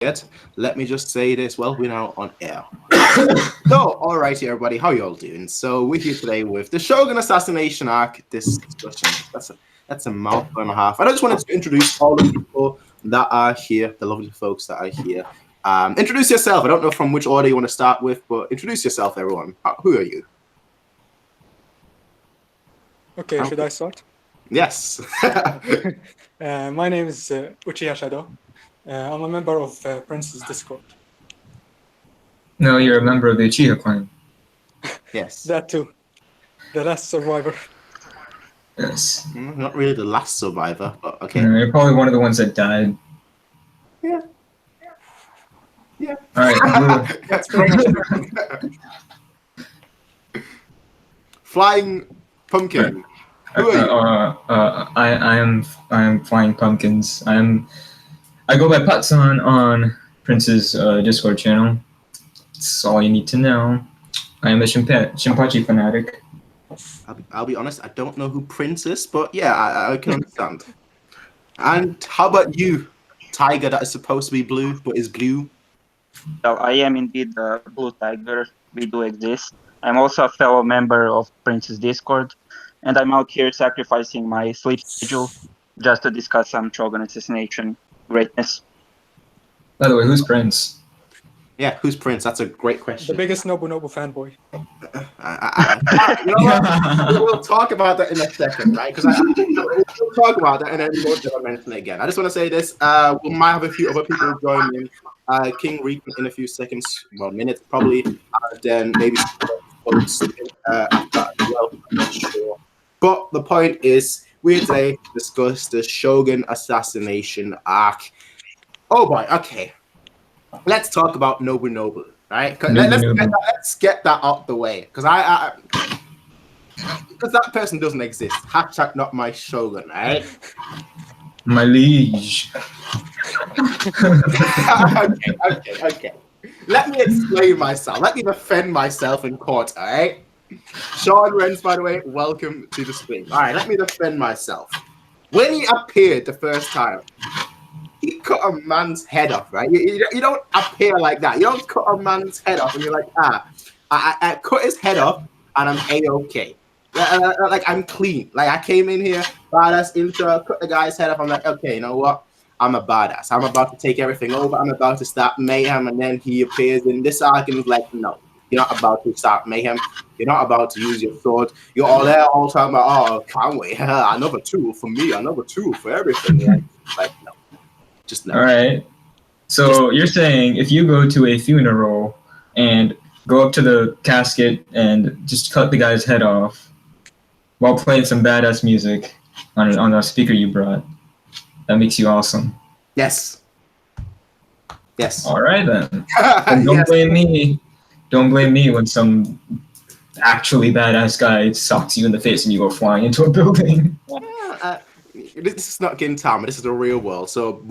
yet, let me just say this. Well, we're now on air. So, alrighty, everybody, how y'all doing? So, we're here today with the Shogun Assassination arc discussion. That's a mouthful and a half. And I just wanted to introduce all the people that are here, the lovely folks that are here. Introduce yourself. I don't know from which order you want to start with, but introduce yourself, everyone. Who are you? Okay, should I start? Yes. My name is Uchiha Shadow. I'm a member of Prince's Discord. No, you're a member of the Uchiha clan. Yes. That too. The last survivor. Yes. Not really the last survivor, but okay. No, you're probably one of the ones that died. Yeah. Yeah. All right. That's pretty much it. Flying Pumpkin. Who are you? I am Flying Pumpkins. I go by Patsuan on Prince's Discord channel. That's all you need to know. I am a Shinpachi fanatic. I'll be honest, I don't know who Prince is, but yeah, I can understand. And how about you, Tiger that is supposed to be blue, but is blue? Well, I am indeed the Blue Tiger. We do exist. I'm also a fellow member of Prince's Discord, and I'm out here sacrificing my sleep schedule just to discuss some Shogun Assassination greatness. By the way, who's Prince? Yeah, who's Prince? That's a great question. The biggest Nobu Nobu fanboy. You know what? We'll talk about that in a second, right? Because we'll talk about that and then we won't ever mention it again. I just want to say this. We might have a few other people join in. King Reek in a few seconds, well, minutes probably. Then maybe folks after as well. I'm not sure. But the point is, we today discuss the Shogun Assassination arc. Oh boy, okay. Let's talk about Nobu Nobu, right? Let's get that out the way, because because that person doesn't exist. Hashtag not my Shogun, right? My liege. Okay. Let me explain myself. Let me defend myself in court, all right? Sean Renz, by the way, welcome to the stream. All right, let me defend myself. When he appeared the first time, he cut a man's head off, right? You don't appear like that. You don't cut a man's head off and you're like, I cut his head off and I'm A-okay. Like, I'm clean. Like, I came in here, badass intro, cut the guy's head off. I'm like, okay, you know what? I'm a badass. I'm about to take everything over. I'm about to start mayhem. And then he appears in this arc and he's like, no, you're not about to start mayhem. You're not about to use your sword. You're all there all the time. Oh, can't wait. Another tool for me. Another tool for everything. Like, no. Just no. All right. So you're saying if you go to a funeral and go up to the casket and just cut the guy's head off while playing some badass music on a speaker you brought, that makes you awesome. Yes. Yes. All right then. And don't blame me. Don't blame me when some actually badass guy socks you in the face and you go flying into a building. This is not Gintama. This is the real world. So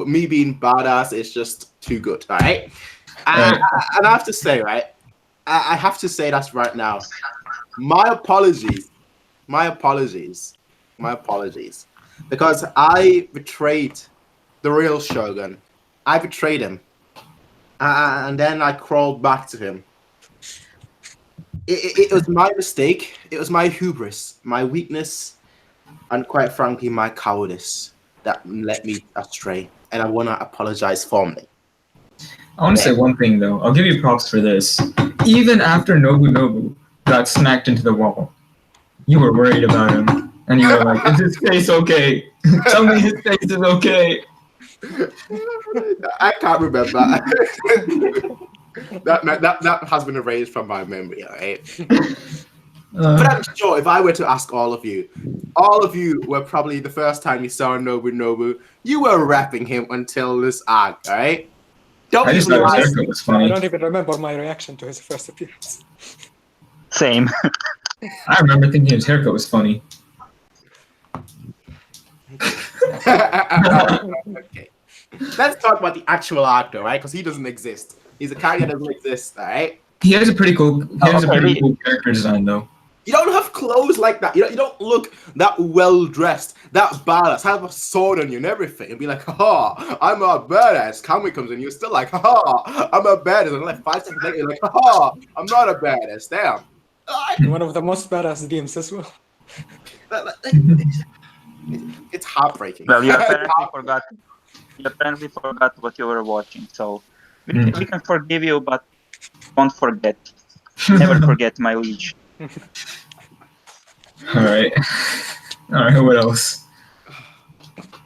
me being badass is just too good. All right. And I have to say, right. I have to say that's right now. My apologies. Because I betrayed the real Shogun. I betrayed him. And then I crawled back to him. It was my mistake. It was my hubris, my weakness, and quite frankly, my cowardice that led me astray. And I want to apologize formally. I want to say one thing, though. I'll give you props for this. Even after Nobu Nobu got smacked into the wall, you were worried about him. And you were like, is his face okay? Tell me his face is okay. I can't remember. that has been erased from my memory, all right? But I'm sure if I were to ask all of you were probably the first time you saw Nobu Nobu, you were rapping him until this arc, all right? I just thought his haircut was funny. I don't even remember my reaction to his first appearance. Same. I remember thinking his haircut was funny. Okay. Let's talk about the actual actor, right? Because he doesn't exist. He's a character that doesn't exist, all right? He has a pretty cool character design, though. You don't have clothes like that. You don't look that well dressed, that badass, have a sword on you and everything, and be like, "Ha, I'm a badass." Kamui comes in, you're still like, "Ha, I'm a badass," and like 5 seconds later, you're like, "Ha, I'm not a badass." Damn. One of the most badass games as well. It's heartbreaking. Well, you apparently forgot. You apparently forgot what you were watching, so we can forgive you, but don't forget. Never forget, my liege. All right. What else?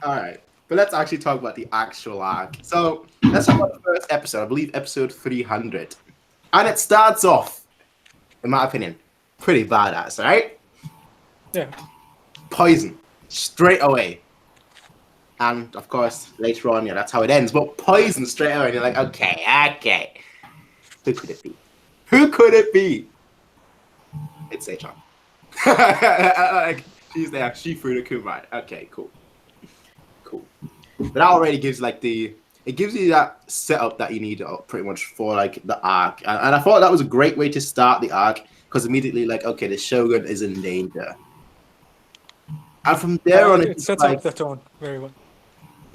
All right, but let's actually talk about the actual arc. So let's talk about the first episode. I believe episode 300, and it starts off, in my opinion, pretty badass. Right? Yeah. Poison straight away, and of course later on, yeah, that's how it ends. But poison straight away, and you're like, okay, who could it be? Who could it be? It's Achan. Like she's there. Shifuru Kumai. Okay, cool. But that already gives it gives you that setup that you need pretty much for like the arc, and I thought that was a great way to start the arc because immediately like, okay, the Shogun is in danger, and from there on it sets like, up the tone very well.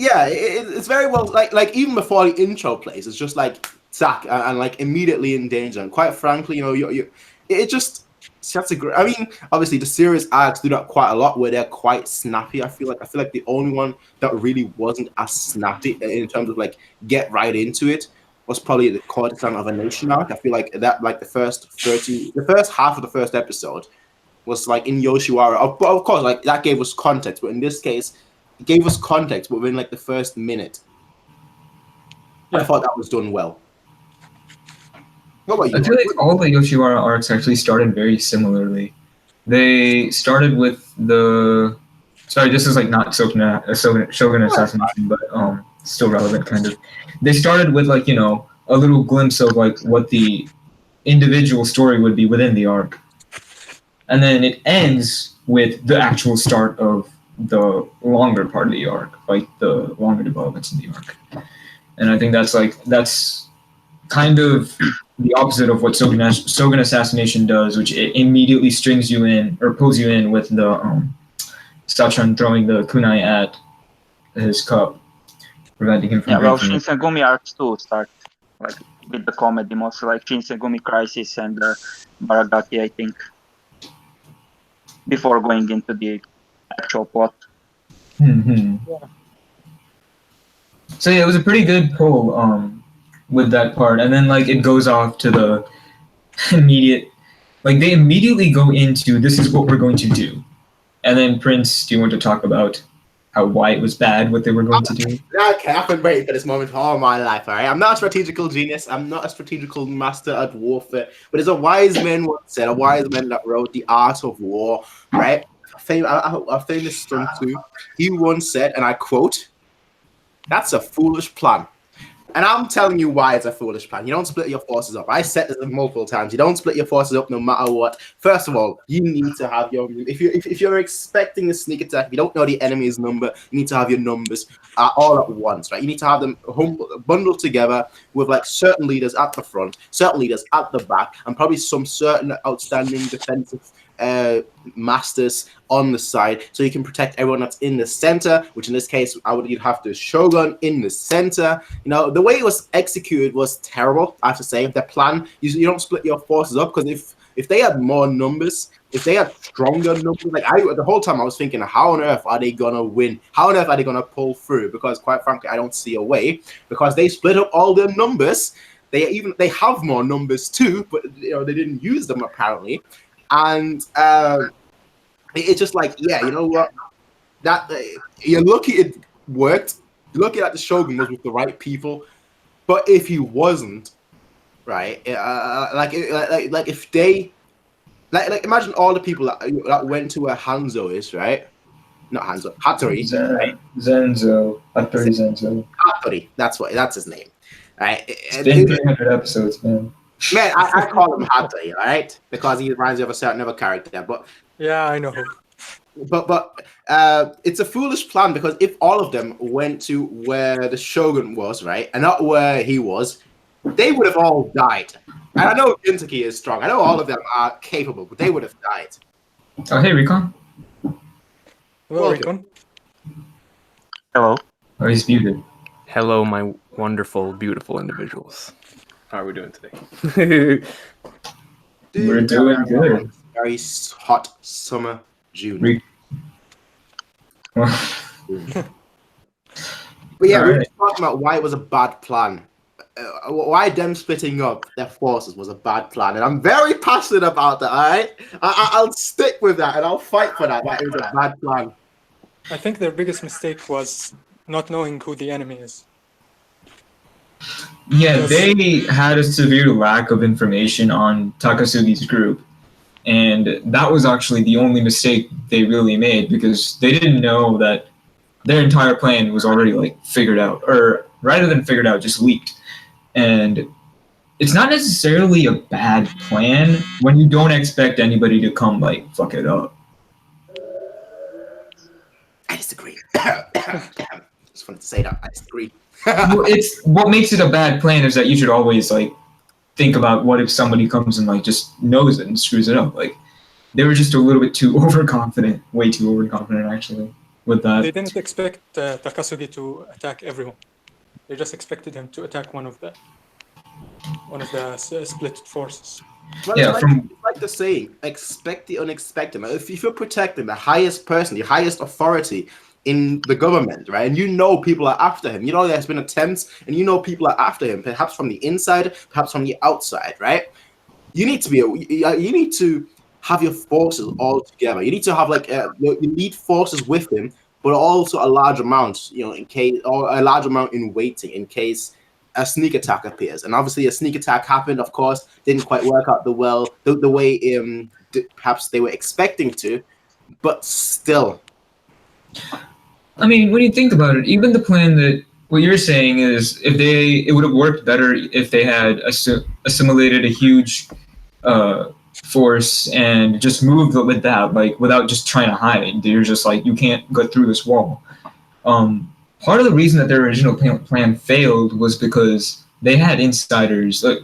yeah, it's very well like even before the intro plays, it's just like Zack and like immediately in danger, and quite frankly, you know, it just sets a great. I mean, obviously the series arcs do that quite a lot where they're quite snappy. I feel like the only one that really wasn't as snappy in terms of like get right into it was probably the Courtesan of a Nation arc. I feel like that like the first half of the first episode was like in Yoshiwara. Of course, like that gave us context, but in this case, it gave us context within like the first minute. Yeah. I thought that was done well. What about you? I feel like all the Yoshiwara arcs actually started very similarly. They started with the... Sorry, this is like not Shogun Assassination, but still relevant kind of. They started with like, you know, a little glimpse of like what the individual story would be within the arc. And then it ends with the actual start of the longer part of the arc, like the longer developments in the arc. And I think that's kind of the opposite of what Shogun Assassination does, which it immediately strings you in or pulls you in with the Sachan throwing the kunai at his cup, preventing him from drinking. Shinsengumi arcs too start like with the comedy, mostly like Shinsengumi Crisis and Baragaki, I think, before going into the actual plot. Mm-hmm. Yeah. So yeah, it was a pretty good pull with that part, and then like it goes off to the immediate, like they immediately go into this is what we're going to do, and then Prince, do you want to talk about why it was bad what they were going to do? Okay, I've been waiting for this moment all my life. All right, I'm not a strategical genius. I'm not a strategical master at warfare. But there's a wise man once said, a wise man that wrote The Art of War. Right, a famous Sun Tzu. He once said, and I quote, "That's a foolish plan." And I'm telling you why it's a foolish plan. You don't split your forces up. I said this multiple times. You don't split your forces up no matter what. First of all, you need to have your... If you're expecting a sneak attack, if you don't know the enemy's number, you need to have your numbers all at once, right? You need to have them bundled together with like certain leaders at the front, certain leaders at the back, and probably some certain outstanding defensive masters on the side, so you can protect everyone that's in the center, which in this case you'd have the Shogun in the center. You know, the way it was executed was terrible, I have to say. The plan, you don't split your forces up, because if they had more numbers, if they had stronger numbers, like the whole time I was thinking, how on earth are they gonna win? How on earth are they gonna pull through? Because quite frankly, I don't see a way, because they split up all their numbers. They have more numbers too, but you know, they didn't use them apparently. And it's just like, yeah, you know what? That you're lucky it worked. You're lucky that the Shogun was with the right people. But if he wasn't, right? Like if they, like imagine all the people that went to where Hanzo is, right? Not Hanzo, Hattori. Right? Zenzo, Hattori Zenzo. Hattori, that's his name, right? It's been 300 episodes, man. Man, I call him Hattori, all right, because he reminds me of a certain other character. But yeah, I know. But it's a foolish plan, because if all of them went to where the Shogun was, right, and not where he was, they would have all died. And I know Gintoki is strong. I know all of them are capable, but they would have died. Oh, hey, Recon. Hello, Welcome. Recon. Hello. Oh, he's muted. Hello, my wonderful, beautiful individuals. How are we doing today? We're doing good. Very hot summer June. Well, But yeah, we were Alright. talking about why it was a bad plan. Why them splitting up their forces was a bad plan. And I'm very passionate about that, all right? I'll stick with that and I'll fight for that. That it was a bad plan. I think their biggest mistake was not knowing who the enemy is. Yeah, they had a severe lack of information on Takasugi's group. And that was actually the only mistake they really made, because they didn't know that their entire plan was already like figured out, or rather than figured out, just leaked. And it's not necessarily a bad plan when you don't expect anybody to come like fuck it up. I disagree. Just wanted to say that. I disagree. Well, it's what makes it a bad plan is that you should always like think about what if somebody comes and like just knows it and screws it up. Like they were just a little bit too overconfident, way too overconfident actually with that. They didn't expect Takasugi to attack everyone. They just expected him to attack one of the split forces. Well, Yeah, it's like the saying, expect the unexpected. Now, if you're protecting the highest person, the highest authority in the government, right, and you know people are after him, you know there's been attempts, and you know people are after him, perhaps from the inside, perhaps from the outside, right? You need to have your forces all together. You need to have like you need forces with him, but also a large amount, in case, or a large amount in waiting in case a sneak attack appears. And obviously a sneak attack happened, of course, didn't quite work out the way perhaps they were expecting to, but still. I mean, when you think about it, even the plan that what you're saying is it would have worked better if they had assimilated a huge force and just moved with that, like without just trying to hide. They're just like, you can't go through this wall. Part of the reason that their original plan failed was because they had insiders, like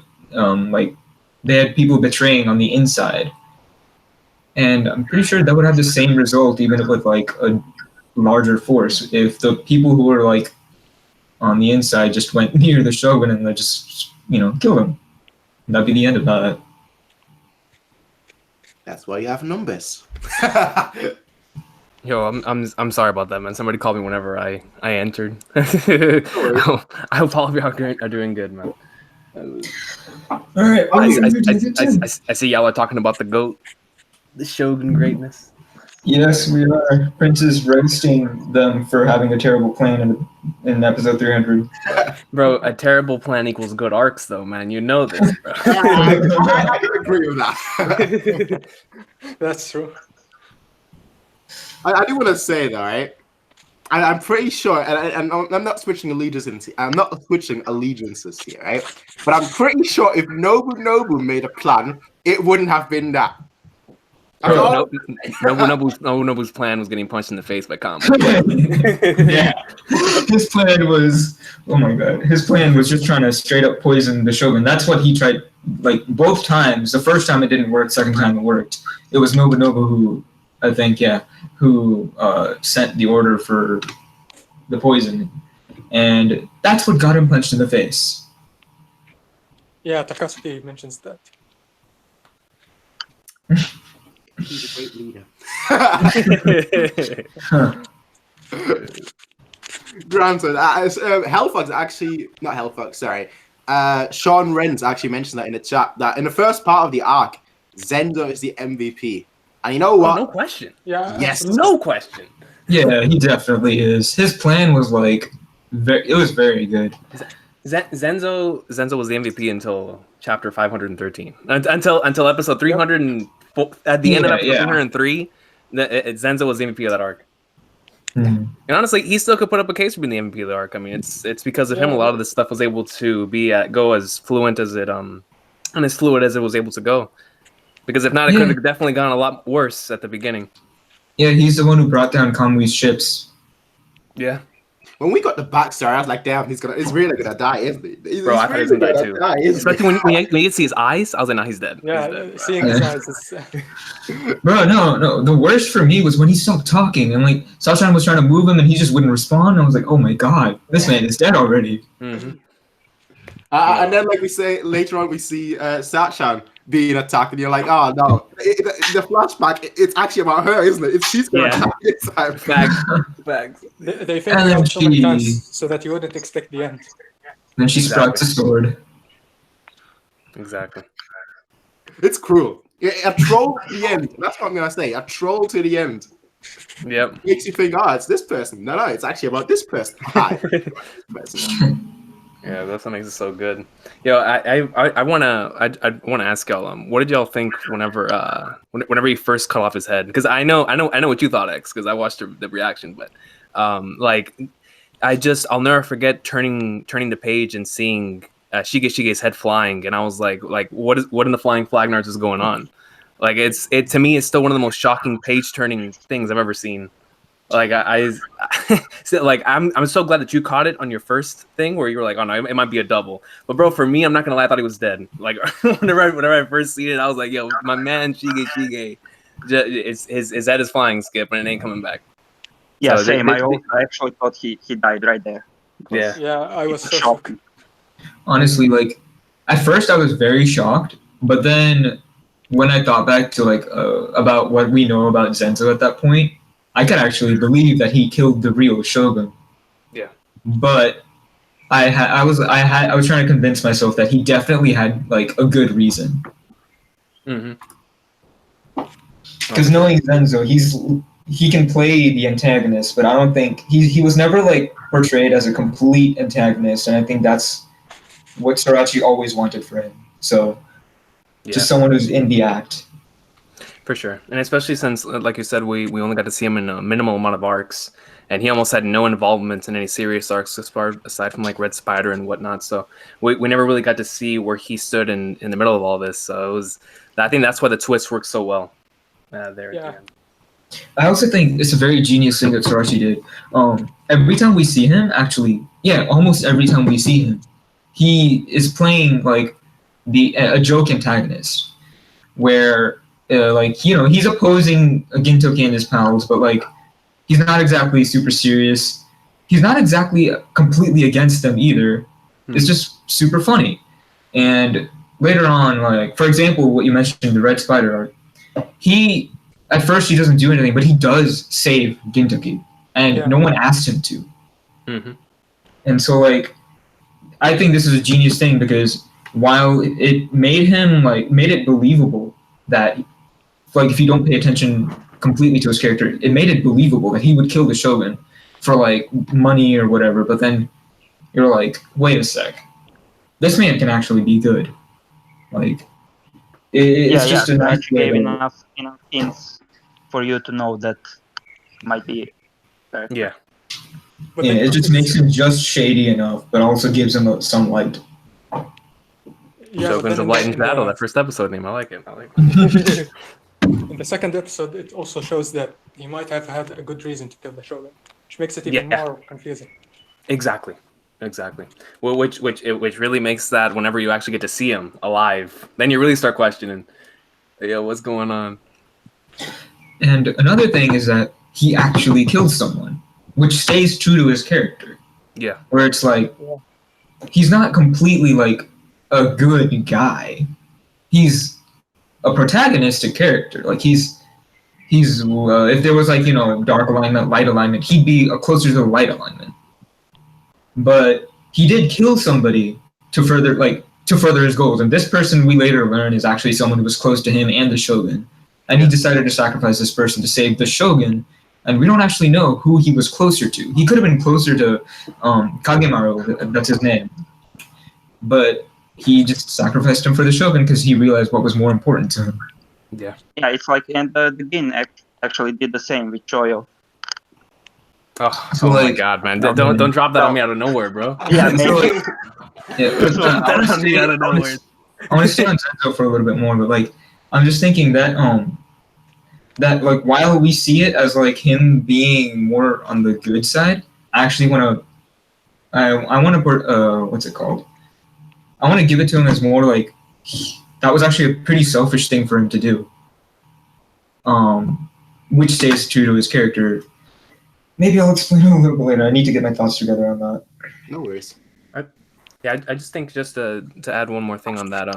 they had people betraying on the inside, and I'm pretty sure that would have the same result even with like a larger force if the people who were like on the inside just went near the shogun and they just killed him. That'd be the end of that. That's why you have numbers. Yo, I'm sorry about that, man. Somebody called me whenever I entered. I hope all of you are doing good, man. All right. I see y'all are talking about the GOAT, the Shogun greatness. Yes, we are. Prince is roasting them for having a terrible plan in episode 300. Bro, a terrible plan equals good arcs, though, man. You know this, bro. I can agree with that. That's true. I do want to say though, right? I'm pretty sure, and I'm not switching allegiances. I'm not switching allegiances here, right? But I'm pretty sure if Nobu Nobu made a plan, it wouldn't have been that. Nobu's plan was getting punched in the face by Combo. Yeah, his plan was, oh my god, his plan was just trying to straight up poison the Shogun. That's what he tried, like both times. The first time it didn't work, second time it worked. It was Nobu Nobu who, I think, who sent the order for the poison, and that's what got him punched in the face. Yeah, Takasugi mentions that. He's a great leader. Granted, Hellfox actually, not Hellfox, sorry. Sean Renz actually mentioned that in the chat, that in the first part of the arc, Zengo is the MVP. And you know what? Oh, no question. Yeah. Yes. No question. Yeah, he definitely is. His plan was like, it was very good. Zenzo was the MVP until chapter 513. Until episode 304. At the end of episode 303, Zenzo was the MVP of that arc. Mm-hmm. And honestly, he still could put up a case for being the MVP of the arc. I mean, it's because of him. A lot of this stuff was able to go as fluent as it and as fluid as it was able to go. Because if not, it could have definitely gone a lot worse at the beginning. Yeah, he's the one who brought down Kamui's ships. Yeah. when we got the backstory, I was like, damn, he's really gonna die, isn't he? Bro, I thought he was gonna die too. Especially when you could see his eyes, I was like, no, he's dead. Yeah, He's dead, seeing his eyes is... Bro, no. The worst for me was when he stopped talking and like Sachan was trying to move him and he just wouldn't respond. I was like, oh my god, this man is dead already. Mm-hmm. And then, like we say later on, we see Sachan being attacked, and you're like, oh no, the flashback, it's actually about her, isn't it? She's gonna attack this time. Facts. They filmed it out so many times so that you wouldn't expect the end. Then she sprouts a sword. Exactly. It's cruel. A troll to the end. That's what I'm gonna say. A troll to the end. Yep. Makes you think, oh, it's this person. No, it's actually about this person. Hi. Yeah, that's what makes it so good. Yo, I wanna ask y'all, what did y'all think whenever he first cut off his head? Because I know what you thought, X, because I watched the reaction, but like I'll never forget turning the page and seeing Shige's head flying, and I was like what in the flying flag nards is going on? Like to me, it's still one of the most shocking page turning things I've ever seen. Like I'm so glad that you caught it on your first thing where you were like, oh no, it might be a double. But bro, for me, I'm not gonna lie, I thought he was dead. Like whenever I first seen it, I was like, yo, my man Shige, his head is flying, Skip, and it ain't coming back. Yeah, so same. I actually thought he died right there. Yeah, I was so shocked. Honestly, like at first I was very shocked, but then when I thought back to like about what we know about Zenzo at that point, I could actually believe that he killed the real Shogun. Yeah. But I was trying to convince myself that he definitely had like a good reason. Mm-hmm. Because knowing Zenzo, he can play the antagonist, but I don't think he was never like portrayed as a complete antagonist, and I think that's what Sorachi always wanted for him. So just someone who's in the act. For sure. And especially since, like you said, we only got to see him in a minimal amount of arcs, and he almost had no involvement in any serious arcs aside from like Red Spider and whatnot. So we never really got to see where he stood in the middle of all this. So I think that's why the twist worked so well there at the end. I also think it's a very genius thing that Sorachi did. Every time we see him, almost every time we see him, he is playing like a joke antagonist, where he's opposing Gintoki and his pals, but like he's not exactly super serious. He's not exactly completely against them either. It's just super funny. And later on, like for example, what you mentioned, the Red Spider arc, at first he doesn't do anything, but he does save Gintoki, and no one asked him to. Mm-hmm. And so like I think this is a genius thing, because while it made it believable that like if you don't pay attention completely to his character, it made it believable that he would kill the Shogun for like money or whatever, but then you're like, wait a sec, this man can actually be good. Like it's just a nice gave enough hints for you to know that might be bad. Yeah, it just makes him just shady enough, but also gives him some light. Shoguns of Light and Shadow, that first episode name. I like it. In the second episode, it also shows that he might have had a good reason to kill the Shogun, which makes it even more confusing. Exactly. Well, which really makes that whenever you actually get to see him alive, then you really start questioning, what's going on? And another thing is that he actually killed someone, which stays true to his character. Yeah. Where it's like, he's not completely like a good guy. He's a protagonistic character. Like he's if there was like dark alignment, light alignment, he'd be closer to the light alignment. But he did kill somebody to further his goals, and this person we later learn is actually someone who was close to him and the Shogun, and he decided to sacrifice this person to save the Shogun. And we don't actually know who he was closer to. He could have been closer to Kagemaru, that's his name, but he just sacrificed him for the Shogun because he realized what was more important to him. Yeah, it's like, and the Gin actually did the same with Shoyo. Oh my god, man! Don't drop that on me out of nowhere, bro. Yeah, that on me out of nowhere. I want to stay on Zenzo for a little bit more, but like I'm just thinking that like while we see it as like him being more on the good side, I actually want to I want to put what's it called? I want to give it to him as more like that was actually a pretty selfish thing for him to do. Which stays true to his character. Maybe I'll explain it a little bit later. I need to get my thoughts together on that. No worries. Yeah, I just think just to add one more thing on that,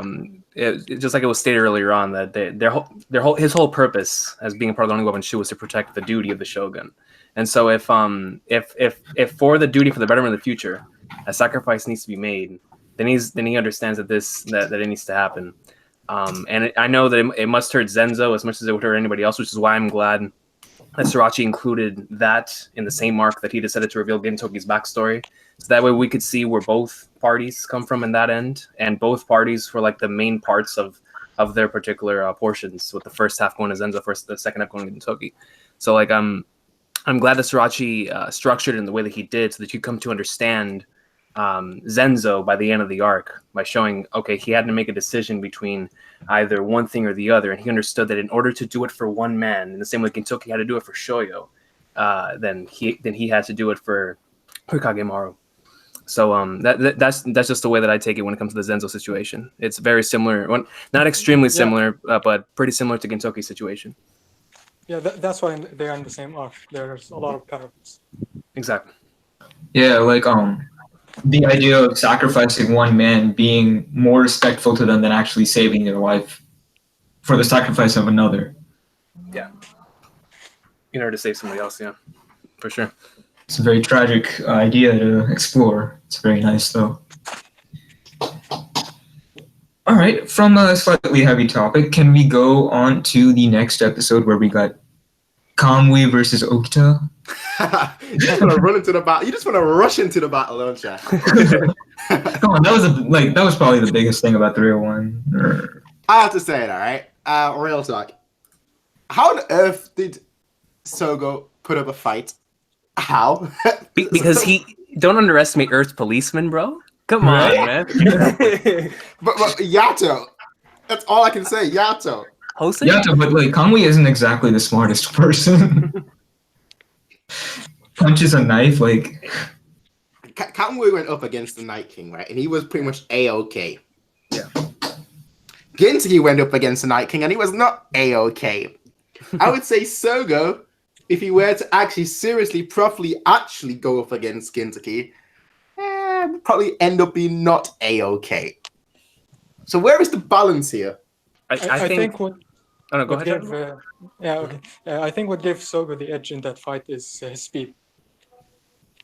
just like it was stated earlier on, that his whole purpose as being a part of the Onigwaban Shu was to protect the duty of the shogun, and so if for the duty for the betterment of the future, a sacrifice needs to be made, then he understands that it needs to happen, and I know that it must hurt Zenzo as much as it would hurt anybody else, which is why I'm glad that Sorachi included that in the same arc that he decided to reveal Gintoki's backstory. So that way we could see where both parties come from in that end, and both parties were like the main parts of their particular portions, with the first half going to Zenzo, the second half going to Gintoki. So like I'm glad that Sorachi structured it in the way that he did, so that you come to understand Zenzo by the end of the arc, by showing, okay, he had to make a decision between either one thing or the other, and he understood that in order to do it for one man, in the same way Gintoki had to do it for Shoyo, then he had to do it for Kagemaru. So that's just the way that I take it when it comes to the Zenzo situation. It's very similar, not extremely similar, but pretty similar to Gintoki's situation. Yeah, that's why they're in the same arc. There's a lot of parallels. Exactly. Yeah, like the idea of sacrificing one man being more respectful to them than actually saving their life for the sacrifice of another. Yeah. In order to save somebody else, yeah, for sure. It's a very tragic idea to explore. It's very nice, though. All right, from a slightly heavy topic, can we go on to the next episode where we got Kamui versus Okita? You just want to run into the battle. You just want to rush into the battle, don't you? Come on, that was probably the biggest thing about the real one. I have to say it, all right? Real talk. How on earth did Sogo put up a fight? How? Because don't underestimate Earth's policeman, bro. Come on, man. but Yato. That's all I can say. Yato. Yato, but like Kamui isn't exactly the smartest person. Punches a knife, like. Kamui went up against the Night King, right? And he was pretty much A-OK. Yeah. Gintoki went up against the Night King, and he was not A-OK. I would say Sogo, if he were to actually seriously, properly actually go up against Gintoki, would probably end up being not A-OK. So where is the balance here? I think what... Oh, no, go ahead. I think what gave Sogo the edge in that fight is his speed.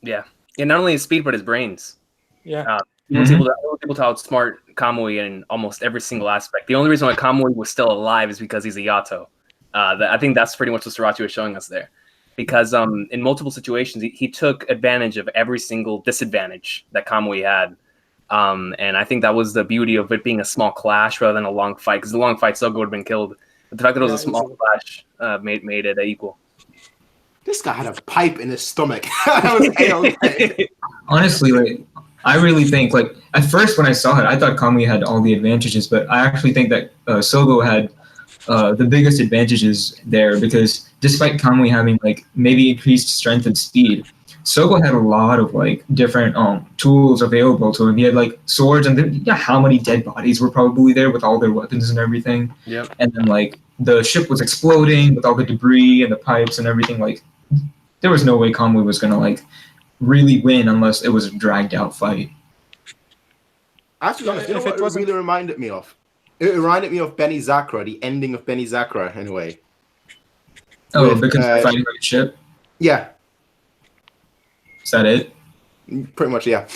Yeah. Not only his speed, but his brains. Yeah. He was able to outsmart Kamui in almost every single aspect. The only reason why Kamui was still alive is because he's a Yato. I think that's pretty much what Sorachi was showing us there. Because in multiple situations, he took advantage of every single disadvantage that Kamui had. And I think that was the beauty of it being a small clash rather than a long fight. Because the long fight, Sogo would have been killed. But the fact that it was a small clash made it equal. This guy had a pipe in his stomach. That was A-OK. Honestly, like, I really think, like, at first when I saw it, I thought Kamui had all the advantages, but I actually think that Sogo had the biggest advantages there, because despite Kamui having, like, maybe increased strength and speed, Sogo had a lot of, like, different tools available to him. He had, like, swords, and how many dead bodies were probably there with all their weapons and everything. Yep. And then, like, the ship was exploding with all the debris and the pipes and everything. Like, there was no way Kamui was going to, like, really win unless it was a dragged-out fight. Actually, you know what it really reminded me of? It reminded me of Benny Zakura, the ending of Benny Zakura, in a way. Oh, because they're fighting on the ship? Yeah. Is that it? Pretty much, yeah.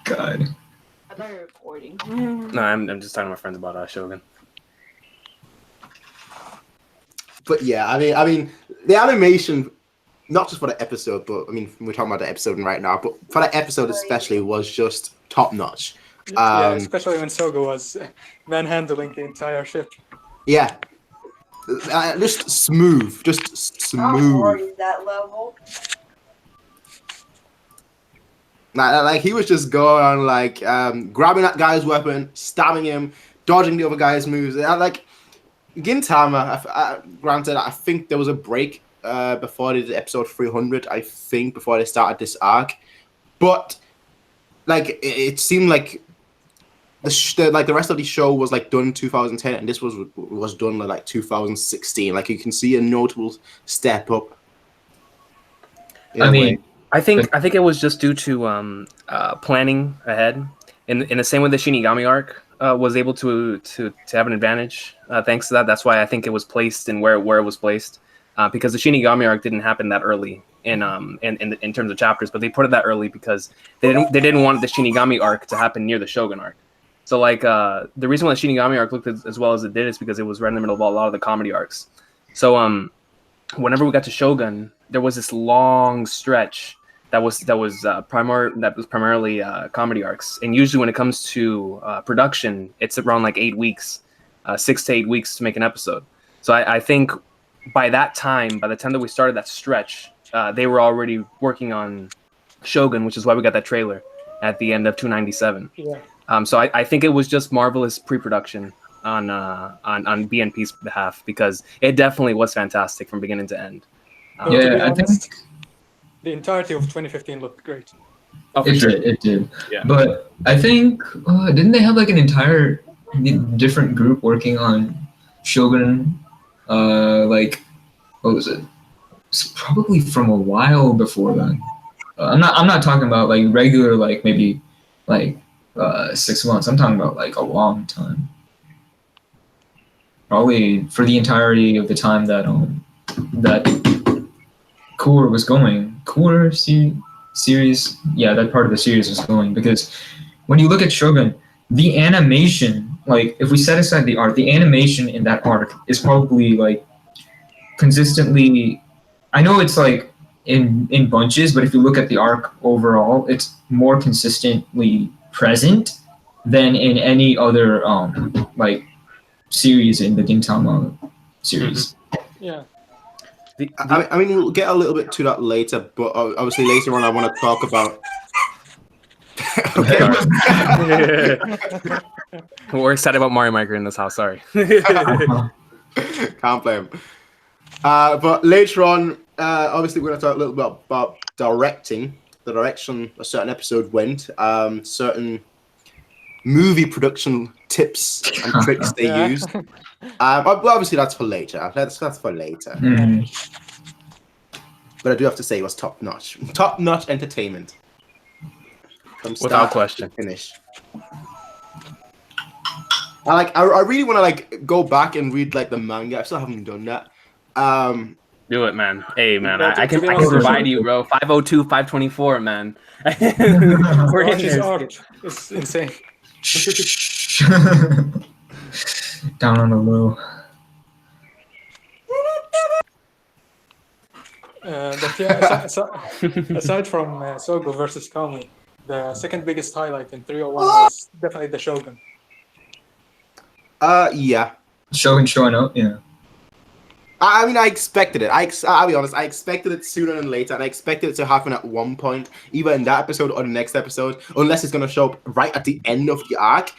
God. I thought you were recording. No, I'm just talking to my friends about Shogun. But yeah, I mean, the animation, not just for the episode, but I mean, we're talking about the episode right now, but for that episode especially, was just top notch. Yeah, especially when Sogo was manhandling the entire ship. Yeah. Just smooth. How hard is that level? Like he was just going on, like, grabbing that guy's weapon, stabbing him, dodging the other guy's moves. Like, Gintama, granted, I think there was a break before they did episode 300, I think, before they started this arc. But like it seemed like the rest of the show was like done in 2010, and this was done like 2016. Like you can see a notable step up. I mean, I think it was just due to planning ahead. In the same way the Shinigami arc was able to have an advantage thanks to that. That's why I think it was placed in where it was placed, because the Shinigami arc didn't happen that early in terms of chapters, but they put it that early because they didn't want the Shinigami arc to happen near the Shogun arc. So like the reason why the Shinigami arc looked as well as it did is because it was right in the middle of a lot of the comedy arcs. So whenever we got to Shogun, there was this long stretch that was primarily comedy arcs, and usually when it comes to production, it's around like 8 weeks, 6 to 8 weeks to make an episode. So I think by the time that we started that stretch, they were already working on Shogun, which is why we got that trailer at the end of 297. Yeah. So I think it was just marvelous pre-production on BNP's behalf, because it definitely was fantastic from beginning to end. I think the entirety of 2015 looked great. Oh, it did. Yeah. But I think didn't they have like an entire different group working on Shogun? Like what was it? It's probably from a while before then. I'm not talking about like regular, like maybe like 6 months. I'm talking about like a long time. Probably for the entirety of the time that Core was going. Core series, yeah, that part of the series was going, because when you look at Shogun, the animation, like if we set aside the art, the animation in that arc is probably like consistently, I know it's like in bunches, but if you look at the arc overall, it's more consistently present than in any other like series in the Gintama series. Mm-hmm. Yeah. I mean, we'll get a little bit to that later, but obviously later on I want to talk about... We're excited about Mario Maker in this house, sorry. Can't blame. But later on, obviously we're going to talk a little bit about directing, the direction a certain episode went, certain movie production tips and tricks they used. But obviously that's for later. That's for later. Mm-hmm. But I do have to say it was top notch entertainment. From start Without question. to finish. I really want to like go back and read like the manga. I still haven't done that. Do it, man. Hey, man, Yeah, I can provide you, bro. 502, 524, man. We're in Archie's there. art is insane. Down on the low. But yeah, aside from Sogo versus Kami, the second biggest highlight in 301 was definitely the Shogun. Yeah. Shogun showing up, yeah. I mean, I expected it. I'll be honest. I expected it sooner than later, and I expected it to happen at one point, either in that episode or the next episode, unless it's gonna show up right at the end of the arc.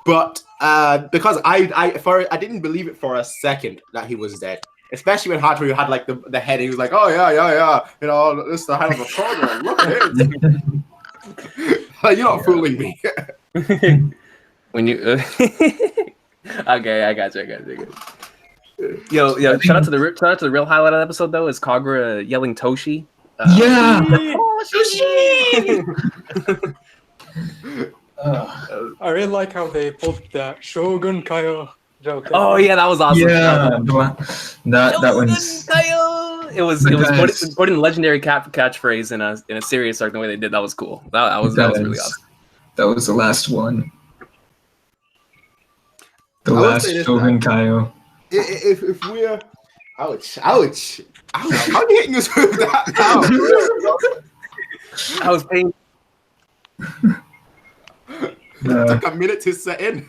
But because I didn't believe it for a second that he was dead, especially when Hatori had like the head. He was like, "Oh yeah, you know, this is the head of a program. Look at it." You're not fooling me. When you okay, I got you. Yo, shout out to the real highlight of the episode though is Kagura yelling Toshi. Yeah. I really like how they pulled the Shogun Kaio joke. Oh yeah, that was awesome. Yeah, that one's. It was put in legendary catchphrase in a serious arc the way they did. That was cool. That was really awesome. That was the last one. The last Shogun Kaio. If we're ouch, how are you hitting us with that now? I was paying. It took a minute to set in.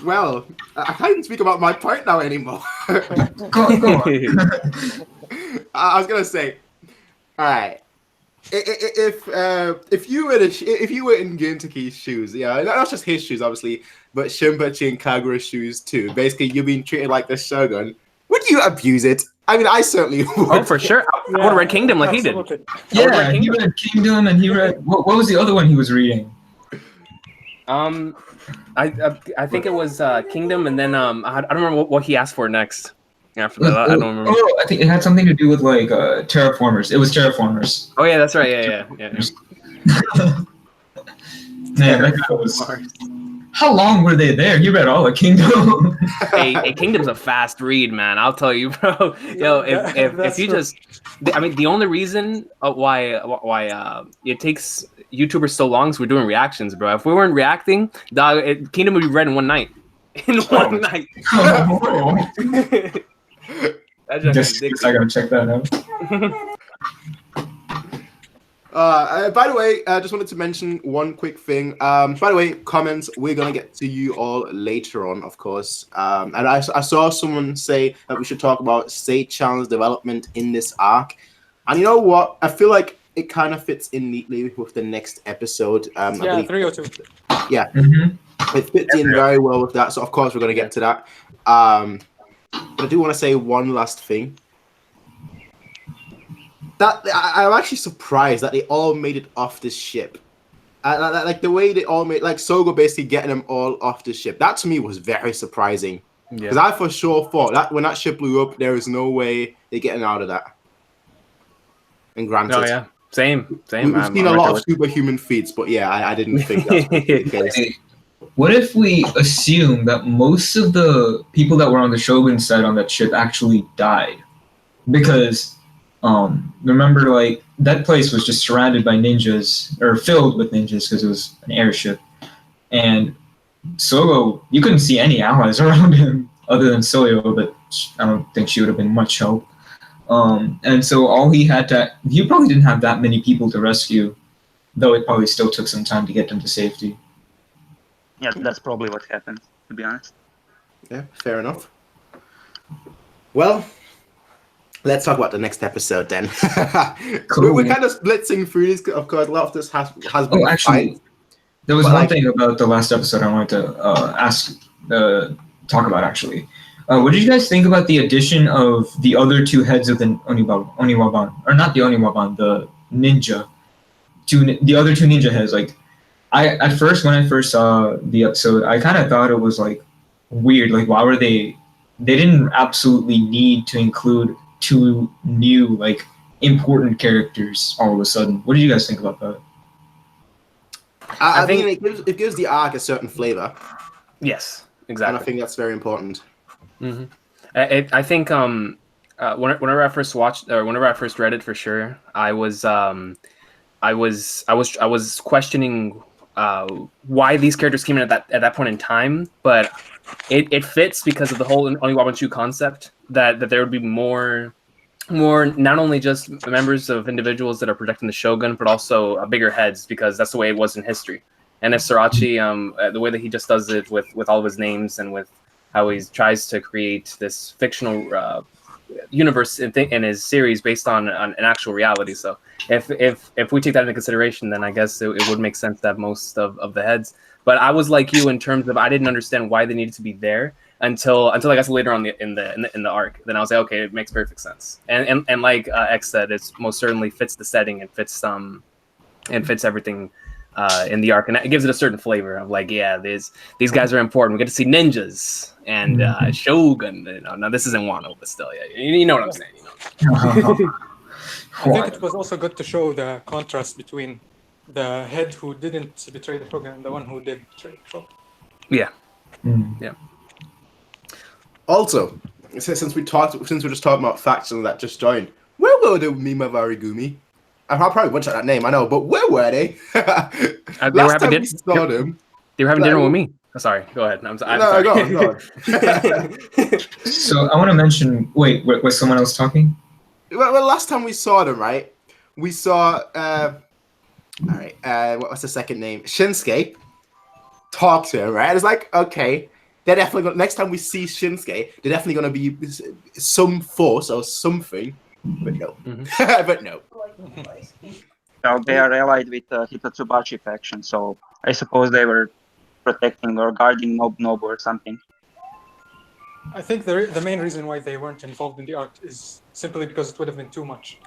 Well, I can't even speak about my point now anymore. Go on. I was gonna say, all right. If you were in Gintoki's shoes, yeah, not just his shoes, obviously, but Shinpachi and Kagura's shoes too. Basically, you're being treated like the Shogun. Would you abuse it? I mean, I certainly would. Oh, for sure. I would have read Kingdom like he did. Absolutely. Yeah, he read Kingdom, and he read what was the other one he was reading? I think it was Kingdom, and then I don't remember what he asked for next. After that, I don't remember. Oh, I think it had something to do with like terraformers. It was terraformers. Oh yeah, that's right. Yeah. Man, that guy was. How long were they there? He read all of Kingdom. Hey, Kingdom's a fast read, man. I'll tell you, bro. Yo, if you just, I mean, the only reason why it takes YouTubers so long is we're doing reactions, bro. If we weren't reacting, Kingdom would be read in one night. In one night. Just I gotta check that out. By the way, I just wanted to mention one quick thing. By the way, comments, we're going to get to you all later on, of course. And I saw someone say that we should talk about Sei-chan's development in this arc. And you know what? I feel like it kind of fits in neatly with the next episode. Yeah, 302. Yeah, it fits in very well with that. So, of course, we're going to get to that. But I do want to say one last thing. That I'm actually surprised that they all made it off this ship. Like the way they all made, like Sogo basically getting them all off the ship. That to me was very surprising. Because I for sure thought that when that ship blew up, there was no way they're getting out of that. And granted, oh yeah, same. We've seen a lot of superhuman feats, but yeah, I didn't think that was the case. What if we assume that most of the people that were on the Shogun side on that ship actually died? Because remember, like, that place was just surrounded by ninjas, or filled with ninjas, because it was an airship. And Sogo, you couldn't see any allies around him other than Soyo, but I don't think she would have been much help. And so all he probably didn't have that many people to rescue, though it probably still took some time to get them to safety. Yeah, that's probably what happened, to be honest. Yeah, fair enough. Well, let's talk about the next episode then. Cool. We're kind of blitzing through this. Of course, a lot of this has been. Oh, actually, there was one thing about the last episode I wanted to talk about. Actually, what did you guys think about the addition of the other two heads of the Oniwaban, or not the Oniwaban, the ninja? The other two ninja heads. Like, when I first saw the episode, I kind of thought it was like weird. Like, why were they? They didn't absolutely need to include two new, like, important characters all of a sudden. What did you guys think about that? I think it gives the arc a certain flavor. Yes, exactly. And I think that's very important. Mm-hmm. I think whenever I first watched, or whenever I first read it, for sure, I was questioning why these characters came in at that point in time, but it fits because of the whole Oniwaban concept that there would be more not only just members of individuals that are protecting the Shogun, but also bigger heads, because that's the way it was in history. And if Sorachi, the way that he just does it with all of his names and with how he tries to create this fictional universe in his series based on an actual reality. So if we take that into consideration, then I guess it would make sense to have most of the heads. But I was like you in terms of I didn't understand why they needed to be there until I guess later on in the arc. Then I was like, okay, it makes perfect sense. And like X said, it most certainly fits the setting and fits everything in the arc, and it gives it a certain flavor of like, yeah, these guys are important. We get to see ninjas and Shogun. Now this isn't Wano, but still, yeah, you know what I'm saying. I think it was also good to show the contrast between the head who didn't betray the Shogun and the one who did betray the Shogun. Yeah. Mm. Also, since we're just talking about factions that just joined, where were the Mima Varigumi? I probably butchered that name, I know, but where were they? Last time we saw them, they were having dinner with me. Oh, sorry, go ahead. I'm sorry. Go on. So I want to mention. Wait, was someone else talking? Well, last time we saw them, right? We saw. All right. What was the second name? Shinsuke. Talk to him, right? It's like, okay, they're definitely next time we see Shinsuke, they're definitely gonna be some force or something. But no. But no. Well, they are allied with the Hitatsubashi faction, so I suppose they were protecting or guarding Nobu Nobu or something. I think the main reason why they weren't involved in the arc is simply because it would have been too much.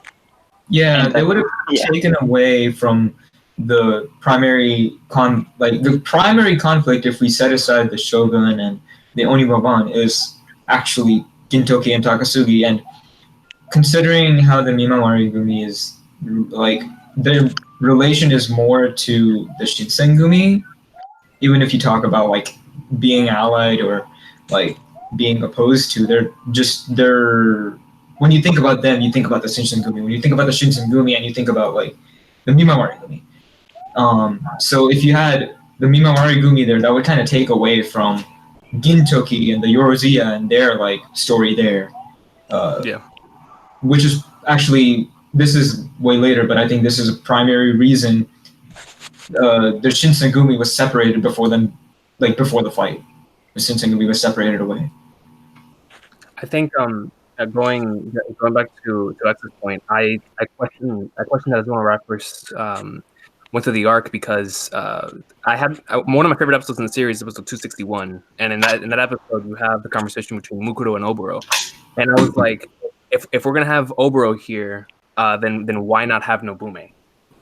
Yeah, they would have taken away from the primary conflict if we set aside the Shogun and the Onibaban is actually Gintoki and Takasugi, and considering how the Mimamari-gumi is, like, their relation is more to the Shinsengumi, even if you talk about, like, being allied or, like, being opposed to, they're when you think about them, you think about the Shinsengumi. When you think about the Shinsengumi and you think about, like, the Mimamari-gumi. So if you had the Mimamari-gumi there, that would kind of take away from Gintoki and the Yorozuya and their, like, story there. Which is actually, this is way later, but I think this is a primary reason the Shinsengumi was separated before them, like, before the fight. The Shinsengumi was separated away. I think going back to X's point, I question that as well when I first went through the arc, because I had one of my favorite episodes in the series, episode 261, and in that episode you have the conversation between Mukuro and Oboro, and I was like, if we're gonna have Oboro here, then why not have Nobume?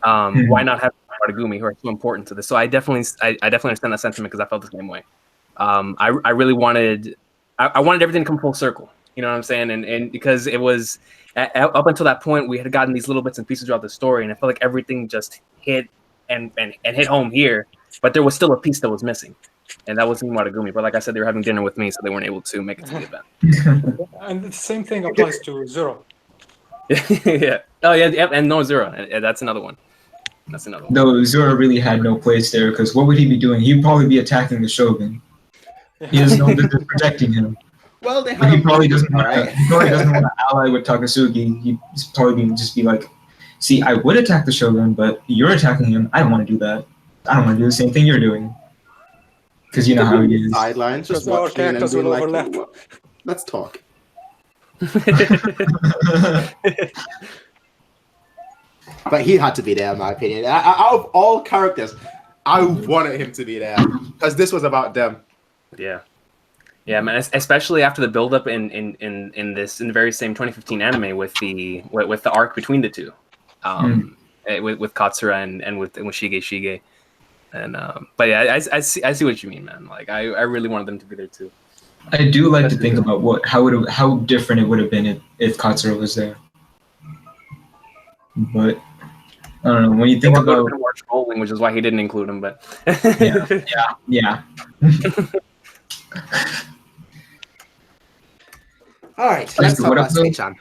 Why not have Matagumi, who are so important to this? So I definitely understand that sentiment, because I felt the same way. I really wanted everything to come full circle. You know what I'm saying? And because it was up until that point, we had gotten these little bits and pieces throughout the story, and I felt like everything just hit and hit home here. But there was still a piece that was missing, and that was Matagumi. But like I said, they were having dinner with me, so they weren't able to make it to the event. And the same thing applies to Zero. Yeah. Oh yeah. And no Zero. That's another one. No, Zoro really had no place there, because what would he be doing? He'd probably be attacking the Shogun. He doesn't know that they're protecting him. Well, he probably doesn't want to ally with Takasugi. He'd probably just be like, see, I would attack the Shogun, but you're attacking him. I don't want to do that. I don't want to do the same thing you're doing. Because you know how he is. Sidelines, just watching and being like, let's talk. But he had to be there, in my opinion. Out of all characters, I wanted him to be there, because this was about them. Yeah. Yeah, man. Especially after the build-up in the very same 2015 anime with the arc between the two, with Katsura and with Shige, and but yeah, I see what you mean, man. Like I really wanted them to be there too. I do like to think about how different it would have been if Katsura was there, but I don't know. When you think about more trolling, which is why he didn't include him, but yeah. All right, let's talk about Sei-chan.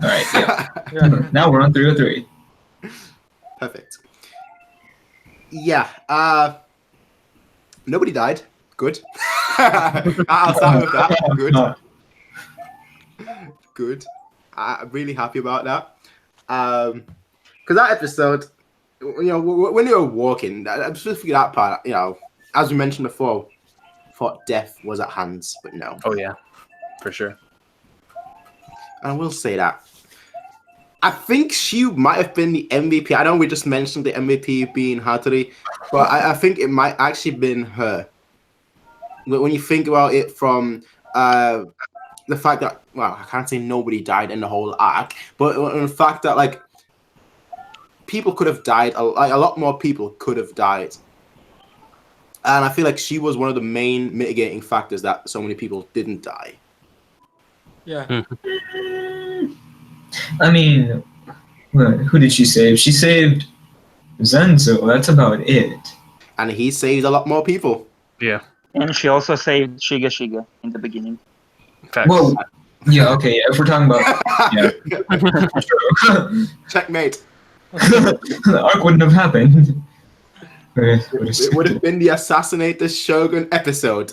All right, yeah. Now we're on 303. Perfect. Yeah. Nobody died. Good. I'll start with that. Good. I'm really happy about that. Because that episode, you know, when you were walking, specifically that part, you know, as we mentioned before, thought death was at hand, but no. Oh yeah, for sure. I will say that. I think she might have been the MVP. I know we just mentioned the MVP being Hattori, but I think it might actually been her. When you think about it from the fact that, well, I can't say nobody died in the whole arc, but the fact that, like, people could have died, a lot more people could have died. And I feel like she was one of the main mitigating factors that so many people didn't die. Yeah. I mean, who did she save? She saved Zenzo. That's about it. And he saved a lot more people. Yeah. And she also saved Shiga in the beginning. Facts. Well, yeah, okay. Yeah, if we're talking about, yeah, Checkmate. The arc wouldn't have happened. It would have been the Assassinate the Shogun episode.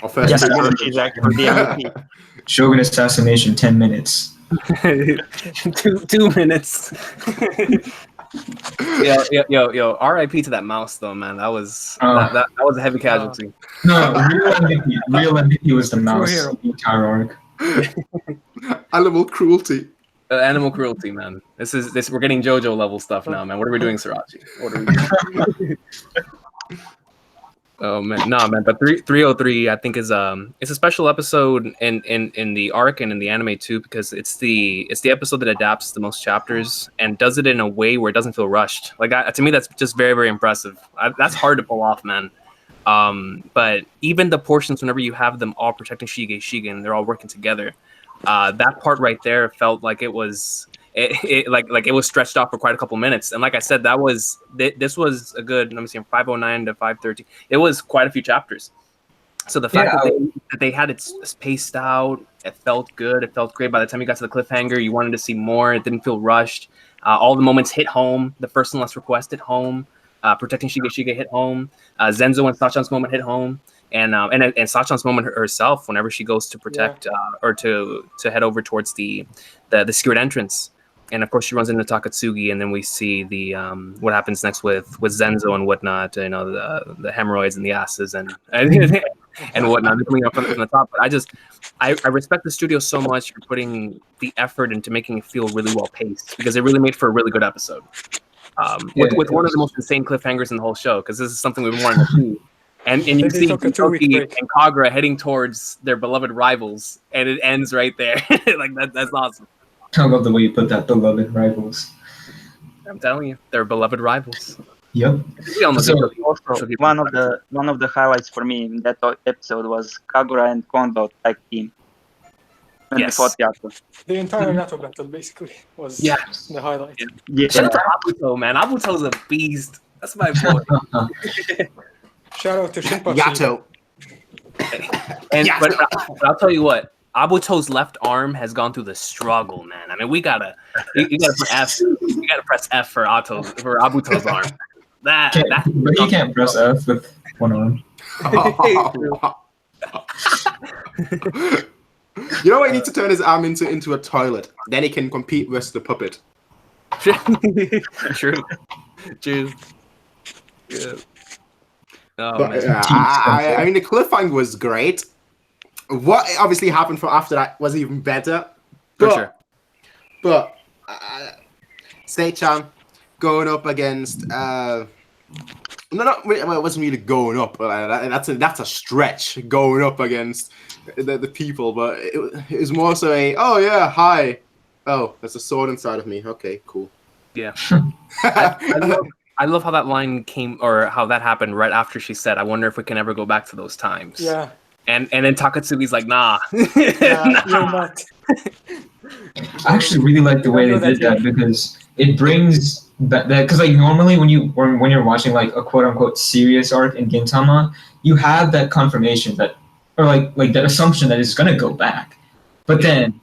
Or first she's actually the MVP. Shogun Assassination, 10 minutes. 2 minutes. Yo! R.I.P. to that mouse, though, man. That was that was a heavy casualty. No, real MVP was the mouse. The entire arc. Animal cruelty. Animal cruelty, man. This. We're getting JoJo level stuff now, man. What are we doing, Sriracha? What are we doing? Oh man, no man, but 303 I think is it's a special episode in the arc and in the anime too, because it's the episode that adapts the most chapters and does it in a way where it doesn't feel rushed. Like to me, that's just very very impressive. That's hard to pull off, man. But even the portions whenever you have them all protecting Shigen, they're all working together. That part right there felt like it was. It was stretched out for quite a couple minutes, and like I said, this was a good. Let me see, 509 to 513. It was quite a few chapters. So the fact that they had it spaced out, it felt good. It felt great. By the time you got to the cliffhanger, you wanted to see more. It didn't feel rushed. All the moments hit home. The first and last request hit home. Protecting Shige hit home. Zenzo and Sachan's moment hit home. And Sachan's moment herself, whenever she goes to protect or to head over towards the secured entrance. And of course, she runs into Takasugi, and then we see the what happens next with Zenzo and whatnot. You know, the hemorrhoids and the asses and whatnot coming up from the top. But I respect the studio so much for putting the effort into making it feel really well paced, because it really made for a really good episode. With one of the most insane cliffhangers in the whole show, because this is something we've been wanting to see. And you see Gintoki and Kagura heading towards their beloved rivals, and it ends right there. Like that's awesome. I love the way you put that, beloved rivals. I'm telling you, they're beloved rivals. Yep. Also, one of the highlights for me in that episode was Kagura and Kondo tag team. Yes. The entire Nato battle basically was the highlight. Yeah. Shout out to Abuto, man. Abuto's a beast. That's my boy. Shout out to Shinpachi. Yato. But I'll tell you what, Abuto's left arm has gone through the struggle, man. I mean, you gotta put F. You gotta press F for Abuto's arm. But you can't press F with one arm. You know what? He needs to turn his arm into a toilet. Then he can compete with the puppet. True. Yeah. Oh, I mean, the cliffhanger was great. What obviously happened for after that was even better. For sure. But Snake-chan going up against it wasn't really going up. That's a stretch, going up against the people. But it was more so hi. Oh, there's a sword inside of me. Okay, cool. Yeah. I love how that line came, or how that happened right after she said, "I wonder if we can ever go back to those times." Yeah. And then Takatsugi's like, "Nah." You're not. I actually really like the way they did that, because it brings that, because like normally when you're watching like a quote unquote serious arc in Gintama, you have that confirmation that, or like that assumption that it's gonna go back. But then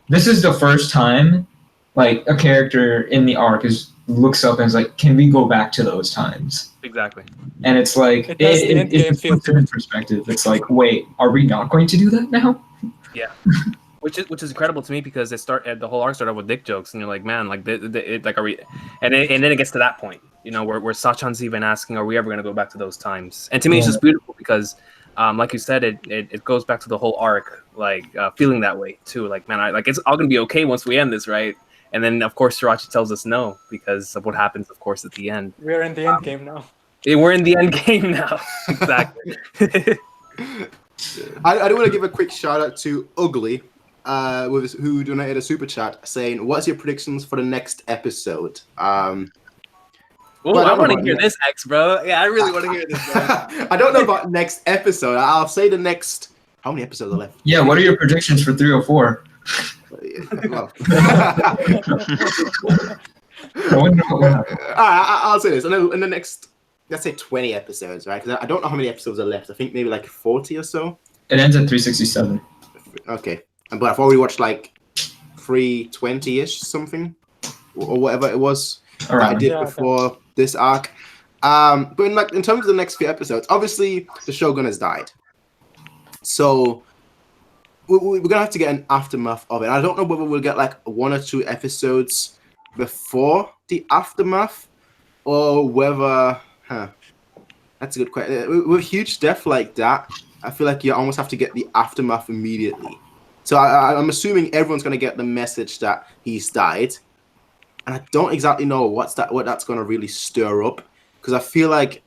this is the first time like a character in the arc looks up and is like, can we go back to those times? Exactly. And it's like it's in perspective. It's like, wait, are we not going to do that now? Yeah. Which is incredible to me, because the whole arc started with dick jokes, and you're like, man, like are we? And then it gets to that point, you know, where Sachan's even asking, are we ever going to go back to those times? And to me, it's just beautiful, because, like you said, it goes back to the whole arc, like feeling that way too. Like, man, it's all going to be okay once we end this, right? And then of course Shirachi tells us no, because of what happens, of course, at the end. We're in the end game now. We're in the end game now. Exactly. I do want to give a quick shout out to Ugly, who donated a super chat saying, "What's your predictions for the next episode?" I want to hear this, X, bro. Yeah, I really want to hear this, bro. I don't know about next episode. I'll say the next. How many episodes are left? Yeah, what are your predictions for 304? I'll say this. In the next, let's say 20 episodes, right? Because I don't know how many episodes are left. I think maybe like 40 or so. It ends at 367. Okay. But I've already watched like 320-ish something, or whatever it was that I did before this arc. But in terms of the next few episodes, obviously the Shogun has died, so we're gonna have to get an aftermath of it. I don't know whether we'll get like 1 or 2 episodes before the aftermath, or whether that's a good question. With huge death like that, I feel like you almost have to get the aftermath immediately. So I'm assuming everyone's gonna get the message that he's died, and I don't exactly know what that's gonna really stir up, because I feel like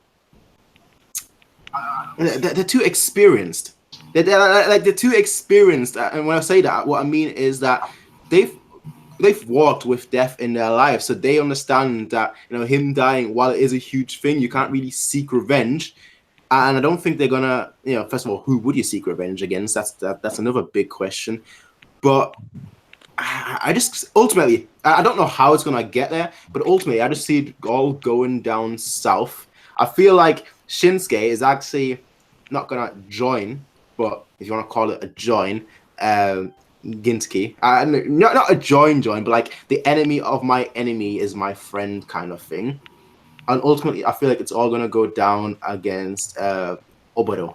they're too experienced. They're too experienced. And when I say that, what I mean is that they've walked with death in their lives, so they understand that him dying, while it is a huge thing, you can't really seek revenge. And I don't think they're gonna, first of all, who would you seek revenge against? That's another big question. But I just ultimately, I don't know how it's gonna get there, but ultimately, I just see it all going down south. I feel like Shinsuke is actually not gonna join, but if you want to call it a join, Gintoki, not a join, but like the enemy of my enemy is my friend kind of thing. And ultimately, I feel like it's all gonna go down against Oboro.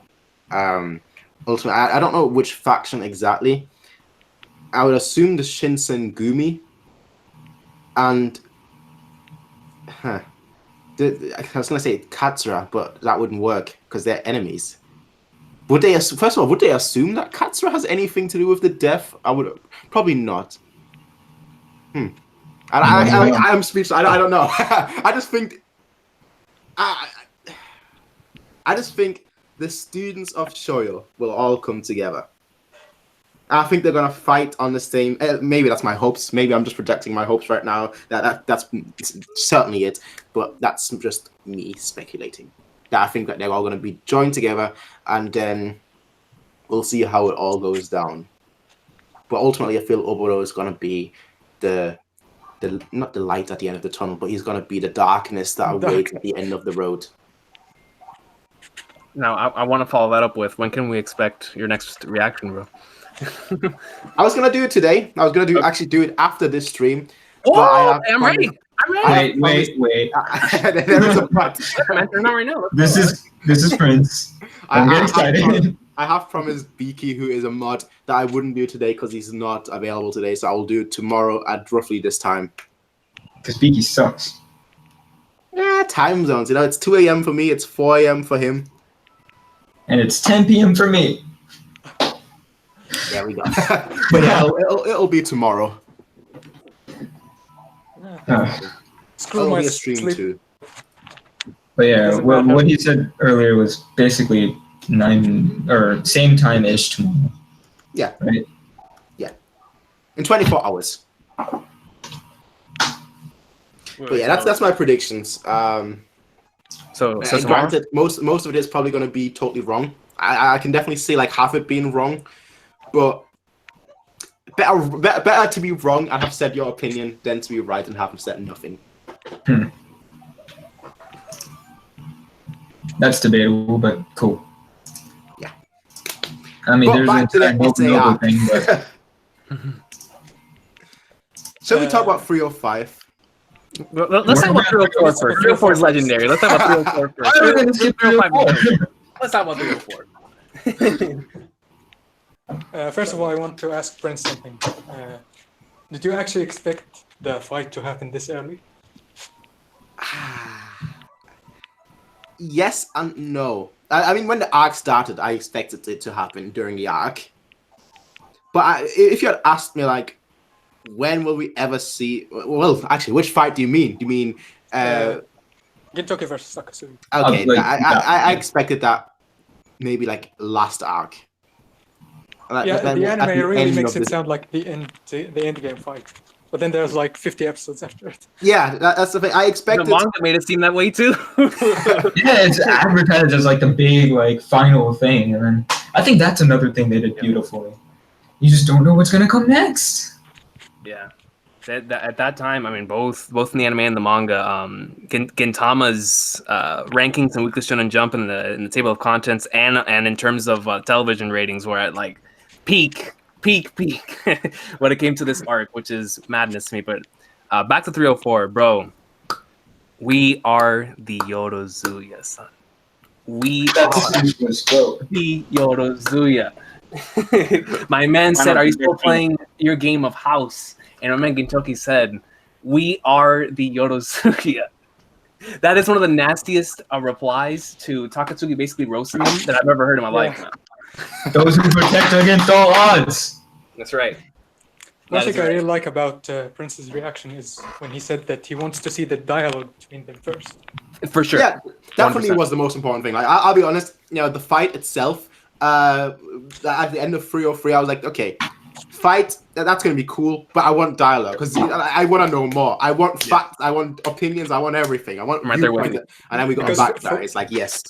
Ultimately, I don't know which faction exactly. I would assume the Shinsengumi, and I was gonna say Katsura, but that wouldn't work because they're enemies. Would they? First of all, would they assume that Katsura has anything to do with the death? I would probably not. I'm speechless. I don't know. I just think. I just think the students of Shoyo will all come together. I think they're gonna fight on the same. Maybe that's my hopes. Maybe I'm just projecting my hopes right now. That's certainly it. But that's just me speculating. That I think that they're all gonna be joined together, and then we'll see how it all goes down. But ultimately, I feel Oboro is gonna be the not the light at the end of the tunnel, but he's gonna be the darkness that awaits at the end of the road. Now, I want to follow that up with, when can we expect your next reaction, bro? I was gonna do it today. I was gonna actually do it after this stream. Oh, I'm ready. Wait. There is a but. Not right now. This is Prince. I'm getting excited. I have promised Beaky, who is a mod, that I wouldn't do it today because he's not available today. So I will do it tomorrow at roughly this time. Because Beaky sucks. Yeah, time zones. It's 2 a.m. for me. It's 4 a.m. for him. And it's 10 p.m. for me. There we go. But yeah, it'll be tomorrow. Screw my be a stream too. But yeah, what he said earlier was basically 9 or same time-ish tomorrow. Yeah. Right? Yeah. In 24 hours. But yeah, that's my predictions. So granted, most of it is probably going to be totally wrong. I can definitely see like half it being wrong, but better to be wrong and have said your opinion than to be right and have said nothing. That's debatable, but cool. Yeah. I mean, But back to the Nobu thing, but shall we talk about 305? Let's talk about 304 first. 304 is legendary. Let's talk about 304 first. Why are we gonna skip 304? Let's talk about 304. First of all, I want to ask Prince something. Did you actually expect the fight to happen this early? Yes and no. I mean, when the arc started, I expected it to happen during the arc. But if you had asked me, like, when will we ever see... Well, actually, which fight do you mean? Do you mean... Gintoki versus Takasugi. Okay, I expected that maybe, like, last arc. The anime really makes it sound like the end game fight. But then there's like 50 episodes after it. Yeah, that's the thing. I expected... The manga made it seem that way too. Yeah, it's advertised as like the big like final thing, and then I think that's another thing they did beautifully. You just don't know what's gonna come next. Yeah, at that time, I mean, both in the anime and the manga, Gintama's rankings and Weekly Shonen Jump in the table of contents and in terms of television ratings were at like peak when it came to this arc, which is madness to me. But back to 304, bro. We are the Yorozuya, son. We are the Yorozuya. My man said, "Are you still playing your game of house?" And my man Gintoki said, "We are the Yorozuya." That is one of the nastiest replies to Takasugi, basically roasting him, that I've ever heard in my life, man. Those who protect against all odds. That's right. One thing I really like about Prince's reaction is when he said that he wants to see the dialogue between them first. For sure. Yeah, definitely 100%. was the most important thing. Like, I'll be honest, the fight itself, at the end of 303, I was like, okay, fight, that's going to be cool, but I want dialogue, because I want to know more. I want facts, I want opinions, I want everything. I want I'm right there with viewpoint. you. And then we got Because back there. It's like, yes.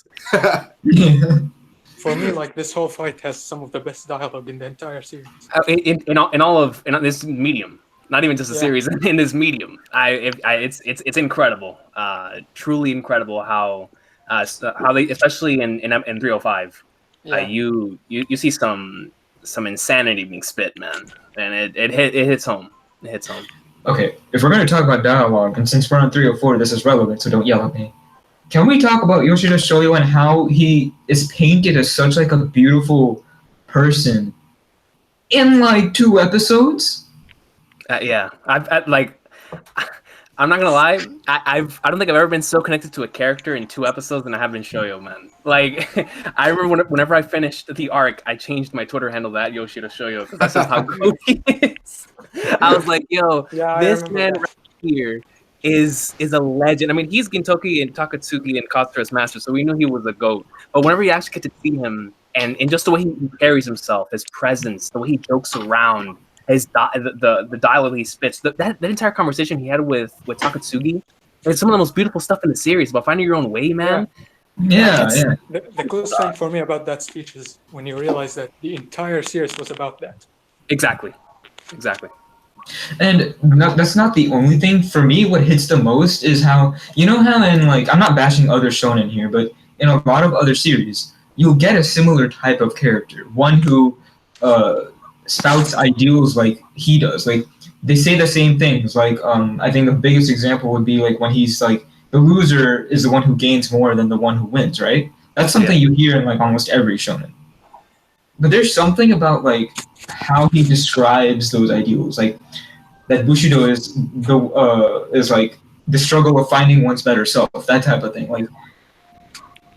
For me, like, this whole fight has some of the best dialogue in the entire series. In all of this medium, not even just a Yeah. series, in this medium, it's incredible, truly incredible how they, especially in 305, Yeah. you see some insanity being spit, man, and it hits home. It hits home. Okay, if we're going to talk about dialogue, and since we're on 304, this is relevant, so don't yell at me. Can we talk about Yoshida Shoyo and how he is painted as such like a beautiful person in like 2 episodes? Yeah, I'm not gonna lie. I don't think I've ever been so connected to a character in 2 episodes than I have in Shoyo, man. Like, I remember whenever I finished the arc, I changed my Twitter handle to @Yoshida Shoyo because that's just how good he is. I was like, yo, Yeah, this man right here is a legend. I mean, he's Gintoki and Takasugi and Katsura's master, so we knew he was a GOAT. But whenever you actually get to see him and just the way he carries himself, his presence, the way he jokes around, the dialogue he spits, that entire conversation he had with Takasugi, it's some of the most beautiful stuff in the series about finding your own way, man. Yeah. The coolest thing for me about that speech is when you realize that the entire series was about that. Exactly. And that's not the only thing. For me, what hits the most is how, how in, like, I'm not bashing other shonen here, but in a lot of other series, you'll get a similar type of character. One who spouts ideals like he does. Like, they say the same things. Like, I think the biggest example would be, like, when he's, like, the loser is the one who gains more than the one who wins, right? That's something you hear in, like, almost every shonen. But there's something about, like, how he describes those ideals, like that Bushido is like the struggle of finding one's better self, that type of thing. Like,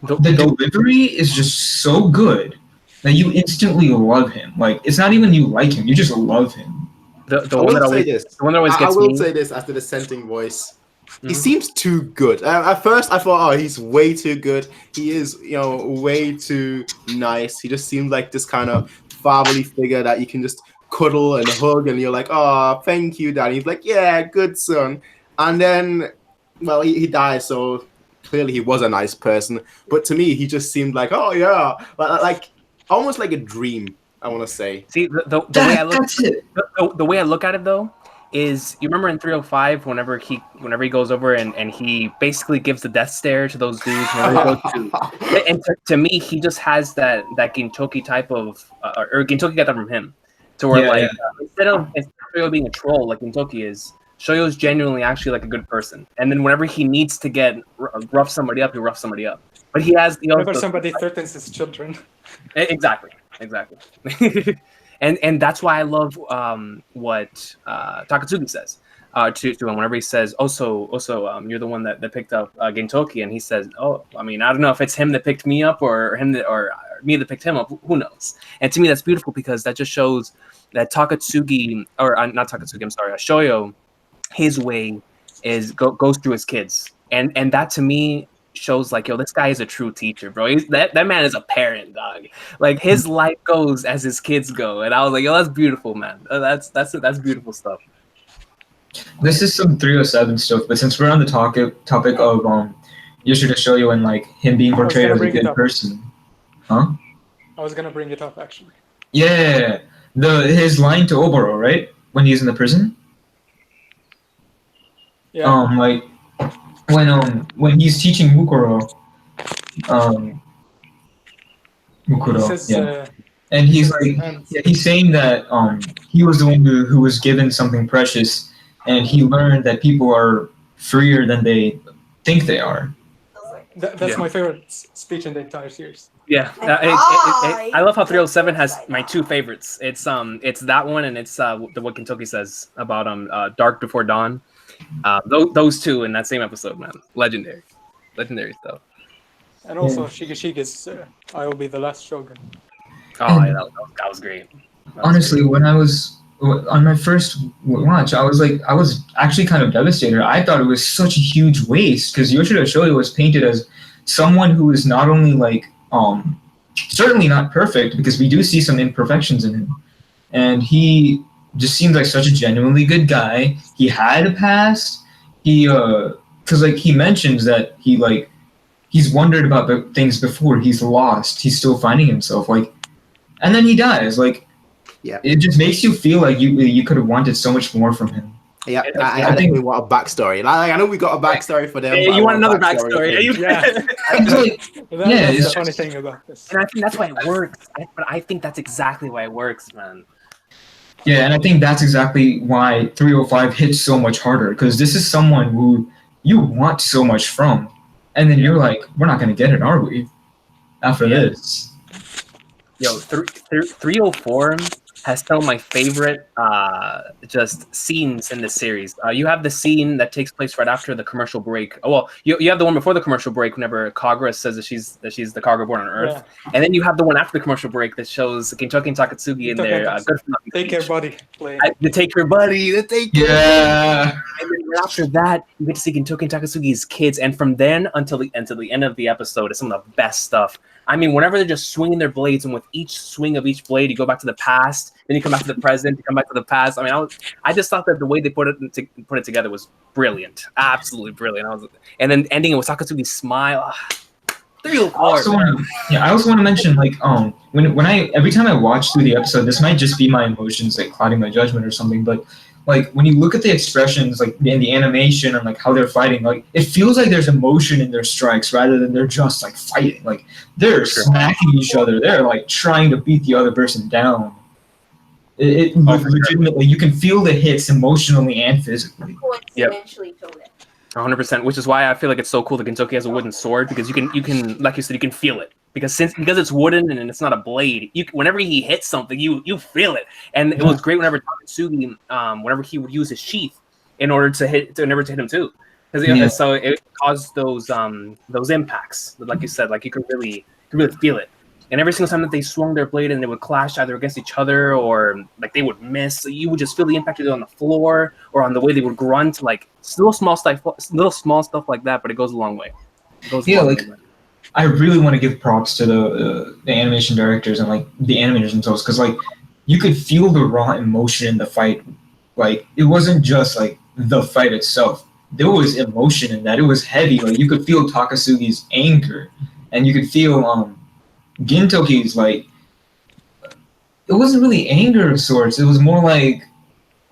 the delivery is just so good that you instantly love him. Like, it's not even you like him, you just love him. The one that always gets me. I will say this as the dissenting voice. He seems too good. At first, I thought, he's way too good. He is, way too nice. He just seems like this kind of fatherly figure that you can just cuddle and hug, and you're like, oh, thank you, Dad. He's like, yeah, good son. And then, well, he died, so clearly he was a nice person. But to me, he just seemed like, oh, yeah, like almost like a dream, I want to say. See, the way I look at it, though, is, you remember in 305 whenever he goes over and he basically gives the death stare to those dudes, and to me he just has that Gintoki type of or Gintoki got that from him, to where instead of Shoyo being a troll like Gintoki is, Shoyo's genuinely actually like a good person, and then whenever he needs to get rough somebody up, he roughs somebody up, but whenever somebody threatens his children. Exactly. And that's why I love what Takasugi says to him whenever he says, also, you're the one that picked up Gintoki, and he says, oh, I mean, I don't know if it's him that picked me up or me that picked him up. Who knows? And to me, that's beautiful because that just shows that Takasugi, or not Takasugi, I'm sorry, Shoyo, his way goes through his kids, and that to me shows like, yo, this guy is a true teacher, bro. That man is a parent, dog. Like, his life goes as his kids go, and I was like, yo, that's beautiful, man. That's beautiful stuff. This is some 307 stuff, but since we're on the topic of Yoshida Shoyo and like him being portrayed as a good person, huh? I was gonna bring it up actually. Yeah, his line to Oboro, right, when he's in the prison. Yeah. Like, when he's teaching Mukuro, He says, and he's like, he's saying that he was the one who was given something precious, and he learned that people are freer than they think they are. That's my favorite speech in the entire series. Yeah, I love how 307 has my 2 favorites. It's that one, and it's what Gintoki says about Dark Before Dawn. Those 2 in that same episode, man, legendary stuff. And also Shigeshige's I will be the last shogun. Oh, yeah, that was great. Honestly, when I was on my first watch, I was actually kind of devastated. I thought it was such a huge waste because Yoshida Shoyo was painted as someone who is not only like certainly not perfect, because we do see some imperfections in him, and he just seems like such a genuinely good guy. He had a past. He because like he mentions that he's wondered about the things before. He's lost. He's still finding himself. Like, and then he dies. Like, yeah, it just makes you feel like you could have wanted so much more from him. Yeah, I think we want a backstory. Like, I know we got a backstory for them. Hey, but you I want another a backstory? Yeah. Yeah, That's the funny thing about this. And I think that's why it works. But I think that's exactly why it works, man. Yeah, and I think that's exactly why 305 hits so much harder, because this is someone who you want so much from, and then you're like, we're not going to get it, are we? After this. Yo, 304 has some of my favorite just scenes in this series. You have the scene that takes place right after the commercial break. Oh, well, you have the one before the commercial break whenever Kagura says that she's the Kagura born on Earth. Yeah. And then you have the one after the commercial break that shows Gintoki and Takasugi in their good for nothing. Take your buddy play. The take your buddy. The take your buddy. And then right after that, you get to see Gintoki and Takasugi's kids. And from then until the end of the episode is some of the best stuff. I mean, whenever they're just swinging their blades, and with each swing of each blade, you go back to the past, then you come back to the present, you come back to the past. I mean, I just thought that the way they put it together was brilliant, absolutely brilliant. And then ending it with Takasugi's smile. 304. I also want to mention, like, when every time I watch through the episode, this might just be my emotions like clouding my judgment or something, but like when you look at the expressions, like in the animation and like how they're fighting, like it feels like there's emotion in their strikes rather than they're just like fighting. Like they're smacking each other. They're like trying to beat the other person down. It legitimately, you can feel the hits emotionally and physically. Yep. 100%, which is why I feel like it's so cool that Gintoki has a wooden sword, because you can, like you said, you can feel it. Because it's wooden and it's not a blade, whenever he hits something, you feel it. And it was great whenever Takasugi, whenever he would use his sheath in order to hit him too, because so it caused those impacts. Like you said, like you could really feel it. And every single time that they swung their blade and they would clash either against each other or like they would miss, you would just feel the impact either on the floor or on the way they would grunt. Like little small stuff like that, but it goes a long way. I really want to give props to the animation directors and like the animators themselves, because like you could feel the raw emotion in the fight. Like it wasn't just like the fight itself. There was emotion in that. It was heavy. Like you could feel Takasugi's anger, and you could feel Gintoki's, like, it wasn't really anger of sorts. It was more like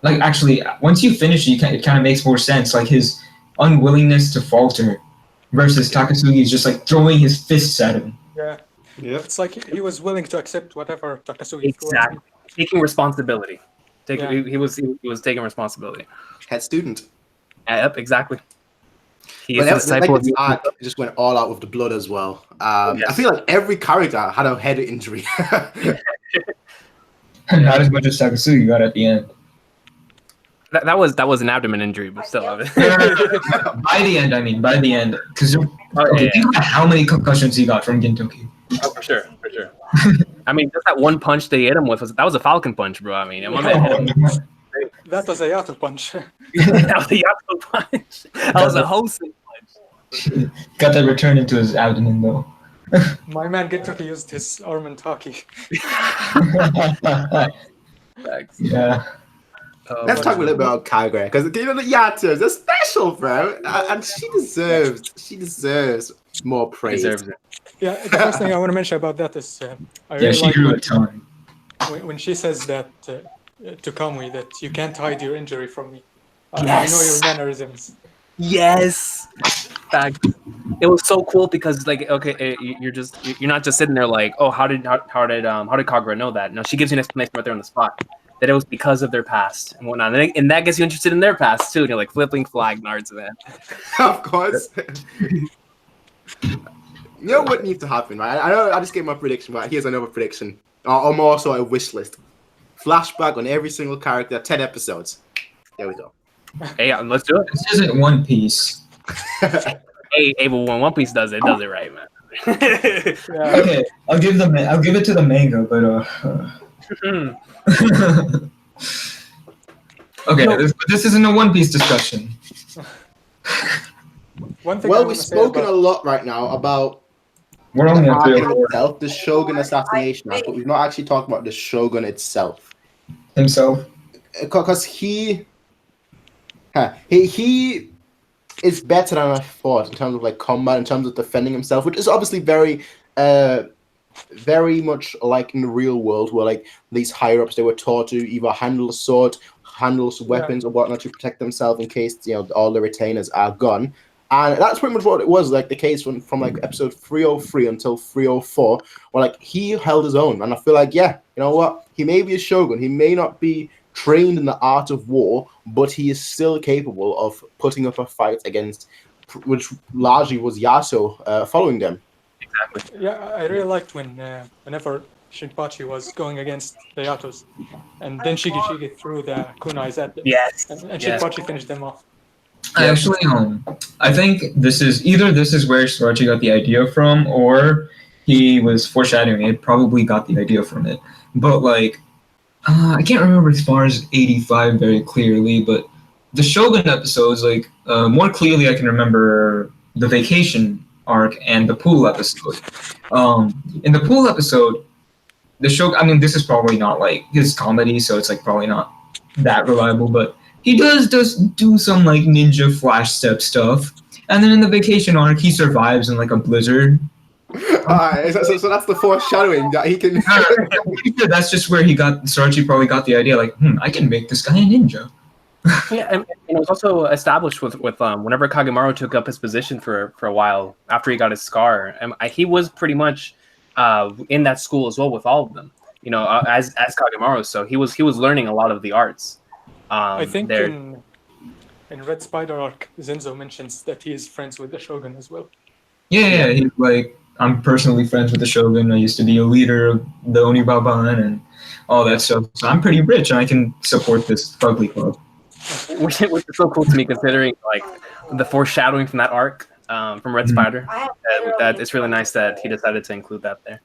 actually once you finish it, it kind of makes more sense. Like his unwillingness to falter versus Takasugi's just like throwing his fists at him. Yeah. It's like he was willing to accept whatever Takasugi exactly taking responsibility. He was taking responsibility. Head student. Yep, exactly. He just went all out with the blood as well. I feel like every character had a head injury. Not as much as Takasugi got at the end. That was an abdomen injury, but still. By the end, because think about how many concussions he got from Gintoki. Oh, for sure. I mean, just that one punch they hit him with that was a Falcon punch, bro. I mean, that was a Yato punch. That was a Yato punch. That was a Hosei punch. Got that return into his abdomen though. My man Gintoki used his arm and Taki. Yeah. Let's talk a little bit about Kagura, because the Yatos are special, bro, and she deserves more praise. Yeah, the first thing I want to mention about that is she grew a ton. When she says that to Kamui, that you can't hide your injury from me. Yes. I know your mannerisms. Yes. It was so cool because like you're not just sitting there like, oh, how did Kagura know that? No, she gives you an explanation right there on the spot. That it was because of their past and whatnot, and that gets you interested in their past too. And you're like flipping flag nards, man. Of course. You know what needs to happen, right? I know I just gave my prediction, but here's another prediction, or more so a wish list. Flashback on every single character, 10 episodes. There we go. Hey, let's do it. This isn't One Piece. hey, but when One Piece does it right, man. Okay, I'll give it to the manga, but Okay, this isn't a One Piece discussion. One thing Well, I we've wanna say spoken about- a lot right now about We're the only on arc 3 in or 4 itself, the Shogun Assassination arc, but we've not actually talked about the Shogun itself. himself. Because he is better than I thought in terms of like combat, in terms of defending himself, which is obviously very much like in the real world, where like these higher ups, they were taught to either handle a sword, handle weapons, or whatnot to protect themselves in case all the retainers are gone. And that's pretty much what it was like the case from like episode 303 until 304, where like he held his own. And I feel like, yeah, you know what? He may be a shogun, he may not be trained in the art of war, but he is still capable of putting up a fight against, which largely was Yasuo following them. Exactly. Yeah, I really liked whenever Shinpachi was going against the Yatos, and then Shige threw the kunais at them. Yes. And Yes. Shinpachi finished them off. Actually, I think this is where Sorachi got the idea from, or he was foreshadowing it. Probably got the idea from it, but like, I can't remember as far as 85 very clearly. But the Shogun episodes, like, more clearly, I can remember the vacation arc and the pool episode. In the pool episode, the Shogun. I mean, this is probably not like his comedy, so it's like probably not that reliable, but he does do some like ninja flash step stuff, and then in the vacation arc, he survives in like a blizzard. Alright, so that's the foreshadowing that he can. That's just where Sorachi probably got the idea, like, I can make this guy a ninja. Yeah, and it was also established with whenever Kagemaru took up his position for a while after he got his scar, he was pretty much in that school as well with all of them. You know, as Kagemaru, so he was learning a lot of the arts. I think in Red Spider arc, Zenzo mentions that he is friends with the Shogun as well. Yeah, he's like, I'm personally friends with the Shogun. I used to be a leader of the Onibaban and all that stuff. So I'm pretty rich, and I can support this fugly club. Which is so cool to me, considering like the foreshadowing from that arc from Red Spider. That it's really nice that he decided to include that there.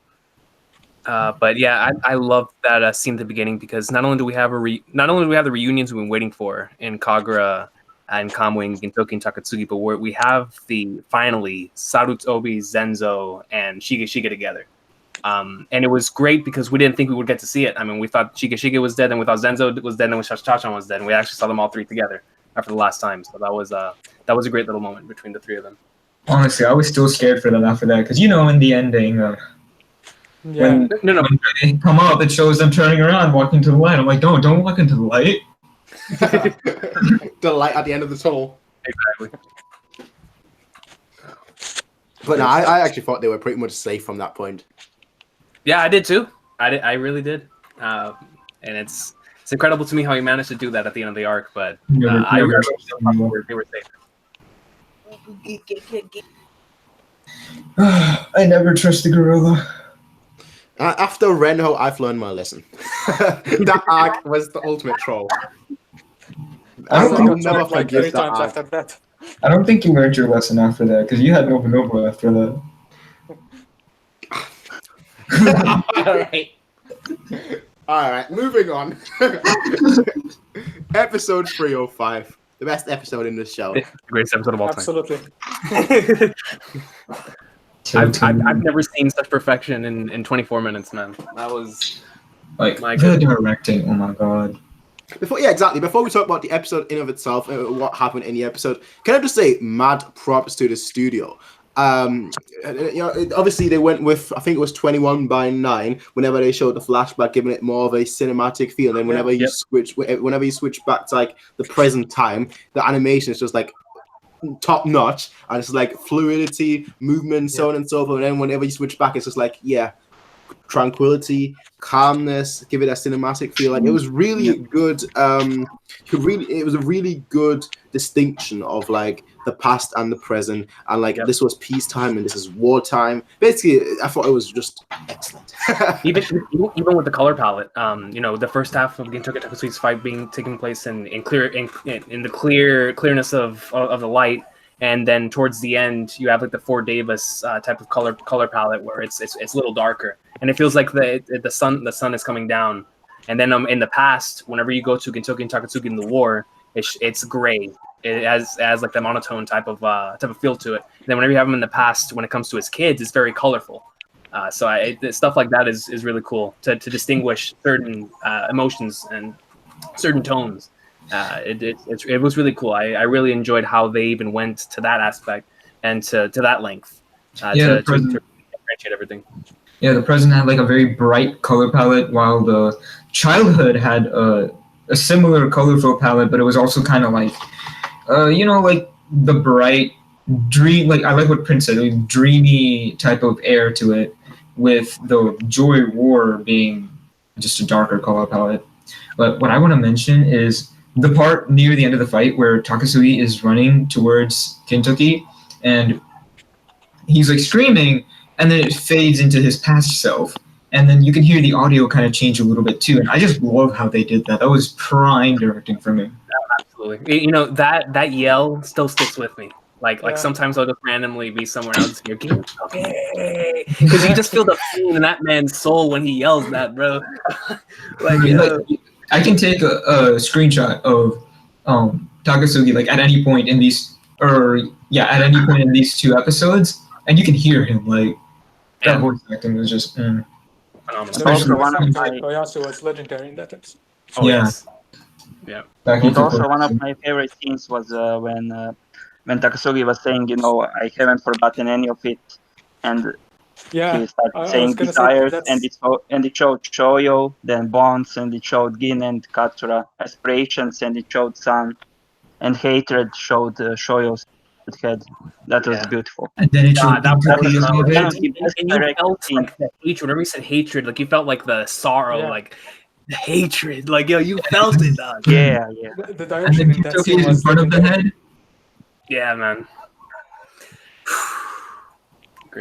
But yeah, I love that scene at the beginning, because not only do we have the reunions we've been waiting for in Kagura and Kamui and Gintoki and Takasugi, but we have finally Sarutobi, Zenzo, and Shige together. And it was great because we didn't think we would get to see it. I mean, we thought Shige was dead, and we thought Zenzo was dead, and we thought Chachan was dead, and we actually saw them all three together after the last time. So that was a great little moment between the three of them. Honestly, I was still scared for them after that, because in the ending, when they come out, it shows them turning around, walking to the light. I'm like, don't walk into the light. The light at the end of the tunnel. Exactly. But no, I actually thought they were pretty much safe from that point. Yeah, I did too. I really did. And it's incredible to me how he managed to do that at the end of the arc. But I really thought they were safe. I never trust the gorilla. After Renho, I've learned my lesson. That arc was the ultimate troll. I will never forgive that arc. After that. I don't think you learned your lesson after that, because you had Nobu Nobu after that. Alright, moving on. Episode 305. The best episode in this show. The greatest episode of all time. Absolutely. I've never seen such perfection in 24 minutes, man. That was like the directing. Oh my god. Before we talk about the episode in of itself, what happened in the episode, can I just say mad props to the studio. Obviously they went with, I think it was 21:9 whenever they showed the flashback, giving it more of a cinematic feel. And then whenever you switch back to like the present time, the animation is just like top notch, and it's like fluidity, movement, so on and so forth. And then whenever you switch back, it's just like tranquility, calmness, give it a cinematic feel. Like it was really good. It was a really good distinction of like the past and the present, and like this was peacetime and this is wartime. Basically, I thought it was just excellent. even with the color palette, the first half of Gintoki Takasugi's fight taking place in the clearness of the light. And then towards the end, you have like the Ford Davis type of color palette where it's a little darker, and it feels like the sun is coming down. And then in the past, whenever you go to Gintoki and Takasugi in the war, it's gray. It has like the monotone type of feel to it. And then whenever you have him in the past, when it comes to his kids, it's very colorful. So stuff like that is really cool to distinguish certain emotions and certain tones. It was really cool. I really enjoyed how they even went to that aspect and to that length to differentiate everything. Yeah, the present had like a very bright color palette, while the childhood had a similar colorful palette, but it was also kind of like, like the bright dream. Like I like what Prince said, like, dreamy type of air to it, with the Joy War being just a darker color palette. But what I want to mention is the part near the end of the fight where Takasugi is running towards Gintoki, and he's like screaming, and then it fades into his past self, and then you can hear the audio kind of change a little bit too. And I just love how they did that. That was prime directing for me. Absolutely. That yell still sticks with me. Like sometimes I'll just randomly be somewhere else and hear okay, because you just feel the pain in that man's soul when he yells that, bro. I can take a screenshot of Takasugi like at any point in these, two episodes, and you can hear him like that voice acting was just phenomenal. Also, one of my Oyasu was legendary in that episode. Oh, yes. Yeah. Also, one of my favorite scenes was when Takasugi was saying, I haven't forgotten any of it, and he started saying desires, and it showed Shoyo, then bonds, and it showed Gin and Katsura, aspirations, and it showed sun, and hatred showed Shoyo's head. That was beautiful. And then it showed that was and you felt like the hatred. Whenever you said hatred, like you felt like the sorrow, like the hatred. Like you felt it. Dog. Yeah. The direction in that scene was in front of the head. Yeah, man.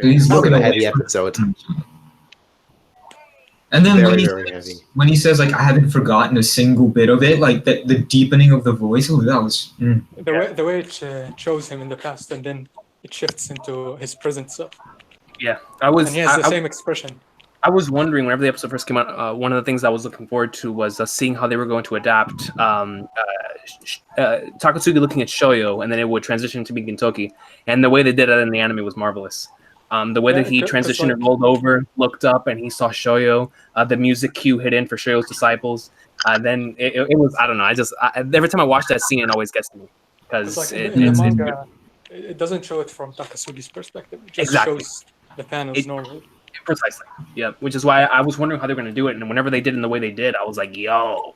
He's looking at a at heavy episode. And then very when he says like I haven't forgotten a single bit of it, like the deepening of the voice, that was the way it shows him in the past, and then it shifts into his present self. Yeah, and he has the same expression. I was wondering whenever the episode first came out, one of the things I was looking forward to was seeing how they were going to adapt Takasugi looking at Shoyo, and then it would transition to be Gintoki. And the way they did it in the anime was marvelous. The way that he transitioned and rolled over, looked up, and he saw Shoyo. The music cue hit in for Shoyo's disciples. Then it was, I don't know. Every time I watch that scene, it always gets to me because in the manga, it doesn't show it from Takasugi's perspective. It just shows the panels normally. Precisely. Yeah, which is why I was wondering how they were going to do it, and whenever they did in the way they did, I was like, "Yo,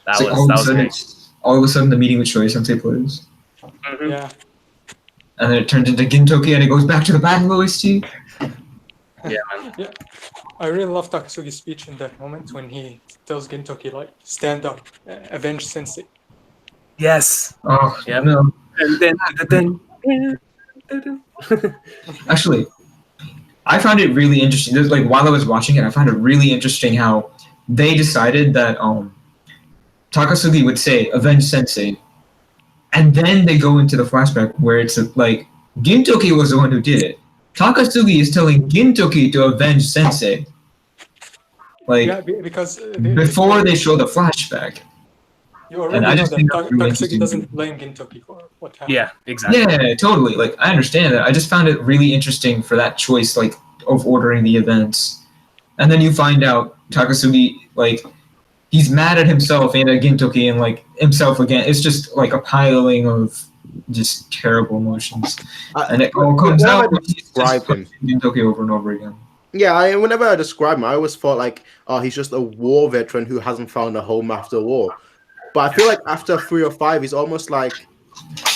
that was great." All of a sudden, the meeting with Shoyo Sensei plays. Mm-hmm. Yeah. And then it turns into Gintoki, and it goes back to the battle OST. Yeah, man. Yeah. I really love Takasugi's speech in that moment when he tells Gintoki, like, stand up, avenge Sensei. Yes. Oh, yeah. No. And then. Actually, I found it really interesting. Like while I was watching it, I found it really interesting how they decided that Takasugi would say avenge Sensei, and then they go into the flashback where it's like Gintoki was the one who did it. Takasugi is telling Gintoki to avenge Sensei. Like because before they show the flashback. You already know that Takasugi doesn't blame Gintoki for what happened. Yeah, exactly. Yeah, totally. Like I understand that. I just found it really interesting for that choice, like of ordering the events, and then you find out Takasugi, like he's mad at himself and at Gintoki and like himself again. It's just like a piling of just terrible emotions, and it all comes out when he's just Gintoki over and over again. Yeah, whenever I describe him, I always thought like, oh, he's just a war veteran who hasn't found a home after war. But I feel like after 3 or 5, he's almost like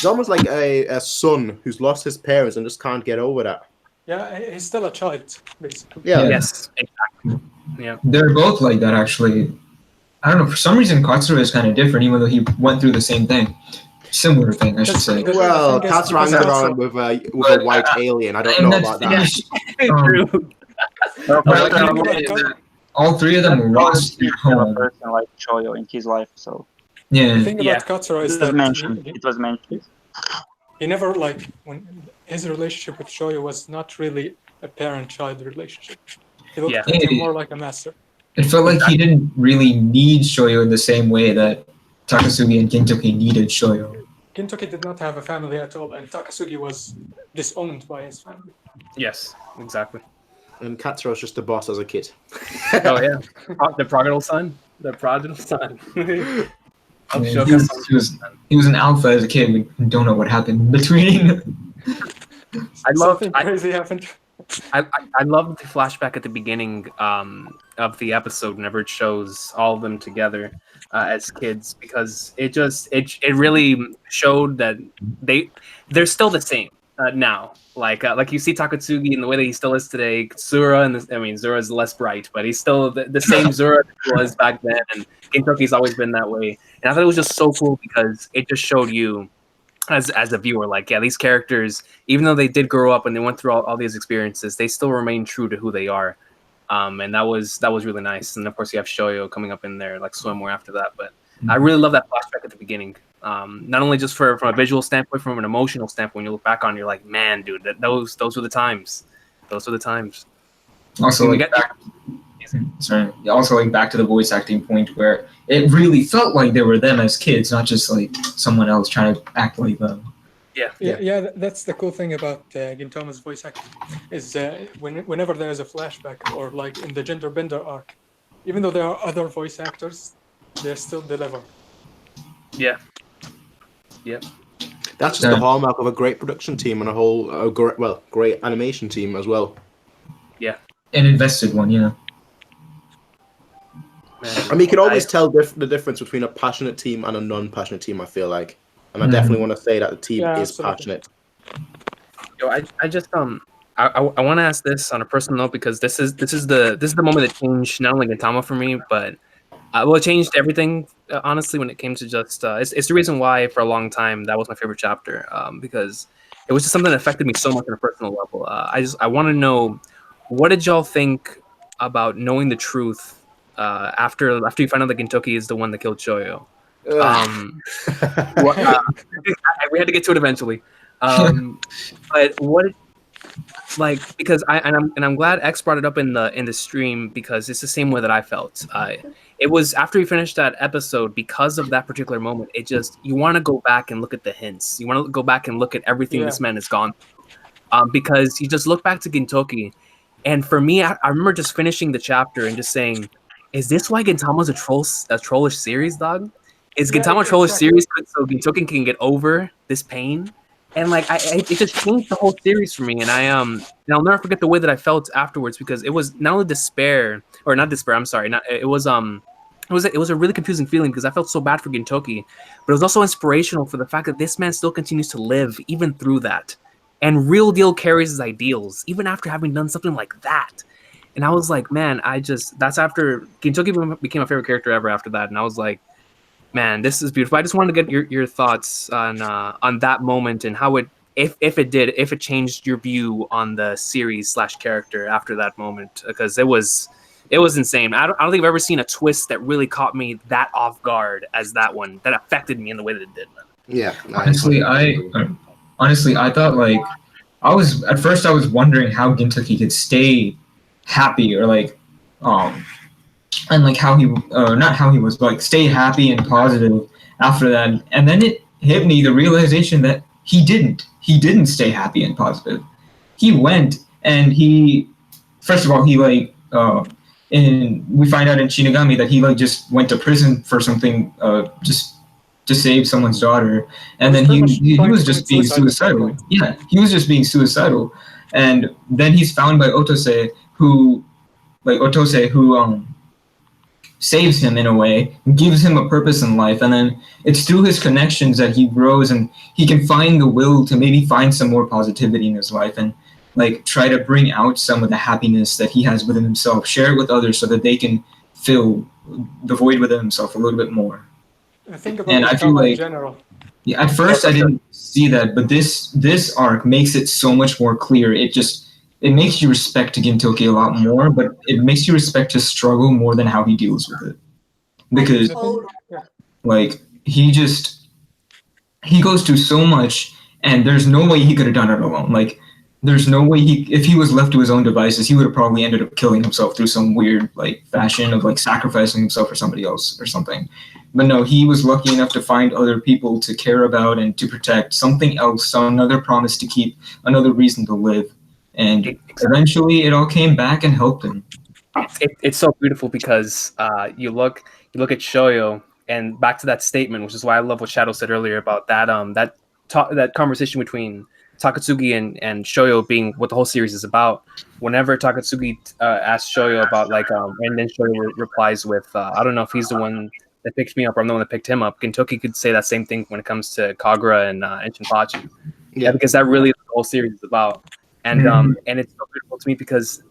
a son who's lost his parents and just can't get over that. Yeah, he's still a child, basically. Yeah. Yes, exactly. Yeah. They're both like that, actually. I don't know. For some reason, Katsura is kind of different, even though he went through the same thing. Similar thing, I should say. Well, Katsura hangs around with a white alien. I don't know about that. All three of them lost their home. A person like Shoyo in his life, so. Yeah. The thing about Katsura is that it was mentioned. He never when his relationship with Shoyo was not really a parent-child relationship. He looked at him more like a master. It felt like he didn't really need Shoyo in the same way that Takasugi and Gintoki needed Shoyo. Gintoki did not have a family at all, and Takasugi was disowned by his family. Yes, exactly. And Katsura was just a boss as a kid. Oh yeah, the prodigal son. The prodigal son. I mean, he was an alpha as a kid. We don't know what happened between. Something crazy happened. I loved the flashback at the beginning of the episode whenever it shows all of them together as kids, because it really showed that they're still the same now. Like you see Takasugi in the way that he still is today. Zura Zura's less bright, but he's still the same Zura that he was back then, and Gintoki's always been that way. And I thought it was just so cool because it just showed you as a viewer, like, yeah, these characters, even though they did grow up and they went through all these experiences, they still remain true to who they are. And that was really nice. And of course you have Shoyo coming up in there, like swimwear after that. But I really love that flashback at the beginning. Not only just from a visual standpoint, from an emotional standpoint, when you look back on, you're like, man, dude, those were the times. Those were the times. Also, like back to the voice acting point where it really felt like they were them as kids, not just like someone else trying to act like them. Yeah. That's the cool thing about Gintama's voice acting is whenever there is a flashback or like in the gender bender arc, even though there are other voice actors, they still deliver. Yeah. That's just the hallmark of a great production team and a whole great animation team as well. Yeah. An invested one, yeah. I mean, you can always tell the difference between a passionate team and a non-passionate team, I feel like. And I definitely want to say that the team is passionate. Yo, I just I want to ask this on a personal note, because this is the moment that changed not only Gintama for me, but it changed everything, honestly, when it came to just it's the reason why for a long time that was my favorite chapter, because it was just something that affected me so much on a personal level. I want to know, what did y'all think about knowing the truth after you find out that Gintoki is the one that killed Shoyo? We had to get to it eventually, but what, like, because I'm glad X brought it up in the stream, because it's the same way that I felt. It was after we finished that episode, because of that particular moment, it just, you want to go back and look at the hints. You want to go back and look at everything this man has gone through, because you just look back to Gintoki, and for me, I remember just finishing the chapter and just saying, is this why Gintama's a trollish series, dog? Is Gintama a trollish series so Gintoki can get over this pain? And like, it just changed the whole series for me. And and I'll never forget the way that I felt afterwards, because it was not only not despair. I'm sorry. It was a really confusing feeling, because I felt so bad for Gintoki, but it was also inspirational for the fact that this man still continues to live even through that, and real deal carries his ideals even after having done something like that. And I was like, man, that's after Gintoki became my favorite character ever after that. And I was like, man, this is beautiful. I just wanted to get your thoughts on that moment, and how if it changed your view on the series / character after that moment, because it was insane. I don't think I've ever seen a twist that really caught me that off guard as that one, that affected me in the way that it did. Yeah. Honestly, I thought, like, I was wondering how Gintoki could stay happy, or like, and like how he not how he was, but like stay happy and positive after that. And then it hit me, the realization that he didn't stay happy and positive. He went, and first of all, we find out in Shinigami that he like just went to prison for something, just to save someone's daughter, and then he was just being suicidal. Yeah, he was just being suicidal. And then he's found by Otose, who saves him in a way, gives him a purpose in life, and then it's through his connections that he grows, and he can find the will to maybe find some more positivity in his life, and like try to bring out some of the happiness that he has within himself, share it with others so that they can fill the void within himself a little bit more. I think about I feel like, in general. Yeah, at first I didn't see that, but this arc makes it so much more clear. It makes you respect Gintoki a lot more, but it makes you respect his struggle more than how he deals with it. Because, like, he goes through so much, and there's no way he could have done it alone. Like, there's no way if he was left to his own devices, he would have probably ended up killing himself through some weird like fashion of like sacrificing himself for somebody else or something. But no, he was lucky enough to find other people to care about and to protect, something else, another promise to keep, another reason to live. And eventually it all came back and helped him. It's so beautiful because you look at Shoyo, and back to that statement, which is why I love what Shadow said earlier about that that conversation between Takasugi and Shoyo being what the whole series is about. Whenever Takasugi asks Shoyo about and then Shoyo replies with, I don't know if he's the one that picked me up or I'm the one that picked him up. Gintoki could say that same thing when it comes to Kagura and Shinpachi. Yeah, because that really is what the whole series is about. And and it's so beautiful to me because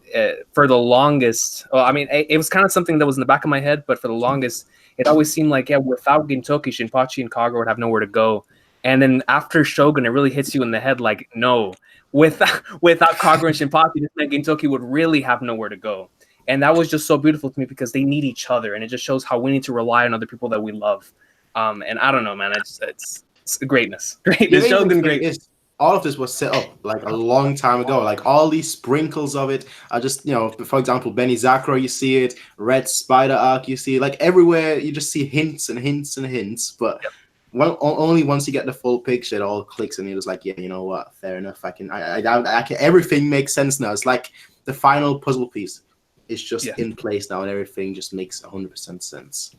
for the longest, well, I mean, it was kind of something that was in the back of my head, but for the longest, it always seemed like, yeah, without Gintoki, Shinpachi and Kagura would have nowhere to go. And then after Shogun, it really hits you in the head, like, no, without Kagura and Shinpachi, this meant Gintoki would really have nowhere to go. And that was just so beautiful to me because they need each other, and it just shows how we need to rely on other people that we love. And I don't know, man, it's greatness. Greatness, Shogun greatness. All of this was set up like a long time ago. Like all these sprinkles of it are just, for example, Benny Zakura, you see it, Red Spider Arc, you see it, like everywhere you just see hints and hints and hints. But only once you get the full picture, it all clicks and you're just like, yeah, you know what? Fair enough. I can, everything makes sense now. It's like the final puzzle piece is just in place now and everything just makes 100% sense.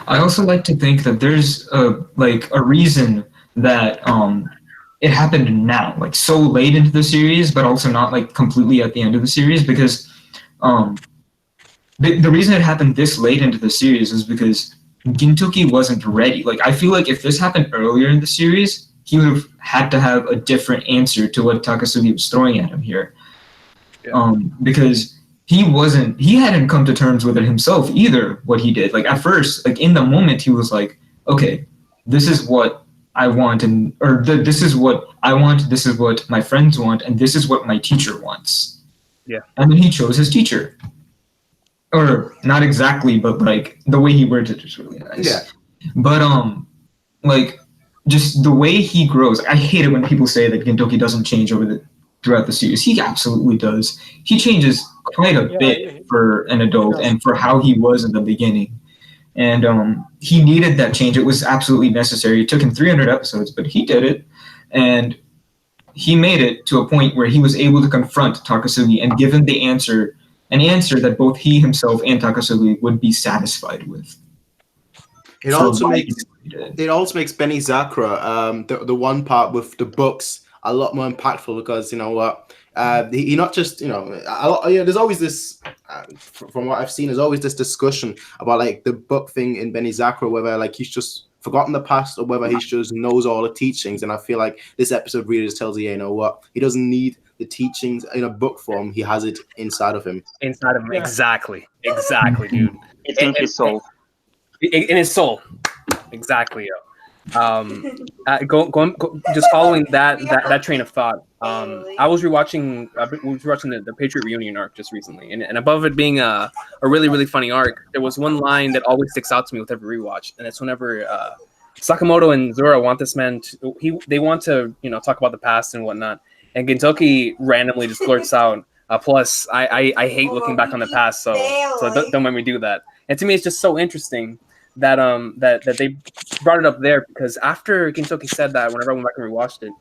I also like to think that there's a reason that, it happened now, like so late into the series, but also not like completely at the end of the series, because the reason it happened this late into the series is because Gintoki wasn't ready. Like I feel like if this happened earlier in the series, he would have had to have a different answer to what Takasugi was throwing at him here. Because he hadn't come to terms with it himself either, what he did. Like at first, like in the moment, he was like, okay, this is what I want, this is what I want, this is what my friends want, and this is what my teacher wants. Yeah. And then he chose his teacher. Or not exactly, but like the way he worded it is really nice. Yeah. But like just the way he grows. I hate it when people say that Gintoki doesn't change throughout the series. He absolutely does. He changes quite a bit for an adult and for how he was in the beginning. And he needed that change. It was absolutely necessary. It took him 300 episodes, but he did it. And he made it to a point where he was able to confront Takasugi and give him an answer that both he himself and Takasugi would be satisfied with. It also makes Benny Zakura, the one part with the books, a lot more impactful because, you know what, he not just, there's always this, from what I've seen, there's always this discussion about like the book thing in Benny Zakura, whether like he's just forgotten the past or whether he just knows all the teachings. And I feel like this episode really just tells you, you know what, he doesn't need the teachings in a book form. He has it inside of him. Exactly, dude. It's in his soul. In his soul. Exactly, yo. Just following that train of thought. I was rewatching the Patriot Reunion arc just recently, and above it being a really really funny arc, there was one line that always sticks out to me with every rewatch, and it's whenever Sakamoto and Zora want this man they want to talk about the past and whatnot, and Gintoki randomly just blurts out, plus I hate looking back on the past, so don't make me do that. And to me, it's just so interesting that that they brought it up there, because after Gintoki said that, whenever I went back and rewatched it,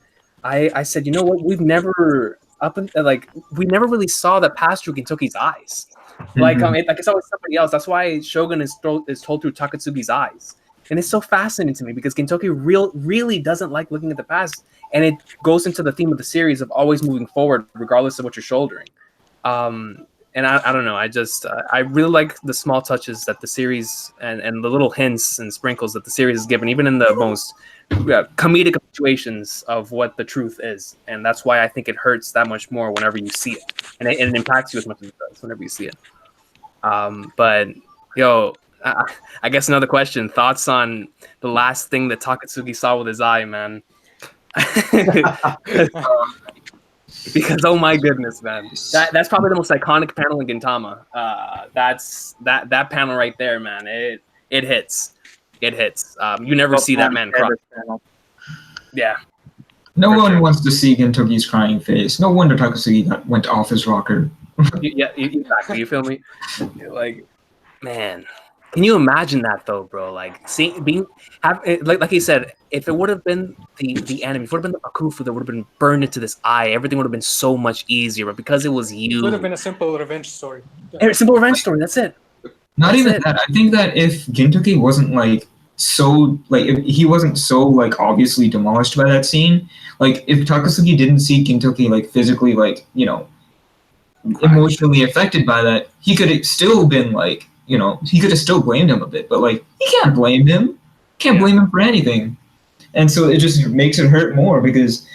I said, you know what, we never really saw the past through Gintoki's eyes. Like it's always somebody else. That's why Shogun is told through Takatsugi's eyes, and it's so fascinating to me because Gintoki really doesn't like looking at the past, and it goes into the theme of the series of always moving forward regardless of what you're shouldering. And I don't know. I really like the small touches that the series and the little hints and sprinkles that the series has given, even in the most comedic situations of what the truth is. And that's why I think it hurts that much more whenever you see it, and it impacts you as much as it does whenever you see it. But yo, I guess another question: thoughts on the last thing that Takatsugi saw with his eye, man? Because oh my goodness, man, that's probably the most iconic panel in Gintama. That's that panel right there, man. It hits. You never see that man cry. Yeah. No For one sure. wants to see Gintoki's crying face. No wonder Takasugi went off his rocker. Exactly. You feel me? Like, man, can you imagine that though, bro? Like, like he said, if it would have been the anime, if it would have been the Bakufu that would have been burned into this eye, everything would have been so much easier. But because it was It would have you, been a simple revenge story. a simple revenge story. That's it. Not That's even it. that. I think that if Gintoki wasn't like so like if he wasn't so like obviously demolished by that scene, like if Takasugi didn't see Gintoki like physically like, you know, emotionally affected by that, he could have still been like, you know, he could have still blamed him a bit, but like he can't blame him. Can't blame him for anything. And so it just makes it hurt more because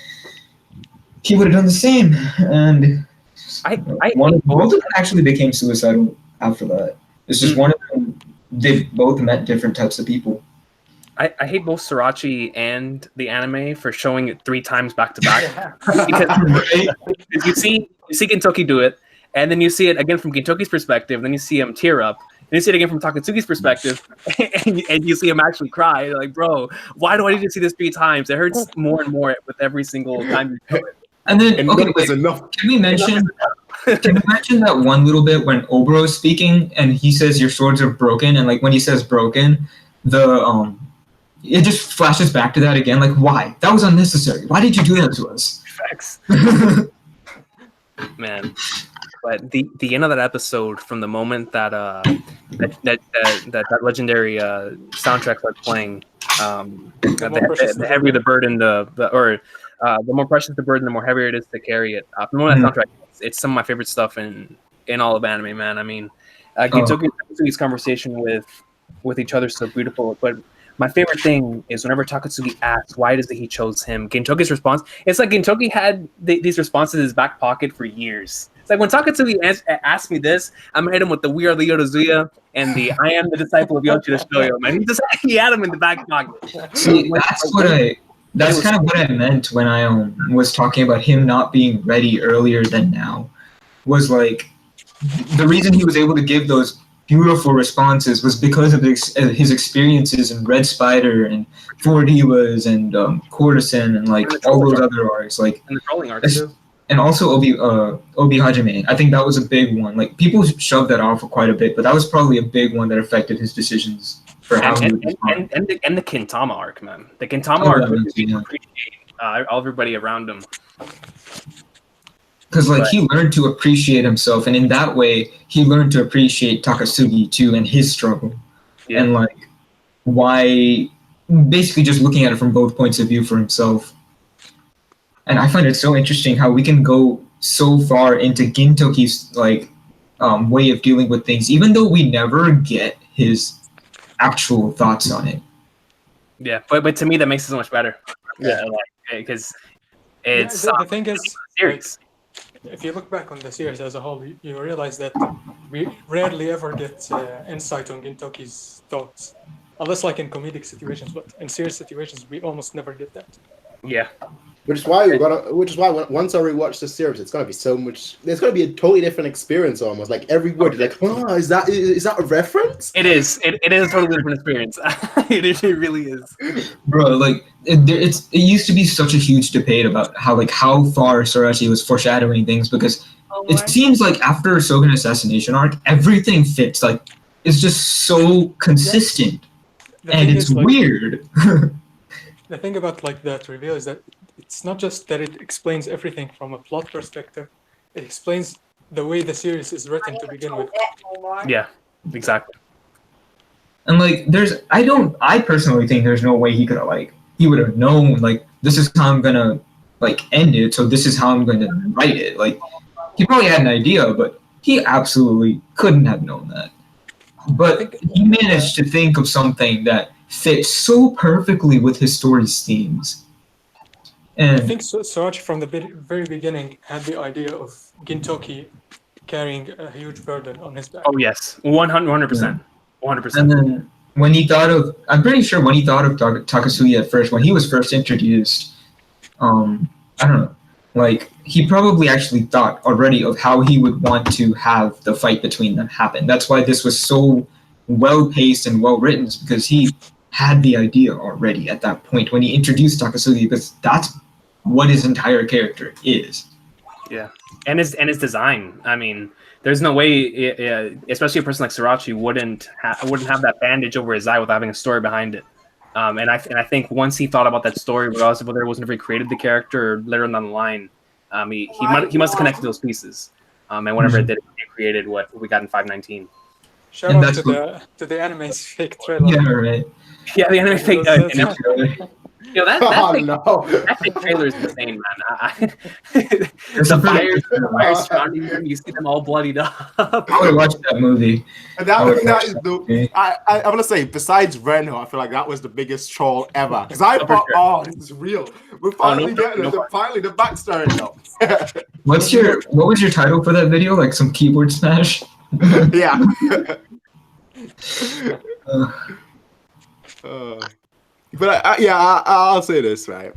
he would have done the same. And both of them actually became suicidal after that. It's just one of them, they both met different types of people. I hate both Sriracha and the anime for showing it 3 times back to back. Because you see Gintoki do it, and then you see it again from Gintoki's perspective, then you see him tear up, and you see it again from Takasugi's perspective, and you see him actually cry. You're like, bro, why do I need to see this 3 times? It hurts more and more with every single time you show it. And then, Enough is enough. Can we mention that one little bit when Oboro is speaking and he says your swords are broken, and like when he says broken, it just flashes back to that again. Like, why? That was unnecessary. Why did you do that to us? Facts. Man. But the end of that episode, from the moment that that legendary soundtrack starts playing, the heavier the burden, the more precious the burden, the more heavier it is to carry it. From the moment that soundtrack, it's some of my favorite stuff in all of anime, man. I mean, Gintoki's conversation with each other is so beautiful. But my favorite thing is whenever Takasugi asks why does he chose him, Gintoki's response, it's like Gintoki had these responses in his back pocket for years. It's like when Takasugi asked me this, I'm gonna hit him with the "We are the Yodozuya" and the "I am the disciple of Yoshida Shoyo." Man, he had him in the back pocket. See, that's kind of what I meant when I was talking about him not being ready earlier than now. Was like the reason he was able to give those beautiful responses was because of his experiences in Red Spider and Four Divas and Courtesan and like all those other arcs, like and the trolling arcs too. And also Obi Hajime. I think that was a big one. Like people shoved that off quite a bit, but that was probably a big one that affected his decisions for how he would respond. And the Gintama arc, man. The Gintama arc really appreciate everybody around him. Because like he learned to appreciate himself, and in that way, he learned to appreciate Takasugi too and his struggle, and like why, basically just looking at it from both points of view for himself. And I find it so interesting how we can go so far into Gintoki's like way of dealing with things, even though we never get his actual thoughts on it. Yeah, but to me that makes it so much better. Yeah, because it's the thing is, serious. If you look back on the series as a whole, you realize that we rarely ever get insight on Gintoki's thoughts, unless like in comedic situations. But in serious situations, we almost never get that. Yeah, which is why once I rewatch the series, it's gonna be so much. There's gonna be a totally different experience almost. Like every word, like, oh, is that a reference? It is. It is a totally different experience. It really is, bro. Like it used to be such a huge debate about how far Sorachi was foreshadowing things, because it seems like after Shogun Assassination arc, everything fits. Like it's just so consistent, and it's weird. The thing about like that reveal is that it's not just that it explains everything from a plot perspective, it explains the way the series is written to begin with. Yeah, exactly. And like I personally think there's no way he would have known like this is how I'm gonna like end it, so this is how I'm gonna write it. Like he probably had an idea, but he absolutely couldn't have known that. But he managed to think of something that fits so perfectly with his story's themes. And I think Sorachi from the very beginning had the idea of Gintoki carrying a huge burden on his back. Oh yes, 100%. 100%. And then when he thought of, I'm pretty sure when he thought of Takasugi at first, when he was first introduced, I don't know, like he probably actually thought already of how he would want to have the fight between them happen. That's why this was so well paced and well written, because he had the idea already at that point when he introduced Takasugi, because that's what his entire character is. Yeah, and his design. I mean, there's no way, especially a person like Sriracha wouldn't have that bandage over his eye without having a story behind it. And I think once he thought about that story, regardless of whether it was never created the character or later on down the line, he must have connected those pieces. And whenever it did, it created what we got in 519. Shout out to the anime's fake trailer. Yeah, right. Yeah, the anime fake. Yo, that fake trailer is insane, man. The fires surrounding them, you see them all bloodied up. I would watch that movie. I'm gonna say, besides Renho, I feel like that was the biggest troll ever. Because I thought, oh, this is real. We're finally getting it. Finally, the backstory now. What was your title for that video? Like some keyboard smash? Yeah. But I'll say this, right?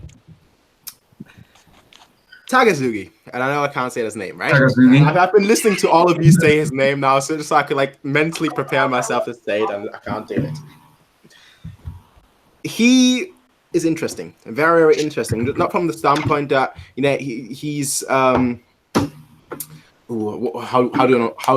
Takasugi, and I know I can't say his name, right? Takasugi. I've been listening to all of you say his name now, so just so I could like mentally prepare myself to say it, and I can't do it. He is interesting, very, very interesting. Not from the standpoint that he's how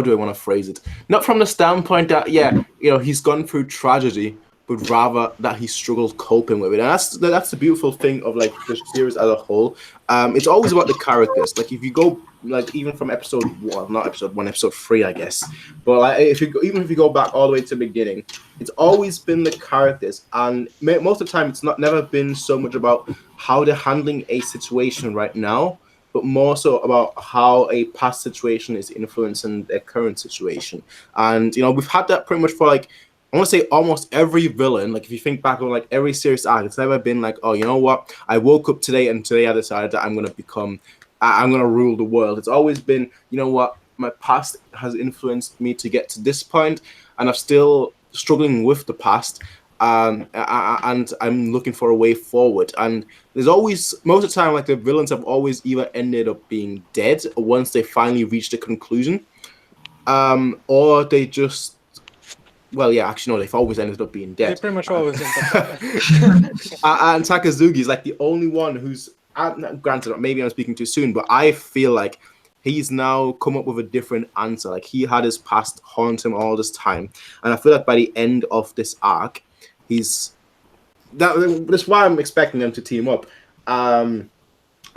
do I want to phrase it? Not from the standpoint that he's gone through tragedy, but rather that he struggled coping with it. And that's the beautiful thing of like the series as a whole. It's always about the characters. Like if you go like even from episode 3, I guess. But like if you go back all the way to the beginning, it's always been the characters. And most of the time, it's never been so much about how they're handling a situation right now, but more so about how a past situation is influencing their current situation. And we've had that pretty much for like, I want to say almost every villain. Like if you think back on like every series arc, it's never been like, oh, you know what? I woke up today and today I decided that I'm gonna rule the world. It's always been, you know what? My past has influenced me to get to this point, and I'm still struggling with the past. And I'm looking for a way forward. And there's always, most of the time, like the villains have always either ended up being dead once they finally reach the conclusion, or they just. Well, yeah, actually, no, they've always ended up being dead. They pretty much always end up and Takasugi is like the only one who's, granted, maybe I'm speaking too soon, but I feel like he's now come up with a different answer. Like he had his past haunt him all this time. And I feel like by the end of this arc, that's why I'm expecting them to team up.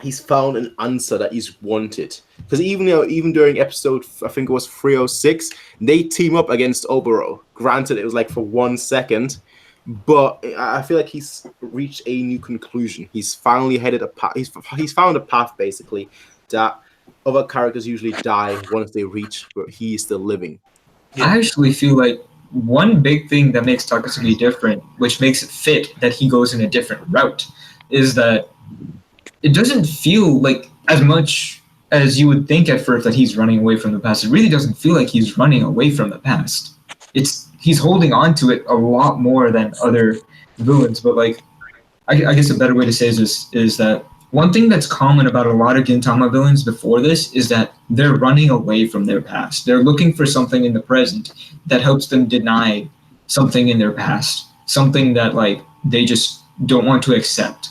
He's found an answer that he's wanted. Because even during episode, I think it was 306, they team up against Oboro. Granted, it was like for 1 second, but I feel like he's reached a new conclusion. He's finally headed a path. He's found a path basically that other characters usually die once they reach, but he is still living. I actually feel like one big thing that makes Takasugi different, which makes it fit that he goes in a different route, is that it doesn't feel like as much as you would think at first that he's running away from the past. It really doesn't feel like he's running away from the past. He's holding on to it a lot more than other villains. But like, I guess a better way to say this is that one thing that's common about a lot of Gintama villains before this is that they're running away from their past. They're looking for something in the present that helps them deny something in their past, something that like they just don't want to accept.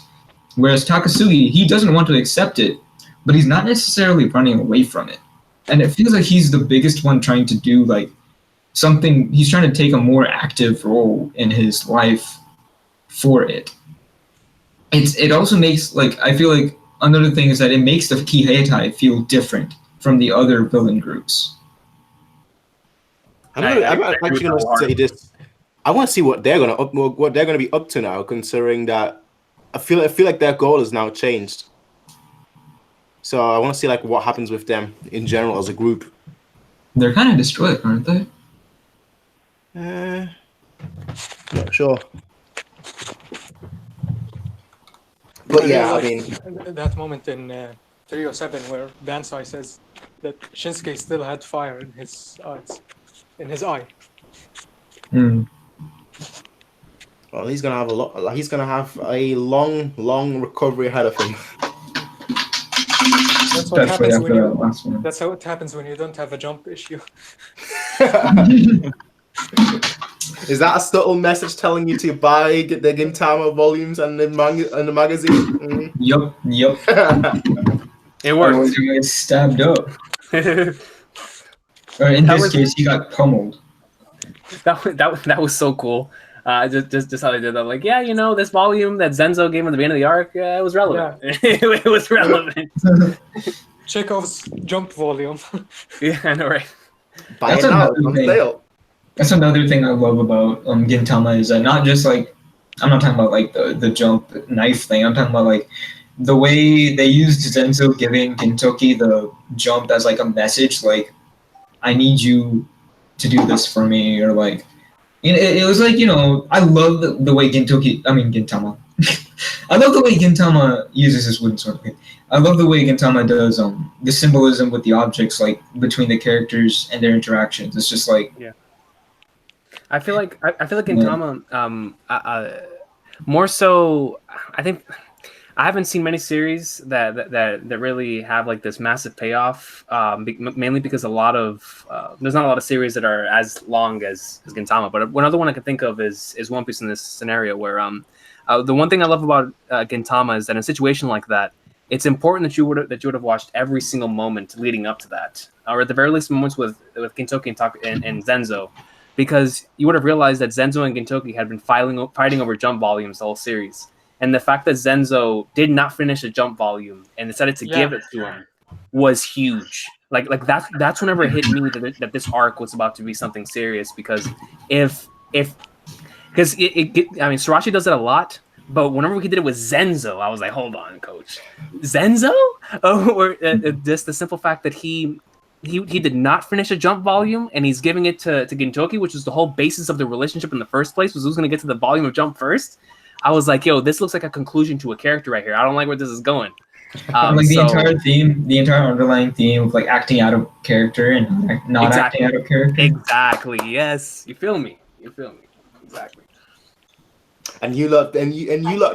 Whereas Takasugi, he doesn't want to accept it, but he's not necessarily running away from it. And it feels like he's the biggest one trying to do like something, he's trying to take a more active role in his life for it. It also makes, like, I feel like another thing is that it makes the Kiheitai feel different from the other villain groups. I'm actually going to say this. I want to see what they're going to be up to now, considering that I feel like their goal has now changed. So I want to see like what happens with them in general as a group. They're kind of destroyed, aren't they? Not sure. But yeah, I mean that moment in 307 where Bansai says that Shinsuke still had fire in his eyes, in his eye. Mm. Well, he's gonna have a long recovery ahead of him. That's what happens when you. That's how it happens when you don't have a jump issue. Is that a subtle message telling you to buy the Gintama volumes and the manga and the magazine? Yup. It worked. Otherwise, you get stabbed up. Or in this case, he got pummeled. That was so cool. Just how they did that. Like, yeah, you know, this volume that Zenzo gave at the beginning of the arc, it was relevant. Yeah. It was relevant. Chekhov's jump volume. Yeah, I know, right? That's another thing I love about Gintama is that not just like, I'm not talking about like the jump knife thing. I'm talking about like the way they used Zenzo giving Gintoki the jump as like a message, like, I need you to do this for me, or like, it was like, you know, I love the way Gintama. I love the way Gintama uses his wooden sword. I love the way Gintama does the symbolism with the objects, like between the characters and their interactions. It's just like, yeah. I feel like Gintama, more so. I think I haven't seen many series that really have like this massive payoff. Mainly because there's not a lot of series that are as long as Gintama. But another one I can think of is One Piece in this scenario, where the one thing I love about Gintama is that in a situation like that, it's important that you would have watched every single moment leading up to that, or at the very least moments with Gintoki and Zenzo, because you would have realized that Zenzo and Gintoki had been fighting over jump volumes the whole series, and the fact that Zenzo did not finish a jump volume and decided to give it to him was huge. Like that's whenever it hit me that this arc was about to be something serious, because Sorachi does it a lot. But whenever he did it with Zenzo, I was like, hold on, coach. Zenzo? Or just the simple fact that he did not finish a jump volume, and he's giving it to Gintoki, which was the whole basis of the relationship in the first place, was who's going to get to the volume of jump first. I was like, yo, this looks like a conclusion to a character right here. I don't like where this is going. The entire underlying theme of like acting out of character and not acting out of character. Exactly, yes. You feel me. Exactly. And you lot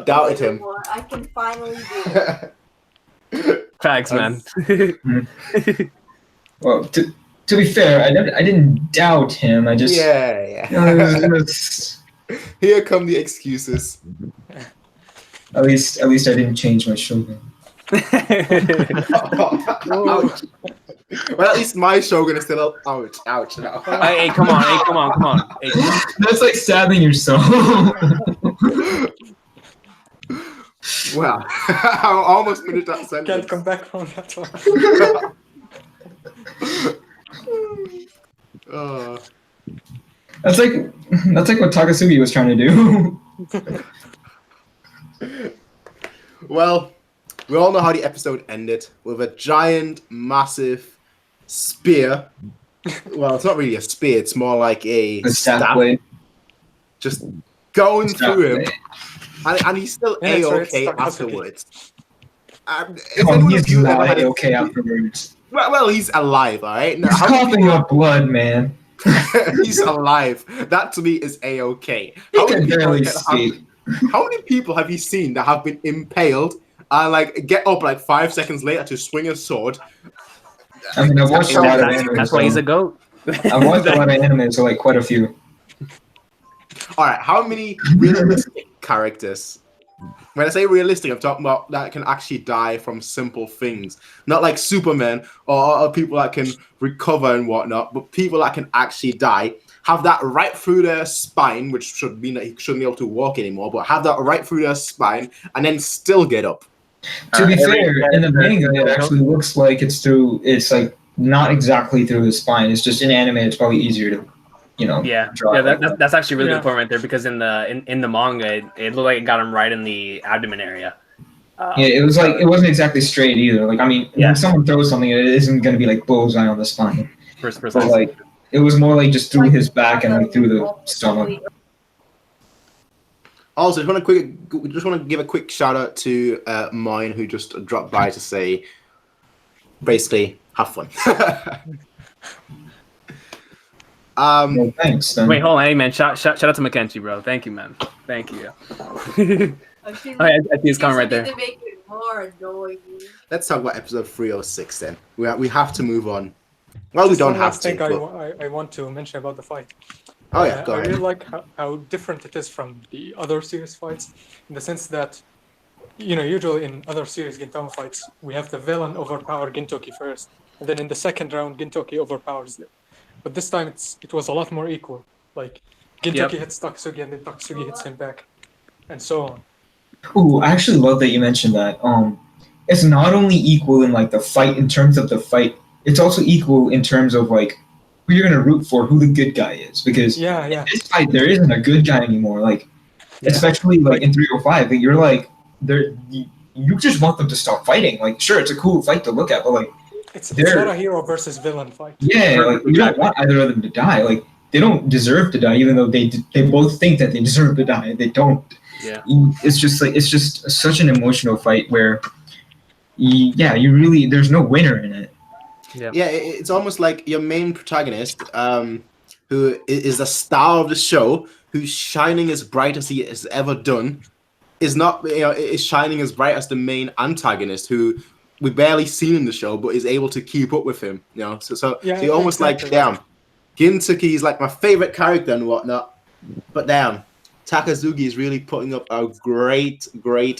doubted him. I can finally do it. Facts, man. Well, to be fair, I didn't doubt him. I just Here come the excuses. At least I didn't change my Shogun. Ouch. Well, at least my Shogun is still ouch now. Hey, come on. Hey, that's like stabbing yourself. Wow. I almost finished that sentence. Can't come back from that one. That's like what Takasugi was trying to do. Well, we all know how the episode ended, with a giant, massive spear. Well, it's not really a spear; it's more like a staff blade. Just going through him, and he's still A-okay afterwards. He's not A-okay afterwards. Well, he's alive, all right? He's coughing up blood, man. He's alive. That to me is A-okay. He can barely speak. How many people have you seen that have been impaled and like get up like 5 seconds later to swing a sword? I mean, I've watched a lot of anime. That's why he's a goat. I've watched a lot of anime, so like quite a few. All right, how many realistic characters? When I say realistic, I'm talking about that can actually die from simple things, not like Superman or people that can recover and whatnot, but people that can actually die, have that right through their spine, which should mean that he shouldn't be able to walk anymore, but have that right through their spine and then still get up. To be fair, in the manga, it actually looks like it's like not exactly through the spine. It's just in anime, it's probably easier to, draw. That's actually really good point right there, because in the manga, it looked like it got him right in the abdomen area. It was like it wasn't exactly straight either. Like, I mean, when someone throws something, it isn't going to be like bullseye on the spine. But like, it was more like just through his back and like through the stomach. Also, just want to give a quick shout out to mine who just dropped by to say, basically, have fun. Well, thanks. Then. Wait, hold on, hey man! Shout out to Mackenzie, bro. Thank you, man. Thank you. I see his comment right there. To make it more annoying. Let's talk about episode 306 then. We have to move on. Well, we don't have to. I want to mention about the fight. Oh yeah, go I ahead. really like how different it is from the other series fights, in the sense that, usually in other series Gintama fights, we have the villain overpower Gintoki first, and then in the second round, Gintoki overpowers them. But this time it was a lot more equal. Like, Gintoki hits Takasugi, and then Takasugi hits him back, and so on. Ooh, I actually love that you mentioned that. It's not only equal in like the fight in terms of the fight, it's also equal in terms of like who you're gonna root for, who the good guy is. Because Yeah, in this fight, there isn't a good guy anymore. Like, especially like in 305, you're like you just want them to stop fighting. Like, sure, it's a cool fight to look at, but like It's not a hero versus villain fight. yeah, like you don't want either of them to die. Like they don't deserve to die, even though they both think that they deserve to die. They don't. Yeah. It's just such an emotional fight where, you really there's no winner in it. Yeah, it's almost like your main protagonist, who is the star of the show, who's shining as bright as he has ever done, is not, is shining as bright as the main antagonist, who we barely seen in the show, but is able to keep up with him. So you're almost exactly. like, damn, Gintoki is like my favorite character and whatnot, but damn, Takasugi is really putting up a great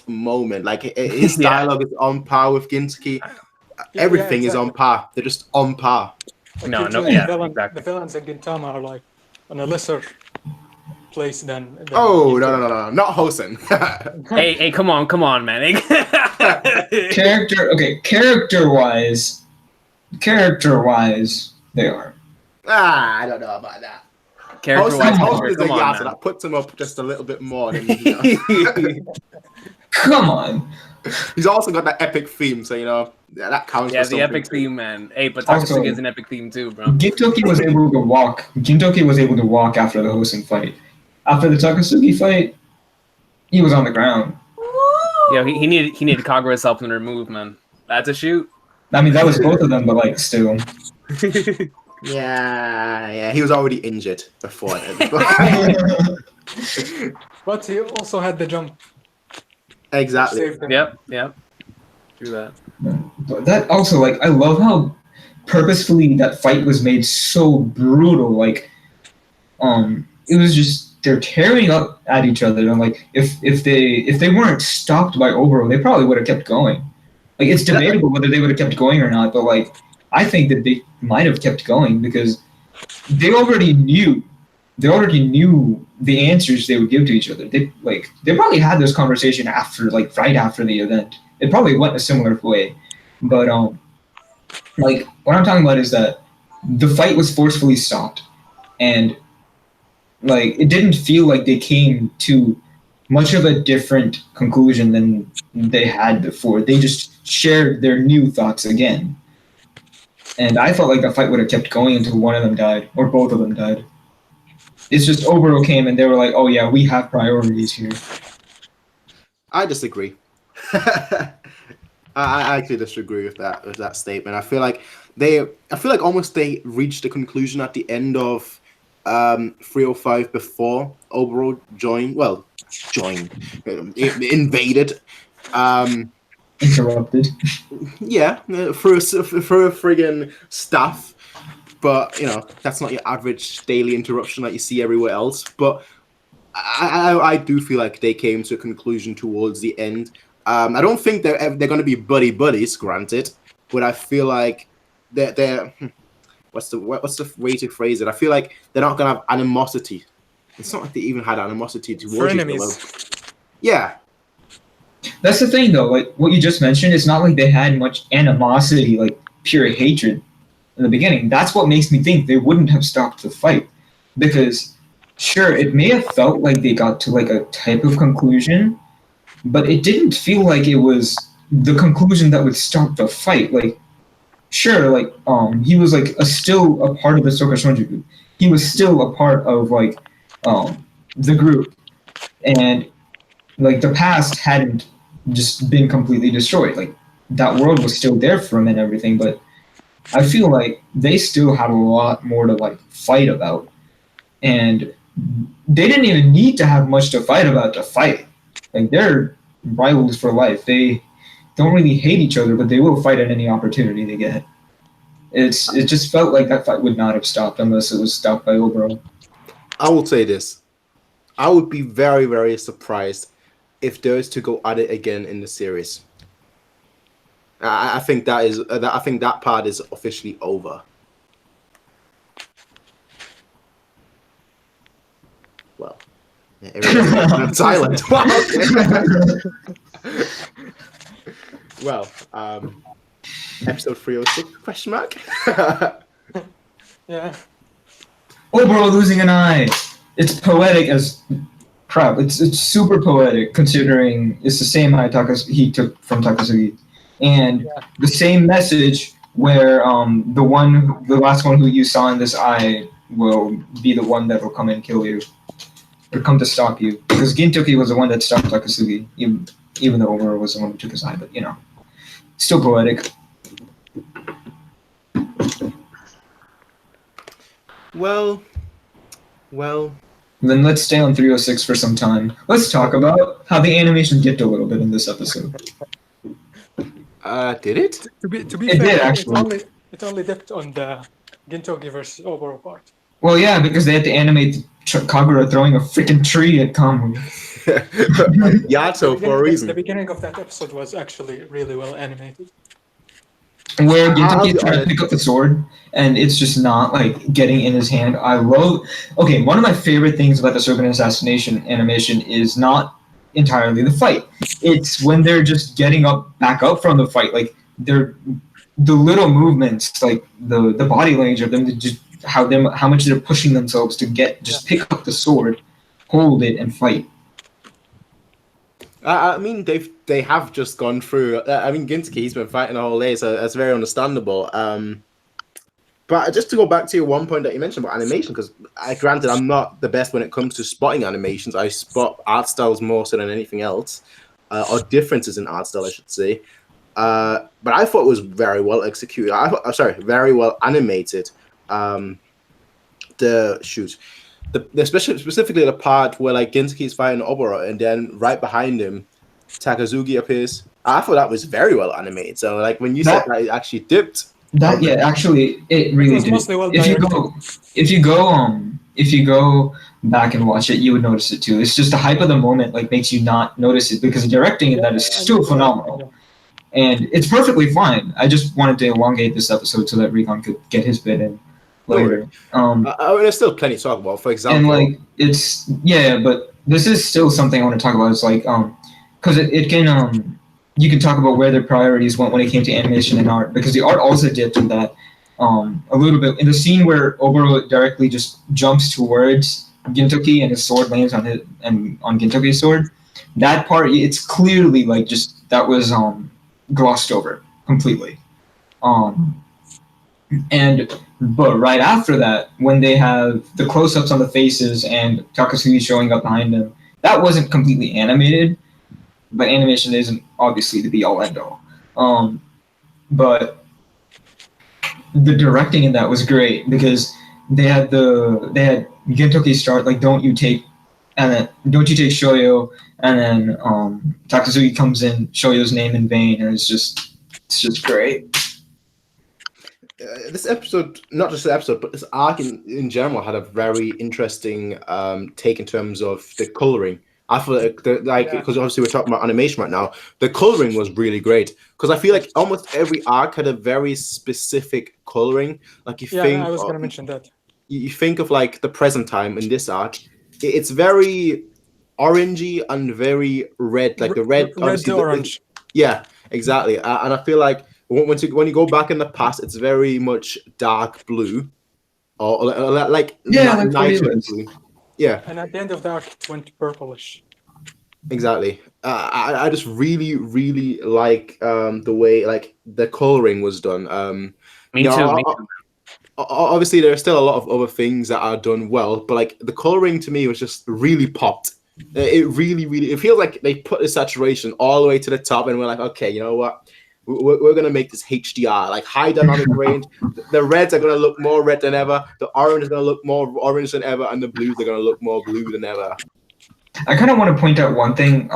moment. Like his dialogue is on par with Gintoki. Everything is on par. They're just on par. Like the villains in Gintama are like on a lesser place than no, not Hosen. hey, come on, man. Character wise, they are. I don't know about that. Character-wise, Hosen is a Yasa. That puts him up just a little bit more than Come on. He's also got that epic theme, so that counts. Yeah, for the epic theme, man. Hey, but Takasugi is an epic theme too, bro. Gintoki was able to walk. After the Hosen fight. After the Takasugi fight, he was on the ground. Yeah, he needed Kagura's help in the remove, man. That's a shoot. I mean, that was both of them, but like still. Yeah, he was already injured before. But he also had the jump. Exactly. Yep. Do that. But that also, like, I love how purposefully that fight was made so brutal. Like, it was just they're tearing up at each other, and like if they weren't stopped by Oboro, they probably would have kept going. Like, it's debatable whether they would have kept going or not, but like I think that they might have kept going because they already knew the answers they would give to each other. They probably had this conversation right after the event. It probably went a similar way, but like what I'm talking about is that the fight was forcefully stopped, and like it didn't feel like they came to much of a different conclusion than they had before. They just shared their new thoughts again. And I felt like the fight would have kept going until one of them died, or both of them died. It's just Oboro came and they were like, oh yeah, we have priorities here. I disagree. I actually disagree with that statement. I feel like almost they reached a conclusion at the end of 305 before Oboro invaded. Interrupted. Yeah, for a friggin' staff, but that's not your average daily interruption that you see everywhere else. But I do feel like they came to a conclusion towards the end. I don't think they're going to be buddies, granted, but I feel like they're what's the way to phrase it? I feel like they're not going to have animosity. It's not like they even had animosity towards each other. Yeah. That's the thing, though. Like what you just mentioned, it's not like they had much animosity, like pure hatred in the beginning. That's what makes me think they wouldn't have stopped the fight, because sure, it may have felt like they got to like a type of conclusion, but it didn't feel like it was the conclusion that would stop the fight. Like, sure, like he was like still a part of the Soka Shonju group. He was still a part of like the group, and like the past hadn't just been completely destroyed. Like that world was still there for him and everything, but I feel like they still had a lot more to like fight about, and they didn't even need to have much to fight about to fight. Like they're rivals for life. They don't really hate each other, but they will fight at any opportunity they get. It just felt like that fight would not have stopped unless it was stopped by Oboro. I will say this. I would be very, very surprised if those two go at it again in the series. I think I think that part is officially over. Well, yeah, everyone's silent. Wow, okay. Well, episode 306 question mark. Yeah. Oboro losing an eye. It's poetic as crap. It's super poetic considering it's the same eye he took from Takasugi, and the same message where the last one who you saw in this eye will be the one that will come and kill you or come to stop you, because Gintoki was the one that stopped Takasugi, even though Oboro was the one who took his eye. But still poetic. Well. Then let's stay on 306 for some time. Let's talk about how the animation dipped a little bit in this episode. Did it? To be It fair, did, actually. it only dipped on the Gintoki versus Oboro part. Well, yeah, because they had to animate Kagura throwing a freaking tree at Kamu. Yato for a reason. The beginning of that episode was actually really well animated. Where I'll Gintoki be trying to honest. pick up the sword, and it's just not, getting in his hand. Okay, one of my favorite things about the Shogun Assassination animation is not entirely the fight. It's when they're just getting back up from the fight. The little movements, the body language of them, just how much they're pushing themselves to pick up the sword, hold it, and fight. I mean, they have just gone through. I mean, Gintoki's been fighting the whole day, so that's very understandable. But just to go back to your one point that you mentioned about animation, because granted, I'm not the best when it comes to spotting animations. I spot art styles more so than anything else, or differences in art style, I should say. But I thought it was very well executed. Very well animated. Specifically the part where Gintoki's fighting Oboro, and then right behind him, Takasugi appears. I thought that was very well animated. So when you said that it actually dipped, Actually, it really was did. mostly well If you go back and watch it, you would notice it too. It's just the hype of the moment makes you not notice it, because the directing in that is still phenomenal, and it's perfectly fine. I just wanted to elongate this episode so that Recon could get his bit in later. there's still plenty to talk about. For example, and but this is still something I want to talk about. It's because it can you can talk about where their priorities went when it came to animation and art, because the art also dipped in that a little bit in the scene where Oboro directly just jumps towards Gintoki and his sword lands on Gintoki's sword. That part, it's clearly that was glossed over completely. But right after that, when they have the close-ups on the faces and Takasugi showing up behind them, that wasn't completely animated, but animation isn't obviously the be-all end-all. But the directing in that was great, because they had Gintoki start don't you take Shoyo, and then Takasugi comes in, Shoyo's name in vain, and it's just great. This episode, not just the episode, but this arc in general had a very interesting take in terms of the coloring. I feel because obviously we're talking about animation right now, the coloring was really great, because I feel almost every arc had a very specific coloring. I was going to mention that. You think of the present time in this arc, it's very orangey and very red, the red to orange. Yeah, exactly. And I feel when you go back in the past, it's very much dark blue, or night blue. Yeah. And at the end of the arc, it went purplish. Exactly. I just really, really like the way the coloring was done. Me too. Obviously, there are still a lot of other things that are done well, but the coloring to me was just really popped. It really, really, it feels like they put the saturation all the way to the top, and we're like, okay, you know what? We're gonna make this HDR, high dynamic range. The reds are gonna look more red than ever. The orange is gonna look more orange than ever, and the blues are gonna look more blue than ever. I kind of want to point out one thing.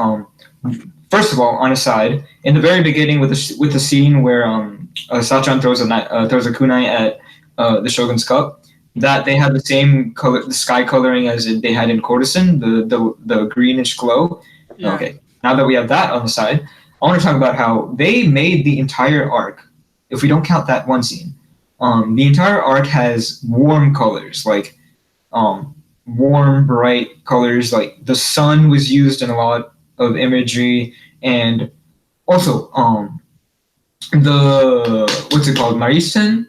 First of all, on a side, in the very beginning with the scene where Sachan throws a kunai at the Shogun's cup, that they had the same color, the sky coloring as they had in Courtesan, the greenish glow. Yeah. Okay, now that we have that on the side, I want to talk about how they made the entire arc. If we don't count that one scene, the entire arc has warm colors, like warm, bright colors. Like the sun was used in a lot of imagery, and also the what's it called, Marisen,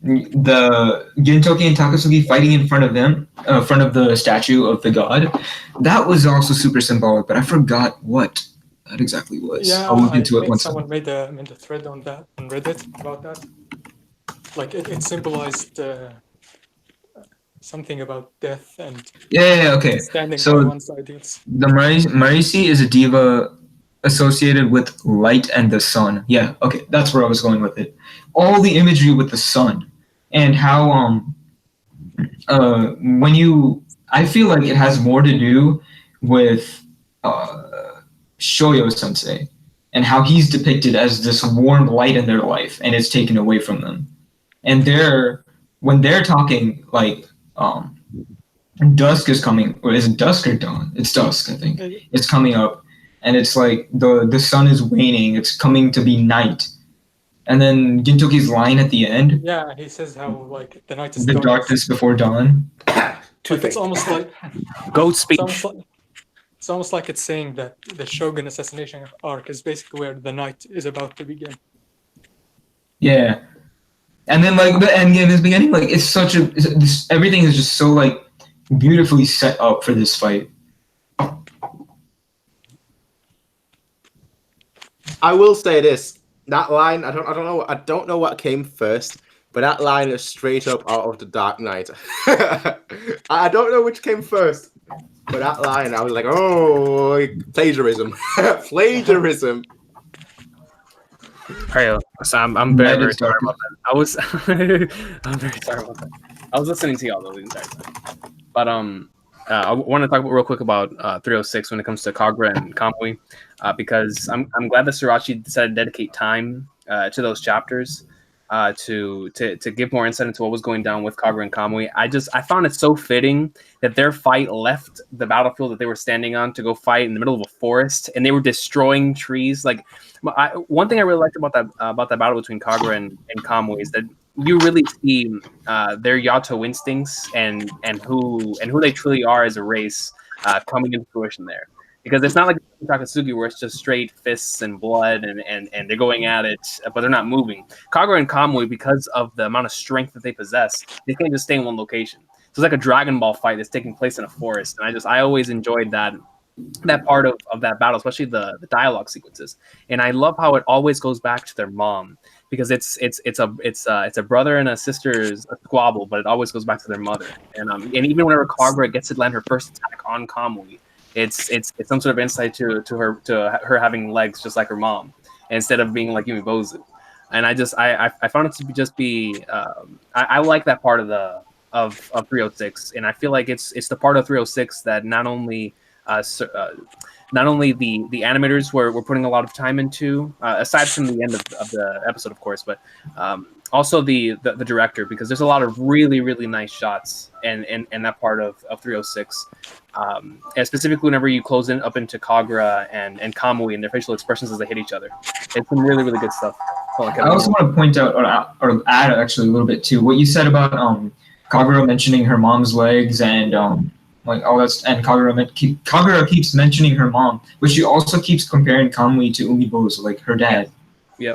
the Gintoki and Takasugi fighting in front of them, front of the statue of the god. That was also super symbolic, but I forgot what that exactly was. Yeah, I'll look I into it think once. someone made a thread on that on Reddit about that. Like it symbolized something about death and Yeah, okay. standing So by one's ideals. the Marisi is a diva associated with light and the sun. Yeah, okay, that's where I was going with it. All the imagery with the sun and how I feel like it has more to do with Shoyo Sensei and how he's depicted as this warm light in their life and it's taken away from them. And when they're talking, like dusk is coming, or is it dusk or dawn? It's dusk, I think. It's coming up, and it's like the sun is waning. It's coming to be night, and then Gintoki's line at the end. Yeah, he says how like the night is the darkness before dawn. It's almost like Goat speech. It's almost like it's saying that the Shogun Assassination arc is basically where the night is about to begin. Yeah, and then like the end game is beginning. Like it's such a everything is just so like beautifully set up for this fight. I will say this: that line, I don't know what came first, but that line is straight up out of The Dark Knight. I don't know which came first, but that line, I was like, oh, plagiarism, plagiarism. Alright, so I'm very sorry about that. I'm very sorry about that. I was listening to y'all the entire time. But I want to talk real quick about 306 when it comes to Kagura and Kamui, because I'm glad that Surachi decided to dedicate time to those chapters to give more insight into what was going down with Kagura and Kamui. I found it so fitting that their fight left the battlefield that they were standing on to go fight in the middle of a forest, and they were destroying trees. Like one thing I really liked about that battle between Kagura and Kamui is that you really see their Yato instincts and who they truly are as a race coming into fruition there. Because it's not like Takasugi where it's just straight fists and blood and they're going at it, but they're not moving. Kagura and Kamui, because of the amount of strength that they possess, they can't just stay in one location. So it's like a Dragon Ball fight that's taking place in a forest. And I always enjoyed that part of that battle, especially the dialogue sequences. And I love how it always goes back to their mom, because it's a brother and a sister's squabble, but it always goes back to their mother. And even whenever Kagura gets to land her first attack on Kamui, it's some sort of insight to her having legs just like her mom, instead of being like Yumi Bozu. And I found it to be I like that part of 306, and I feel like it's the part of 306 that not only the animators were putting a lot of time into, aside from the end of the episode, of course, but also the director, because there's a lot of really, really nice shots in that part of 306. And specifically whenever you close in up into Kagura and Kamui and their facial expressions as they hit each other. It's some really, really good stuff. I also want to point out or add actually a little bit too what you said about Kagura mentioning her mom's legs and like all that, and Kagura keeps mentioning her mom, but she also keeps comparing Kamui to Umibozu, like her dad,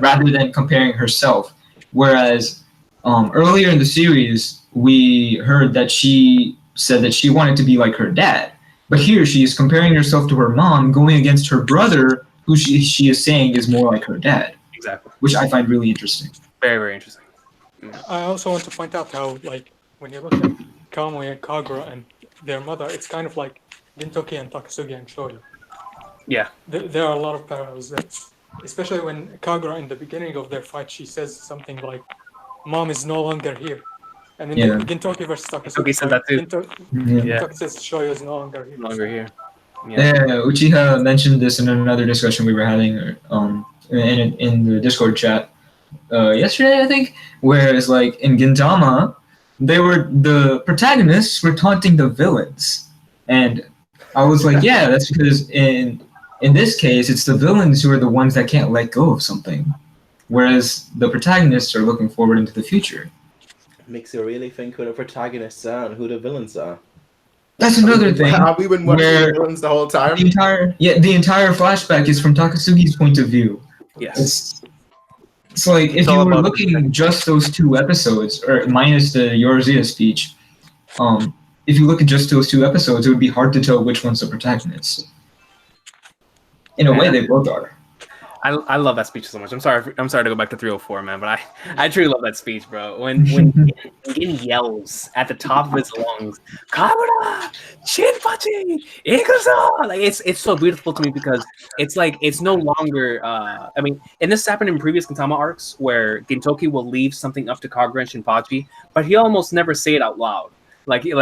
rather than comparing herself. Whereas earlier in the series, we heard that she said that she wanted to be like her dad, but here she is comparing herself to her mom, going against her brother, who she is saying is more like her dad. Exactly. Which I find really interesting. Very, very interesting. I also want to point out how, like, when you look at Kamui and Kagura and their mother, it's kind of like Gintoki and Takasugi and Shoyo. Yeah. There are a lot of parallels there. Especially when Kagura, in the beginning of their fight, she says something like, "Mom is no longer here." And then Gintoki versus Takasugi said that too. Gintoki says Shoyo is no longer here. No longer here. Yeah, Uchiha mentioned this in another discussion we were having in the Discord chat yesterday, I think, where it's like in Gintama, the protagonists were taunting the villains, and I was like, yeah, that's because in this case, it's the villains who are the ones that can't let go of something, whereas the protagonists are looking forward into the future. Makes you really think who the protagonists are and who the villains are. That's another thing. Have we been watching where the villains the whole time? the entire flashback is from Takasugi's point of view. Yes. It's like if you were looking just those 2 episodes, or minus the Yoruzia speech, if you look at just those 2 episodes, it would be hard to tell which one's the protagonist. In a way, they both are. I love that speech so much. I'm sorry to go back to 304, man, but I truly love that speech, bro. When Gin yells at the top of his lungs, "Kabura, Shinpachi, Ikuzo!" Like it's so beautiful to me because it's like it's no longer. I mean, and this happened in previous Gintama arcs where Gintoki will leave something up to Kagura and Shinpachi, but he almost never say it out loud. Like he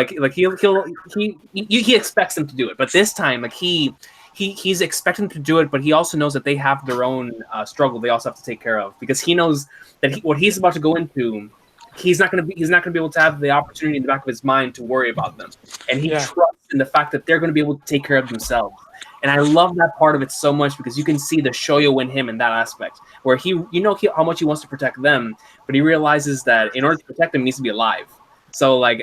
expects them to do it, but this time like he's expecting to do it, but he also knows that they have their own struggle they also have to take care of, because he knows that what he's about to go into, he's not going to be able to have the opportunity in the back of his mind to worry about them, and he trusts in the fact that they're going to be able to take care of themselves. And I love that part of it so much because you can see the Shoyo in him in that aspect, where how much he wants to protect them, but he realizes that in order to protect them, he needs to be alive. So like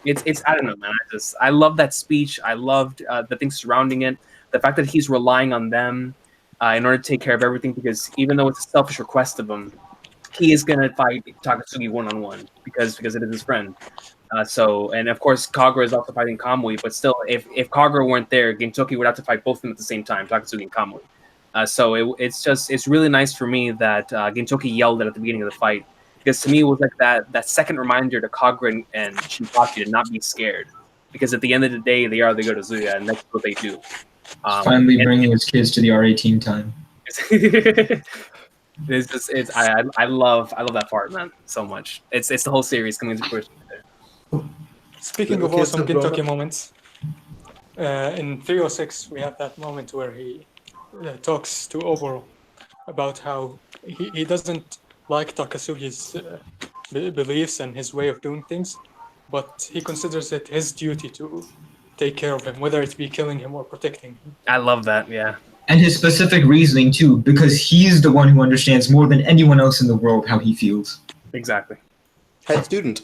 it's I don't know, man. I love that speech. I loved the things surrounding it. The fact that he's relying on them in order to take care of everything, because even though it's a selfish request of him, he is gonna fight Takasugi one-on-one because it is his friend. And of course Kagura is also fighting Kamui, but still, if Kagura weren't there, Gintoki would have to fight both of them at the same time, Takasugi and Kamui. It's really nice for me that Gintoki yelled at the beginning of the fight, because to me it was like that second reminder to Kagura and Shinpachi to not be scared, because at the end of the day they are the Yoruzuya, and that's what they do. Finally bringing his kids to the R18 time. I love that part, man, so much. It's the whole series coming into fruition. Speaking of awesome Gintoki moments, in 306 we have that moment where he talks to Oboro about how he doesn't like Takasugi's beliefs and his way of doing things, but he considers it his duty to take care of him, whether it be killing him or protecting him. I love that, yeah. And his specific reasoning too, because he's the one who understands more than anyone else in the world how he feels. Exactly. Head student.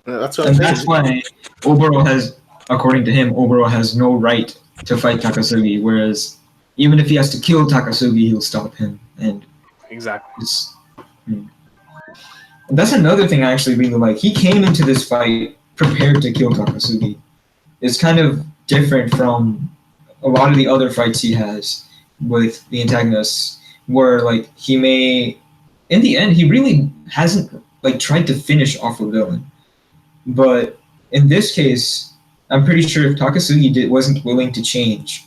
That's why Oboro has, according to him, Oboro has no right to fight Takasugi, whereas even if he has to kill Takasugi, he'll stop him. And exactly. That's another thing I actually really like. He came into this fight prepared to kill Takasugi. It's kind of different from a lot of the other fights he has with the antagonists, where like he may, in the end, he really hasn't like tried to finish off a villain. But in this case, I'm pretty sure if Takasugi wasn't willing to change,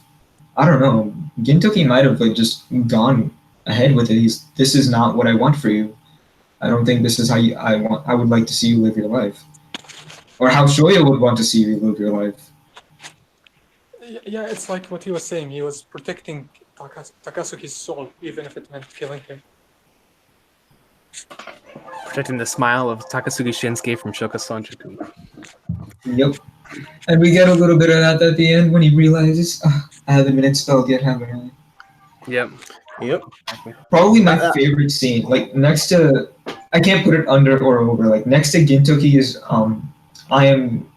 I don't know, Gintoki might have like just gone ahead with it. This is not what I want for you. I don't think this is how I would like to see you live your life. Or how Shoyo would want to see you live your life. Yeah, it's like what he was saying. He was protecting Takasugi's soul, even if it meant killing him. Protecting the smile of Takasugi Shinsuke from Shoka Sanjuku. Yep. And we get a little bit of that at the end when he realizes, I haven't been expelled yet, haven't I? Yep. Probably my favorite scene. Like next to, I can't put it under or over. Like next to Gintoki is I am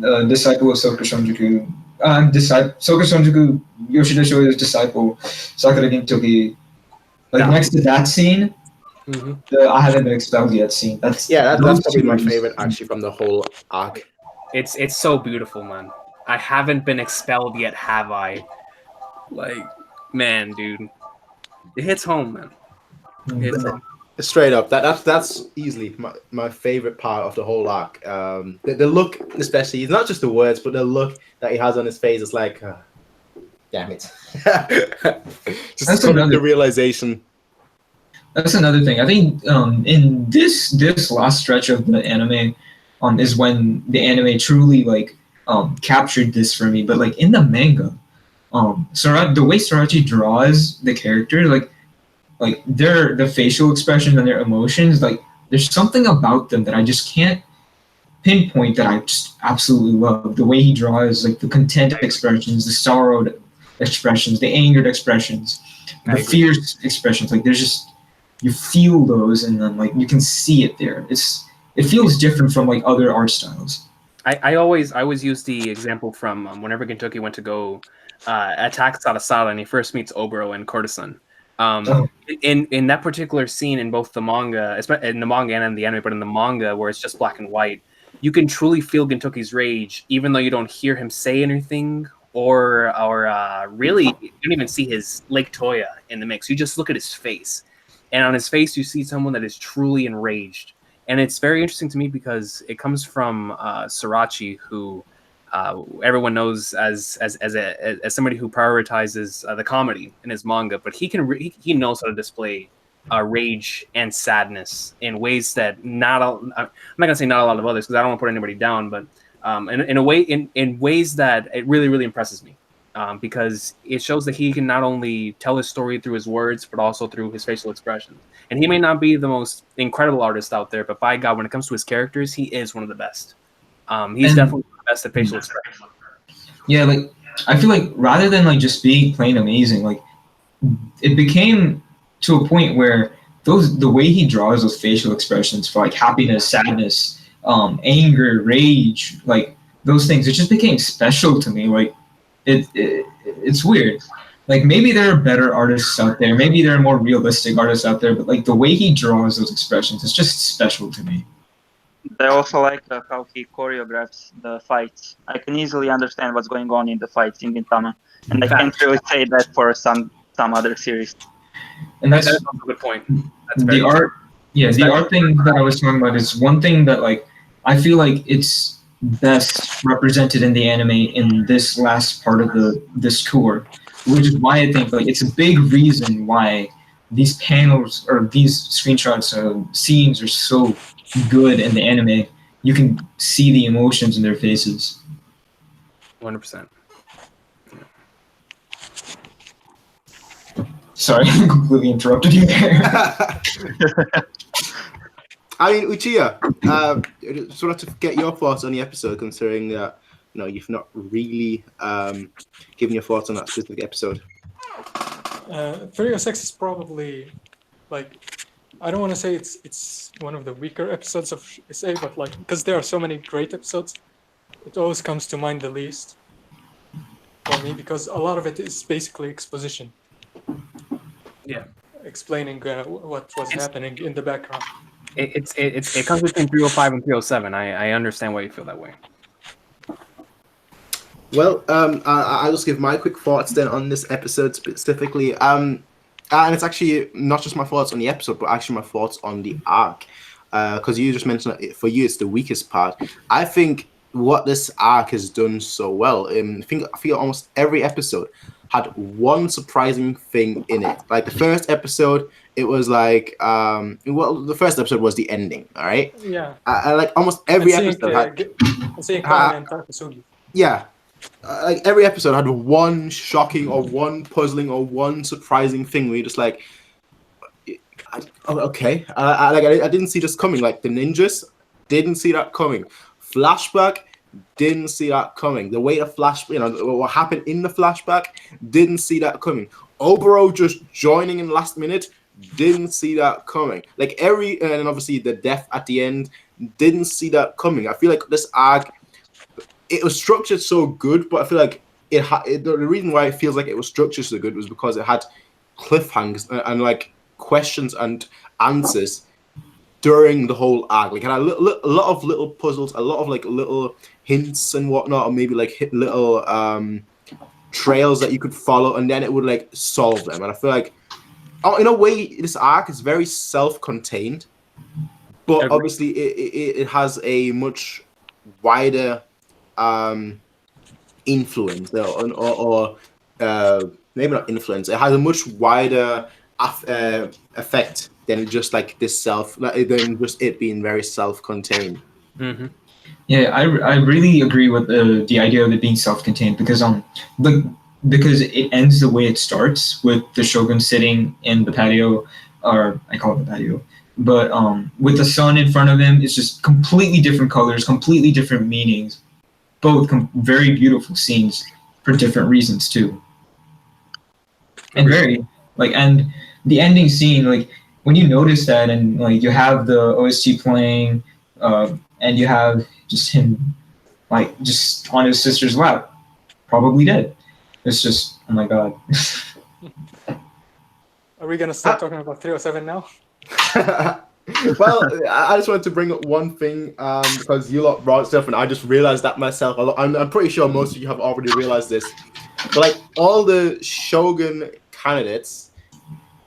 a disciple of Soka Shonjuku. Soka Shonjuku, Yoshida Shoyo's disciple, Sakura Gintoki. Like next to that scene, the I haven't been expelled yet scene. That's probably my favorite actually from the whole arc. It's so beautiful, man. I haven't been expelled yet, have I? Like, man, dude, it hits home, man. It hits home. Straight up, that's easily my favorite part of the whole arc. The look, especially, it's not just the words, but the look that he has on his face is like, damn it. Just the realization. That's another thing. I think in this last stretch of the anime is when the anime truly like captured this for me. But like in the manga, the way Sorachi draws the character, like the facial expressions and their emotions, like there's something about them that I just can't pinpoint that I just absolutely love. The way he draws, like the content expressions, the sorrowed expressions, the angered expressions, the fierce expressions. Like there's just, you feel those, and then like you can see it there. It feels different from like other art styles. I always use the example from whenever Gintoki went to go attack Sarasara and he first meets Oboro and Courtesan. In that particular scene in both the manga, in the manga and in the anime, but in the manga where it's just black and white, you can truly feel Gintoki's rage, even though you don't hear him say anything, or really you don't even see his Lake Toya in the mix. You just look at his face, and on his face you see someone that is truly enraged. And it's very interesting to me because it comes from Sorachi, who everyone knows as somebody who prioritizes the comedy in his manga, but he knows how to display rage and sadness in ways that I'm not gonna say not a lot of others because I don't want to put anybody down, but in ways that it really, really impresses me. Because it shows that he can not only tell his story through his words, but also through his facial expressions. And he may not be the most incredible artist out there, but by God, when it comes to his characters, he is one of the best. He's definitely the best at facial expression. Yeah, like I feel like rather than like just being plain amazing, like it became to a point where the way he draws those facial expressions for like happiness, sadness, anger, rage, like those things, it just became special to me. Like it's weird. Like maybe there are better artists out there, maybe there are more realistic artists out there, but like the way he draws those expressions, it's just special to me. I also like how he choreographs the fights. I can easily understand what's going on in the fights in Gintama, and I can't really say that for some other series. And that's a good point. That's the art. Yeah, the art thing that I was talking about is one thing that like I feel like it's best represented in the anime in this last part of this tour, which is why I think like it's a big reason why these panels or these screenshots of scenes are so good in the anime. You can see the emotions in their faces. 100%. Sorry, I completely interrupted you there. I mean, Uchiha, just wanted to get your thoughts on the episode, considering that you've not really given your thoughts on that specific episode. 306 is probably like, I don't want to say it's one of the weaker episodes of SA, but like because there are so many great episodes, it always comes to mind the least for me because a lot of it is basically exposition. Yeah, explaining what was happening in the background. It comes between 305 and 307. I understand why you feel that way. Well, I'll just give my quick thoughts then on this episode specifically. And it's actually not just my thoughts on the episode, but actually my thoughts on the arc. Because you just mentioned that for you it's the weakest part. I think what this arc has done so well, I feel almost every episode had one surprising thing in it. Like the first episode, it was like, the first episode was the ending, all right? Yeah. Like almost every episode had... and Takasugi. Yeah. Like every episode had one shocking or one puzzling or one surprising thing where you're just like, okay. I didn't see this coming. Like the ninjas, didn't see that coming. Flashback, didn't see that coming. The way the what happened in the flashback, didn't see that coming. Oboro just joining in last minute, didn't see that coming. Like and obviously the death at the end, didn't see that coming. I feel like this arc, it was structured so good, but I feel like the reason why it feels like it was structured so good was because it had cliffhangers and like questions and answers during the whole arc. Like it had a lot of little puzzles, a lot of like little hints and whatnot, or maybe like little trails that you could follow, and then it would like solve them. And I feel like, in a way, this arc is very self-contained, but obviously it has a much wider influence, or maybe not influence. It has a much wider effect than just like this than just it being very self-contained. Mm-hmm. Yeah, I really agree with the idea of it being self-contained because because it ends the way it starts with the Shogun sitting in the patio or I call it the patio. But with the sun in front of him, it's just completely different colors, completely different meanings. Both very beautiful scenes for different reasons too. And and the ending scene, like when you notice that, and like you have the OST playing, and you have just him, like just on his sister's lap, probably dead. It's just, oh my god. Are we gonna start talking about 307 now? Well, I just wanted to bring up one thing because you lot brought stuff, and I just realized that myself. I'm pretty sure most of you have already realized this. But like all the Shogun candidates,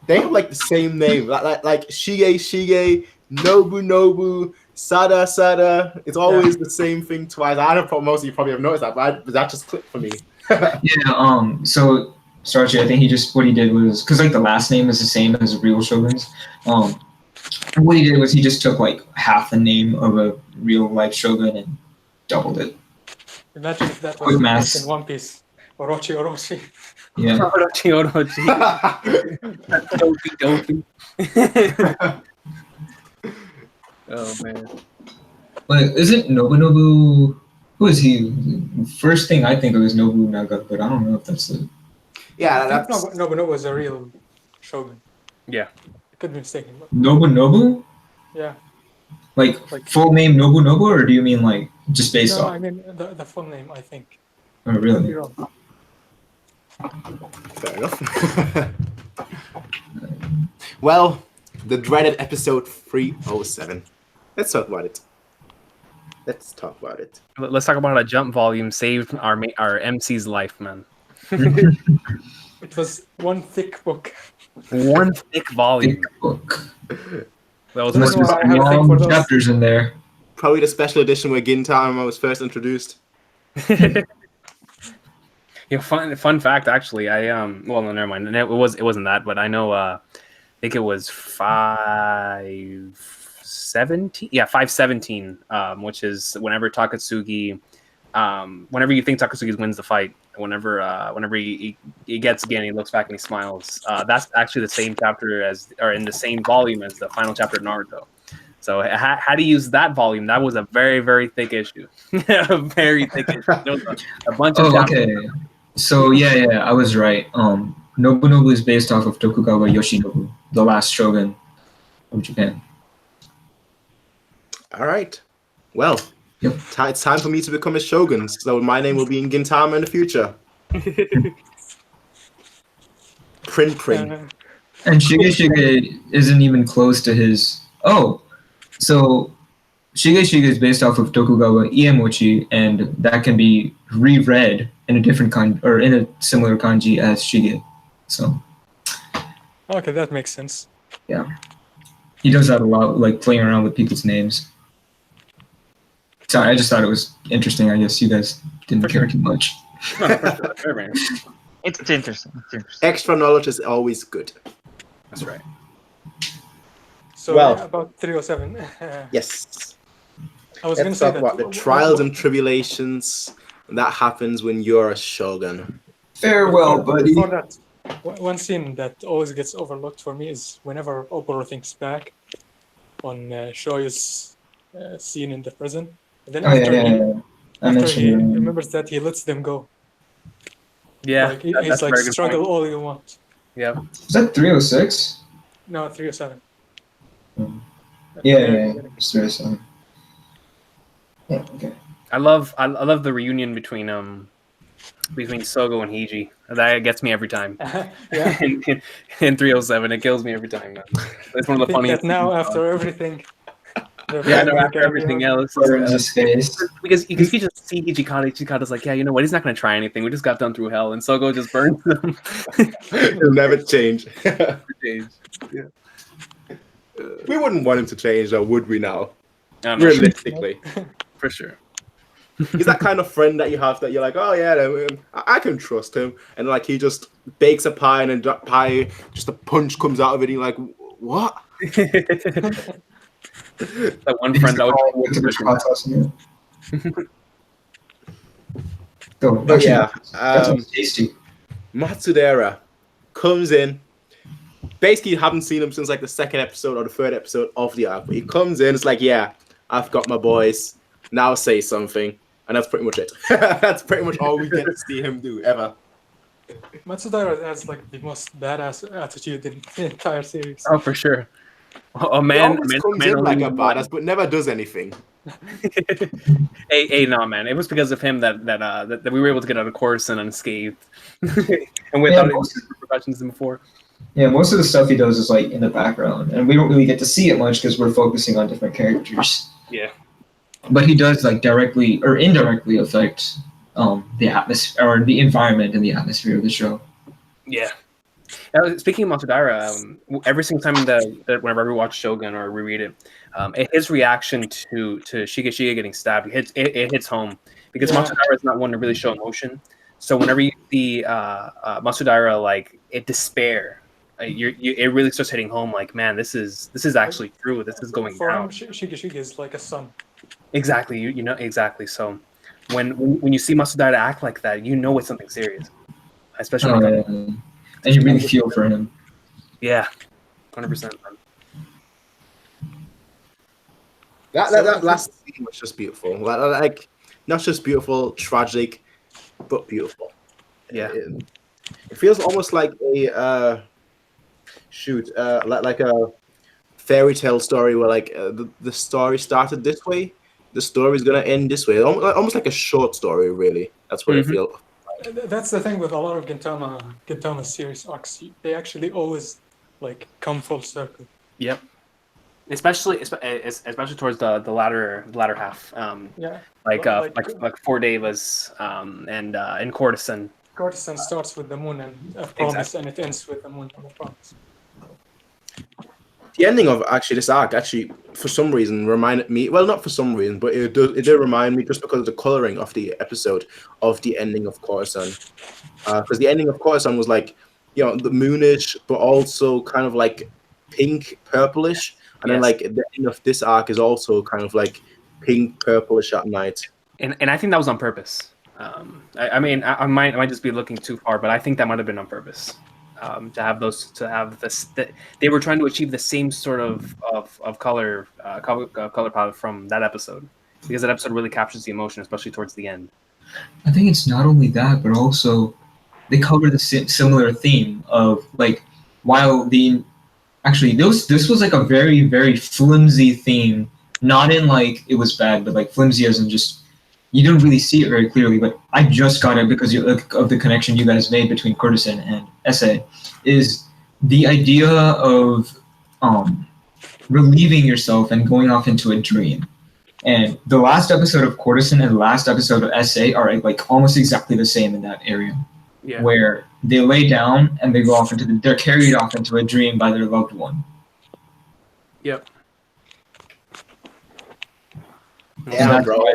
they have like the same name, like Shige, Nobu Nobu, Sada. It's always the same thing twice. I don't know, most of you probably have noticed that, but that just clicked for me. Yeah. So Starchy, I think what he did was, because like the last name is the same as real Shoguns. What he did was he just took like half the name of a real life Shogun and doubled it. Imagine if that Quick was math. in One Piece. Orochi. Yeah. Orochi. Dopey. Oh man. But isn't Nobu Nobu? Who is he? First thing I think of is Nobu Naga, but I don't know if that's it. Yeah, I think that's Nobu was a real shogun. Yeah. I could be mistaken. But Nobu Nobu? yeah. Like full name Nobu Nobu, or do you mean like just based No, off? I mean the full name, I think. Oh, really? You're wrong. fair enough. Well, the dreaded episode 307. Let's talk about it. Let's talk about it. Let's talk about how Jump Volume saved our MC's life, man. It was one thick book. One thick volume. Thick book. That was That's worth why I had a thing Long for those. chapters in there. Probably the special edition where Gintama was first introduced. Yeah, fun fact actually. Well, no, never mind. It wasn't that, but I know I think it was 517. Yeah, 517. Which is whenever Takasugi, whenever you think Takasugi wins the fight, whenever he gets again, he looks back and he smiles. That's actually the same chapter or in the same volume as the final chapter of Naruto. So how to use that volume? That was a very, very thick issue. A very thick issue. There was a bunch of chapters. Okay. So yeah, I was right. Nobu Nobu is based off of Tokugawa Yoshinobu, the last shogun of Japan. All right. Well, Yep. it's time for me to become a shogun. So my name will be in Gintama in the future. Prin. And Shige isn't even close to his. Oh, so Shige is based off of Tokugawa Iemochi, and that can be reread in a different or in a similar kanji as Shige. So Okay, that makes sense. yeah, he does that a lot, like playing around with people's names. Sorry, I just thought it was interesting. I guess you guys didn't care too much. No, for sure, man. It's interesting. It's interesting. Extra knowledge is always good. That's right. So Well- about 307. Yes. I was going to Let's say talk that. about the trials and tribulations that happens when you're a shogun. Farewell, buddy. Before that, one scene that always gets overlooked for me is whenever Oboro thinks back on Shoyo's scene in the prison. And then Oh after, yeah. I after mentioned he it. remembers that, he lets them go. Yeah, Like, that's he's a like, very good struggle point. all you want. Yeah. Was that 306? No, 307. Yeah. It's 307. Yeah. Okay. I love the reunion between Sogo and Hiji. That gets me every time. Yeah. in 307, it kills me every time. Man. It's one I of the think funniest. that now, things. after everything. Yeah, no, after everything else. Burns his face. Because you can just see Ichikada's like, yeah, you know what? He's not going to try anything. We just got done through hell. And Sogo just burns them. It'll never change. Yeah. We wouldn't want him to change, though, would we now? No, no, Realistically. for sure. He's that kind of friend that you have that you're like, oh yeah, I can trust him. And like he just bakes a pie and then that pie, just a punch comes out of it and you're like, what? That one friend that would But yeah, that sounds tasty. Matsudera comes in, basically haven't seen him since like the second episode or the third episode of the arc. But he comes in, it's like, yeah, I've got my boys. Now say something, and that's pretty much it. That's pretty much all we get to see him do ever. Matsudaira has like the most badass attitude in the entire series. Oh, for sure. A He man, always a man, comes a man in like a only- badass, but never does anything. hey, no, man! It was because of him that we were able to get out of Coruscant unscathed, and without any repercussions than before. Yeah, most of the stuff he does is like in the background, and we don't really get to see it much because we're focusing on different characters. Yeah. But he does like directly or indirectly affect the atmosphere or the environment and the atmosphere of the show. Yeah. Speaking of Matsudaira, every single time that whenever we watch Shogun or reread it, his reaction to Shiga getting stabbed, it hits home because Matsudaira is not one to really show emotion. So whenever you see Matsudaira like it despair, it really starts hitting home. Like, man, this is actually true. This is going For down. him, Shiga is like a son. Exactly, you know exactly. So when you see Matsudaira act like that, you know it's something serious, especially when it comes. And you really feel for him. Yeah, 100%. That last scene was just beautiful. Like not just beautiful, tragic, but beautiful. Yeah. It feels almost like a like a fairy tale story where like the story started this way, the story's gonna end this way. Almost like a short story, really. That's what I feel. That's the thing with a lot of Gintama series arcs. They actually always like come full circle. Yep. Especially towards the latter half. Yeah. Like Four Devas and in Courtesan. Courtesan starts with the moon and a promise, and it ends with the moon and a promise. The ending of actually this arc for some reason reminded me, well, not for some reason, but it did remind me just because of the coloring of the episode of the ending of Coruscant. Because the ending of Coruscant was like, you know, the moonish, but also kind of like pink purplish, and then like the end of this arc is also kind of like pink purplish at night. And I think that was on purpose. I mean, I might just be looking too far, but I think that might have been on purpose. They were trying to achieve the same sort of color palette from that episode, because that episode really captures the emotion, especially towards the end. I think it's not only that, but also they cover the similar theme of like, while this was like a very, very flimsy theme, not in like it was bad, but like flimsy as in just you didn't really see it very clearly, but I just got it because of the connection you guys made between Courtesan and Essay, is the idea of relieving yourself and going off into a dream. And the last episode of Courtesan and the last episode of Essay are like almost exactly the same in that area, where they lay down and they go off they're carried off into a dream by their loved one. Yep. Yeah, bro.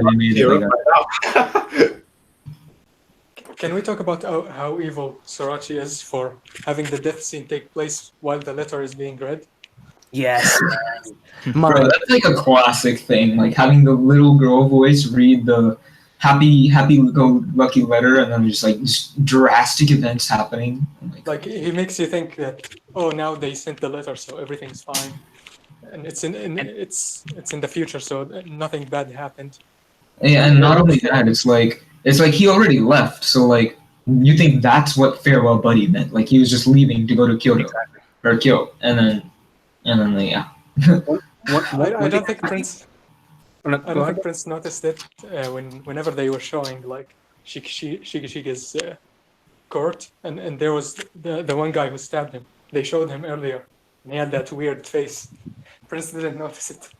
Can we talk about how evil Sorachi is for having the death scene take place while the letter is being read? Yes. Bro, that's like a classic thing, like having the little girl voice read the happy-go-lucky letter, and then just drastic events happening. Like he makes you think that, oh, now they sent the letter, so everything's fine, and it's in the future, so nothing bad happened. And not only that, it's like he already left, so like you think that's what farewell buddy meant, like he was just leaving to go to Kyoto or Kyoto, and then yeah. I don't think Prince noticed it whenever they were showing like Shigashiga's court, and there was the one guy who stabbed him. They showed him earlier, and he had that weird face. Prince didn't notice it.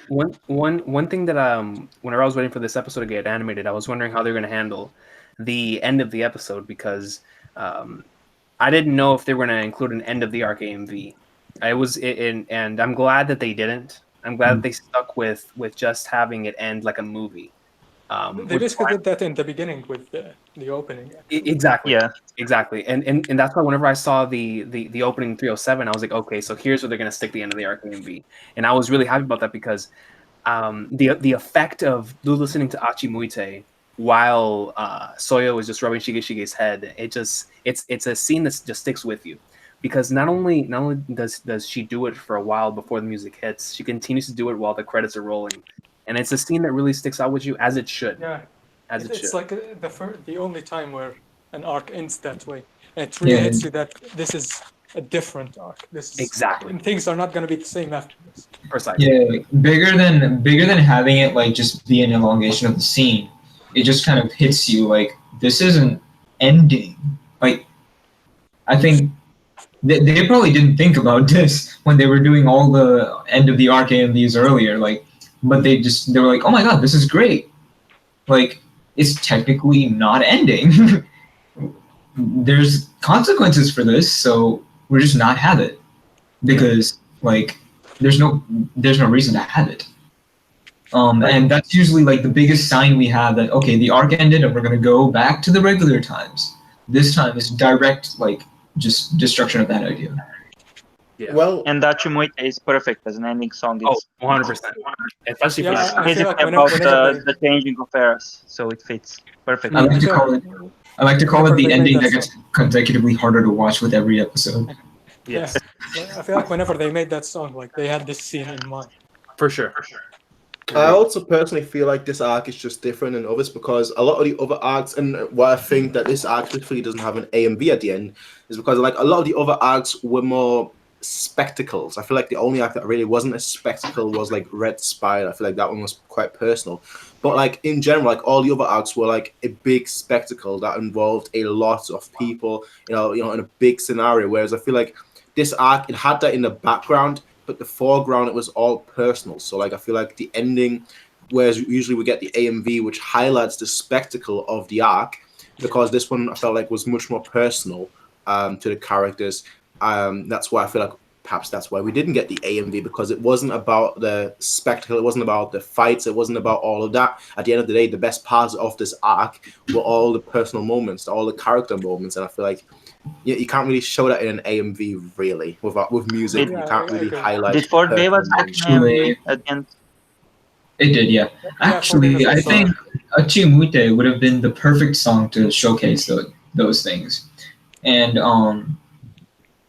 One thing that whenever I was waiting for this episode to get animated, I was wondering how they're going to handle the end of the episode, because I didn't know if they were going to include an end of the arc AMV. And I'm glad that they didn't. I'm glad that they stuck with just having it end like a movie. They basically did that in the beginning with the opening. Exactly. Yeah. Exactly. And that's why whenever I saw the opening 307, I was like, okay, so here's where they're going to stick the end of the arc AMV. And I was really happy about that, because the effect of listening to Achi Muite while Soyo is just rubbing Shigeshige's head. It's a scene that just sticks with you, because not only does she do it for a while before the music hits, she continues to do it while the credits are rolling, and it's a scene that really sticks out with you, as it should. Yeah, As it it's should. like the only time where an arc ends that way, and it really hits you that this is a different arc. This is Exactly. and things are not going to be the same after this. Precisely. Yeah, like, bigger than having it like just be an elongation of the scene. It just kind of hits you like this isn't ending. Like, I think they probably didn't think about this when they were doing all the end of the arc AMVs earlier. Like, but they were like, oh my god, this is great. Like, it's technically not ending. There's consequences for this, so we're just not have it because like there's no reason to have it. And that's usually like the biggest sign we have that okay, the arc ended and we're gonna go back to the regular times. This time is direct like just destruction of that idea. Yeah. Well, And Dachimuite is perfect as an ending song. Oh, It's 100%. Especially for Yeah, that. I feel basically like about whenever the changing of eras, so it fits perfectly. I like to call it Whenever the they made ending that that gets consecutively harder to watch with every episode. Yes, I feel like whenever they made that song, like they had this scene in mind. for sure. I also personally feel like this arc is just different than others because a lot of the other arcs, and why I think that this arc specifically doesn't have an AMV at the end, is because like a lot of the other arcs were more spectacles. I feel like the only arc that really wasn't a spectacle was like Red Spider. I feel like that one was quite personal. But like in general, like all the other arcs were like a big spectacle that involved a lot of people, you know, in a big scenario. Whereas I feel like this arc, it had that in the background, but the foreground, it was all personal. So like I feel like the ending, whereas usually we get the AMV, which highlights the spectacle of the arc, because this one I felt like was much more personal to the characters. That's why I feel like perhaps that's why we didn't get the AMV, because it wasn't about the spectacle, it wasn't about the fights, it wasn't about all of that. At the end of the day, the best parts of this arc were all the personal moments, all the character moments, and I feel like you can't really show that in an AMV really with music. Yeah, You can't I really agree. highlight. Did Ford personal give us moments. an AMV at the end? It did, yeah. Actually, for I me, think Achimute would have been the perfect song to showcase those things. And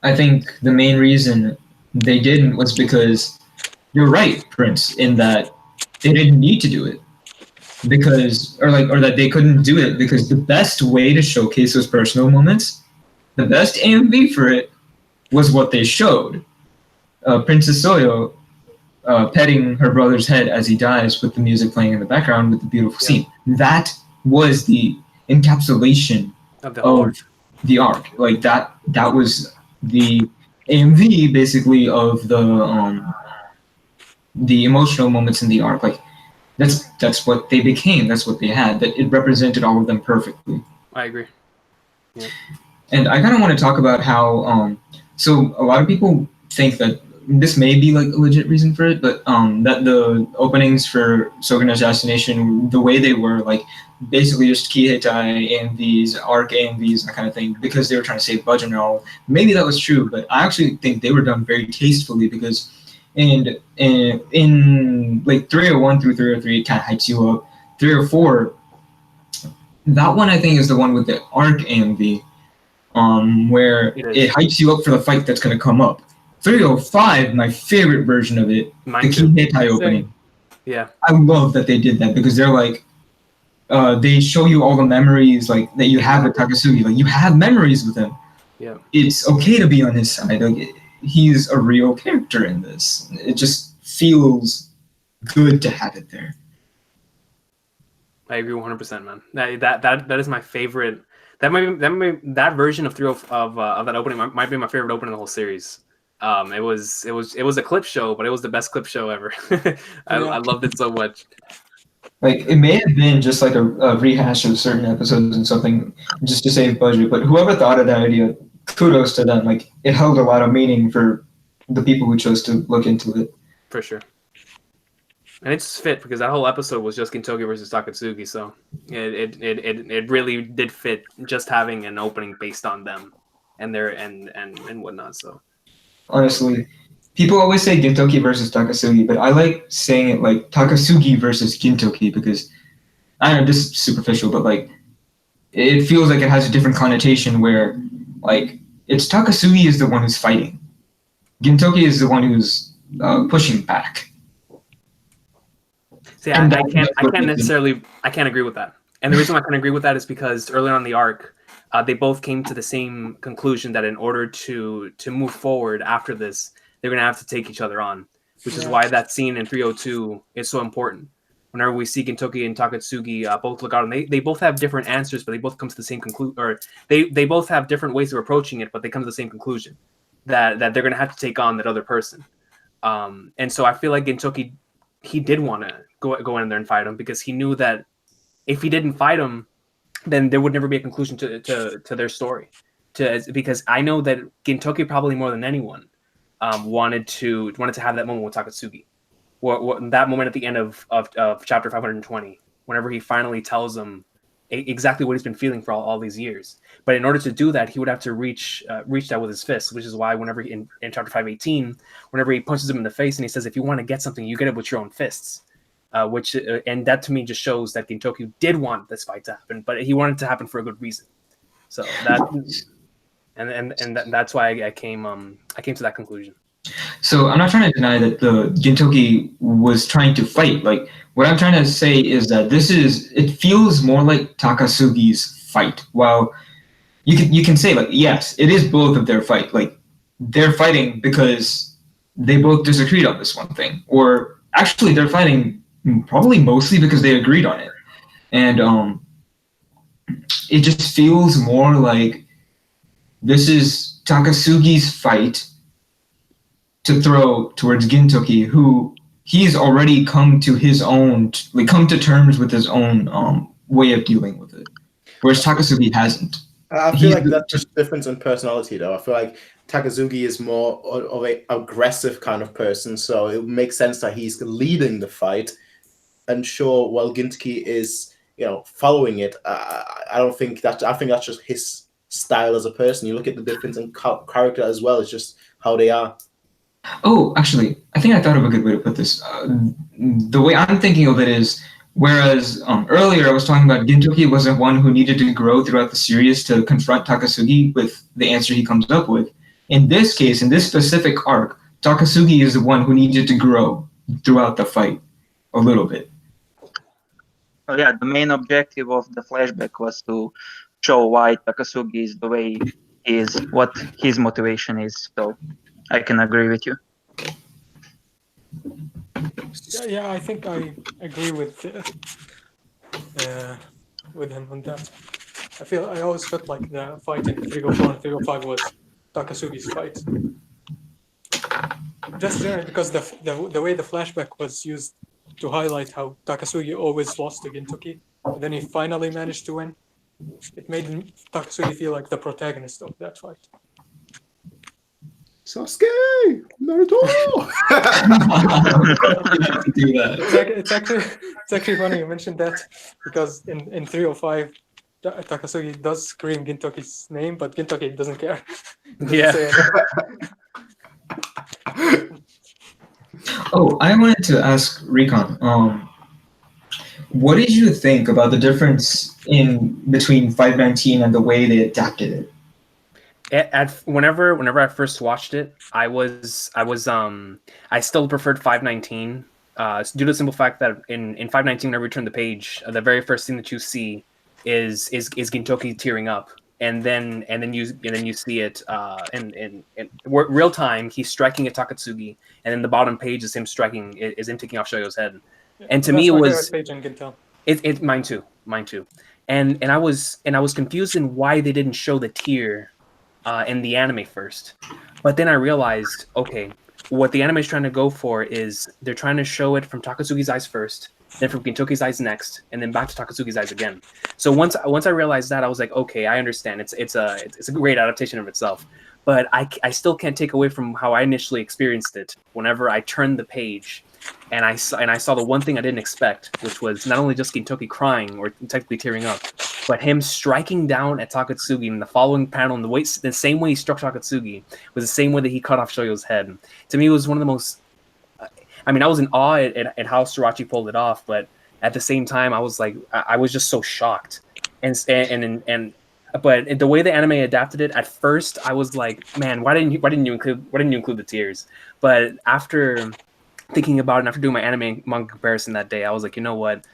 I think the main reason they didn't was because you're right, Prince, in that they didn't need to do it. Or that they couldn't do it because the best way to showcase those personal moments, the best AMV for it, was what they showed. Princess Soyo petting her brother's head as he dies with the music playing in the background with the beautiful scene. That was the encapsulation Of the whole arc. the arc. Like that was the AMV basically of the emotional moments in the arc. Like that's what they became. That's what they had. That it represented all of them perfectly. I agree. Yeah. And I kind of want to talk about how so a lot of people think that this may be like a legit reason for it, but that the openings for Shogun Assassination, the way they were, like basically just Kiheitai AMVs, arc AMVs, that kind of thing, because they were trying to save budget and all. Maybe that was true, but I actually think they were done very tastefully because in like 301 through 303, it kind of hypes you up. 304, that one I think is the one with the arc AMV, where it hypes you up for the fight that's going to come up. 305, my favorite version of it, the Kiheitai opening. Yeah. I love that they did that because they're like, they show you all the memories like that you have with Takasugi. Like you have memories with him. Yeah. It's okay to be on his side. Like he's a real character in this. It just feels good to have it there. I agree 100%, man. That is my favorite. That version of that opening might be my favorite opening of the whole series. It was a clip show, but it was the best clip show ever. I loved it so much. Like it may have been just like a rehash of certain episodes and something just to save budget, but whoever thought of that idea, kudos to them. Like it held a lot of meaning for the people who chose to look into it. For sure. And it just fit because that whole episode was just Gintoki versus Takasugi, so it really did fit just having an opening based on them and their and whatnot. So honestly, people always say Gintoki versus Takasugi, but I like saying it like Takasugi versus Gintoki because I don't know, this is superficial, but like it feels like it has a different connotation where like it's Takasugi is the one who's fighting. Gintoki is the one who's pushing back. See, I can't agree with that. And the reason why I can't agree with that is because earlier on in the arc, they both came to the same conclusion that in order to move forward after this, they're gonna have to take each other on, which is why that scene in 302 is so important. Whenever we see Gintoki and Takasugi both look out, and they both have different answers, but they both come to the same conclusion, or they both have different ways of approaching it, but they come to the same conclusion that they're gonna have to take on that other person. And so I feel like Gintoki, he did want to go in there and fight him because he knew that if he didn't fight him, then there would never be a conclusion to their story. Because I know that Gintoki probably more than anyone wanted to have that moment with Takasugi. That moment at the end of chapter 520, whenever he finally tells him exactly what he's been feeling for all these years. But in order to do that, he would have to reach that with his fist, which is why whenever in chapter 518, whenever he punches him in the face and he says, if you want to get something, you get it with your own fists. And that to me just shows that Gintoki did want this fight to happen, but he wanted it to happen for a good reason. So that's why I came to that conclusion. So I'm not trying to deny that the Gintoki was trying to fight. Like what I'm trying to say is that it feels more like Takasugi's fight. While you can say like yes, it is both of their fight. Like they're fighting because they both disagreed on this one thing, or actually they're fighting probably mostly because they agreed on it. And it just feels more like this is Takasugi's fight to throw towards Gintoki, who he's already come to terms with his own way of dealing with it, whereas Takasugi hasn't. I feel like that's just difference in personality, though. I feel like Takasugi is more of an aggressive kind of person, so it makes sense that he's leading the fight. And sure, while Gintoki is, following it, I think that's just his style as a person. You look at the difference in character as well. It's just how they are. Oh, actually, I think I thought of a good way to put this. The way I'm thinking of it is, whereas earlier I was talking about Gintoki wasn't one who needed to grow throughout the series to confront Takasugi with the answer he comes up with. In this case, in this specific arc, Takasugi is the one who needed to grow throughout the fight a little bit. Oh yeah, the main objective of the flashback was to show why Takasugi is the way he is, what his motivation is. So I can agree with you. Yeah, I think I agree with him on that. I always felt like the fight in 304 and 305 was Takasugi's fight. Just because the way the flashback was used to highlight how Takasugi always lost to Gintoki, and then he finally managed to win. It made Takasugi feel like the protagonist of that fight. Sasuke! Naruto! It's actually funny you mentioned that, because in 305, Takasugi does scream Gintoki's name, but Gintoki doesn't care. Yeah. Oh, I wanted to ask Recon, what did you think about the difference between 519 and the way they adapted it? Whenever I first watched it, I still preferred 519 due to the simple fact that in 519, whenever you turn the page, the very first thing that you see is Gintoki tearing up, and then you see it in real time. He's striking at Takasugi, and then the bottom page is him taking off Shoyo's head. And to me, it was mine too. And I was confused in why they didn't show the tear in the anime first, but then I realized, okay, what the anime is trying to go for is they're trying to show it from Takasugi's eyes first, then from Gintoki's eyes next, and then back to Takasugi's eyes again. So once I realized that, I was like, okay, I understand. It's a great adaptation of itself, but I still can't take away from how I initially experienced it. Whenever I turned the page, and I saw the one thing I didn't expect, which was not only just Gintoki crying or technically tearing up, but him striking down at Takasugi in the following panel, in the same way he struck Takasugi was the same way that he cut off Shoyo's head. To me, it was one of the most. I mean, I was in awe at how Sorachi pulled it off, but at the same time, I was like, I was just so shocked, but the way the anime adapted it, at first I was like, man, why didn't you include the tears? But after thinking about it and after doing my anime manga comparison that day, I was like, you know what?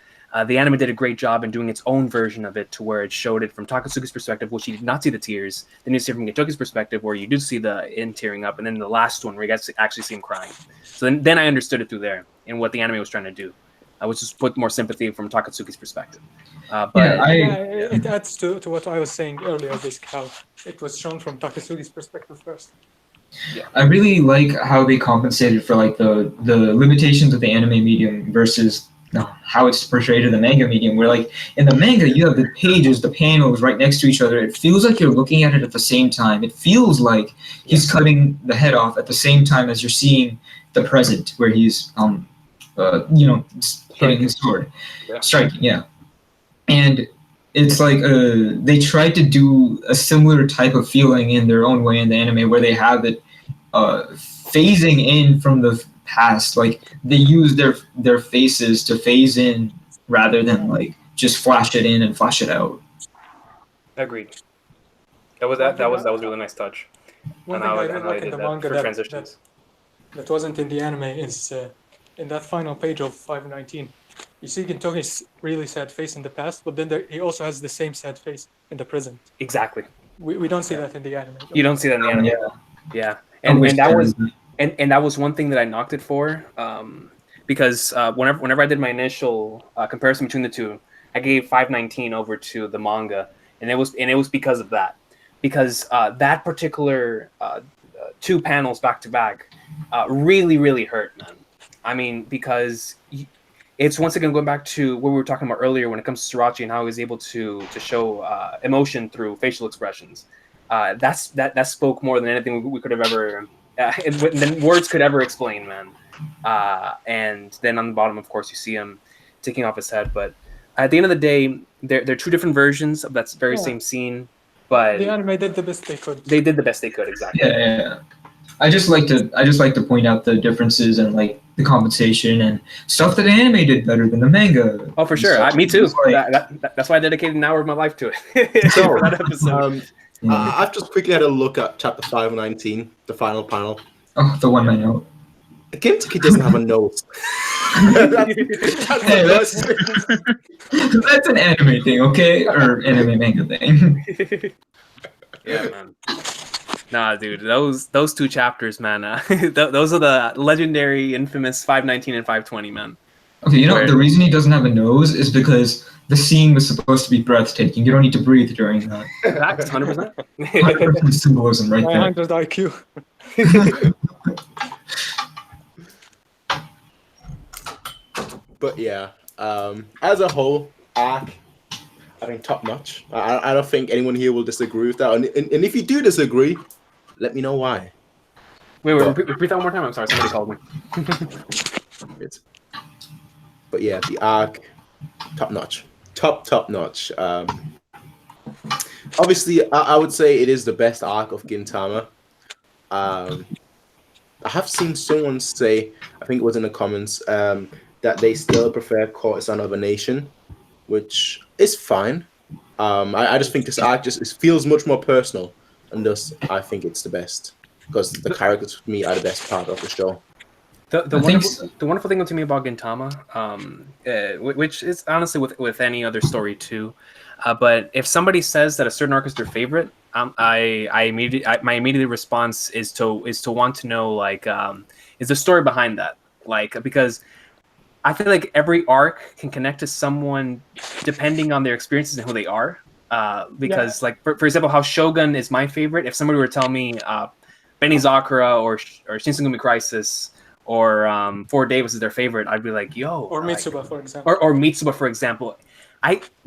The anime did a great job in doing its own version of it, to where it showed it from Takasugi's perspective, which you did not see the tears. Then you see it from Gintoki's perspective, where you do see the in tearing up, and then the last one where you guys actually see him crying. So then I understood it through there and what the anime was trying to do. I was just put more sympathy from Takasugi's perspective. It adds to what I was saying earlier, basically how it was shown from Takasugi's perspective first. Yeah. I really like how they compensated for like the limitations of the anime medium versus how it's portrayed in the manga medium, where like in the manga you have the pages, the panels right next to each other. It feels like you're looking at it at the same time. It feels like he's cutting the head off at the same time as you're seeing the present, where he's hitting his sword, striking, and it's like they tried to do a similar type of feeling in their own way in the anime, where they have it phasing in from the past. Like they use their faces to phase in rather than like just flash it in and flash it out. Agreed. That was a really nice touch. One thing I really like in the manga that wasn't in the anime is in that final page of 519. You see Gintoki's really sad face in the past, but then he also has the same sad face in the present. Exactly. We don't see that in the anime. You don't see that in the anime. Yeah. And that was one thing that I knocked it for, because whenever I did my initial comparison between the two, I gave 519 over to the manga, and it was because of that, because that particular two panels back to back really hurt, man. I mean, because it's once again going back to what we were talking about earlier when it comes to Srirachi and how he was able to show emotion through facial expressions. That spoke more than anything we could have ever than words could ever explain, man. And then on the bottom, of course, you see him taking off his head. But at the end of the day, they're two different versions of that very same scene. But the anime did the best they could. They did the best they could, exactly. Yeah. I just like to point out the differences and like the compensation and stuff that the anime did better than the manga. Oh, for sure. Me too. That's why I dedicated an hour of my life to it. So, for that episode. I've just quickly had a look at chapter 519, the final panel. Oh, the one I know. Gintoki doesn't have a nose. That's an anime thing, okay? Or anime manga thing. Yeah, man. Nah, dude, those two chapters, man. Those are the legendary, infamous 519 and 520, man. Okay, the reason he doesn't have a nose is because the scene was supposed to be breathtaking. You don't need to breathe during that. That's 100%. 100% symbolism right there. 900 IQ. But yeah, as a whole, arc, I think top notch. I don't think anyone here will disagree with that. And if you do disagree, let me know why. Wait, repeat that one more time. I'm sorry, somebody called me. But yeah, the arc, top notch. Top notch. Obviously, I would say it is the best arc of Gintama. I have seen someone say, I think it was in the comments, that they still prefer Courtesan of a Nation, which is fine. I just think this arc it feels much more personal, and thus I think it's the best because the characters for me are the best part of the show. The wonderful thing to me about Gintama, which is honestly with any other story too, but if somebody says that a certain arc is their favorite, my immediate response is to want to know is the story behind that, because I feel like every arc can connect to someone depending on their experiences and who they are. Because for example, how Shogun is my favorite. If somebody were to tell me Benizakura or Shinsengumi Crisis or Four Davis is their favorite, I'd be like, yo. Or Mitsuba, for example. Or Mitsuba, for example.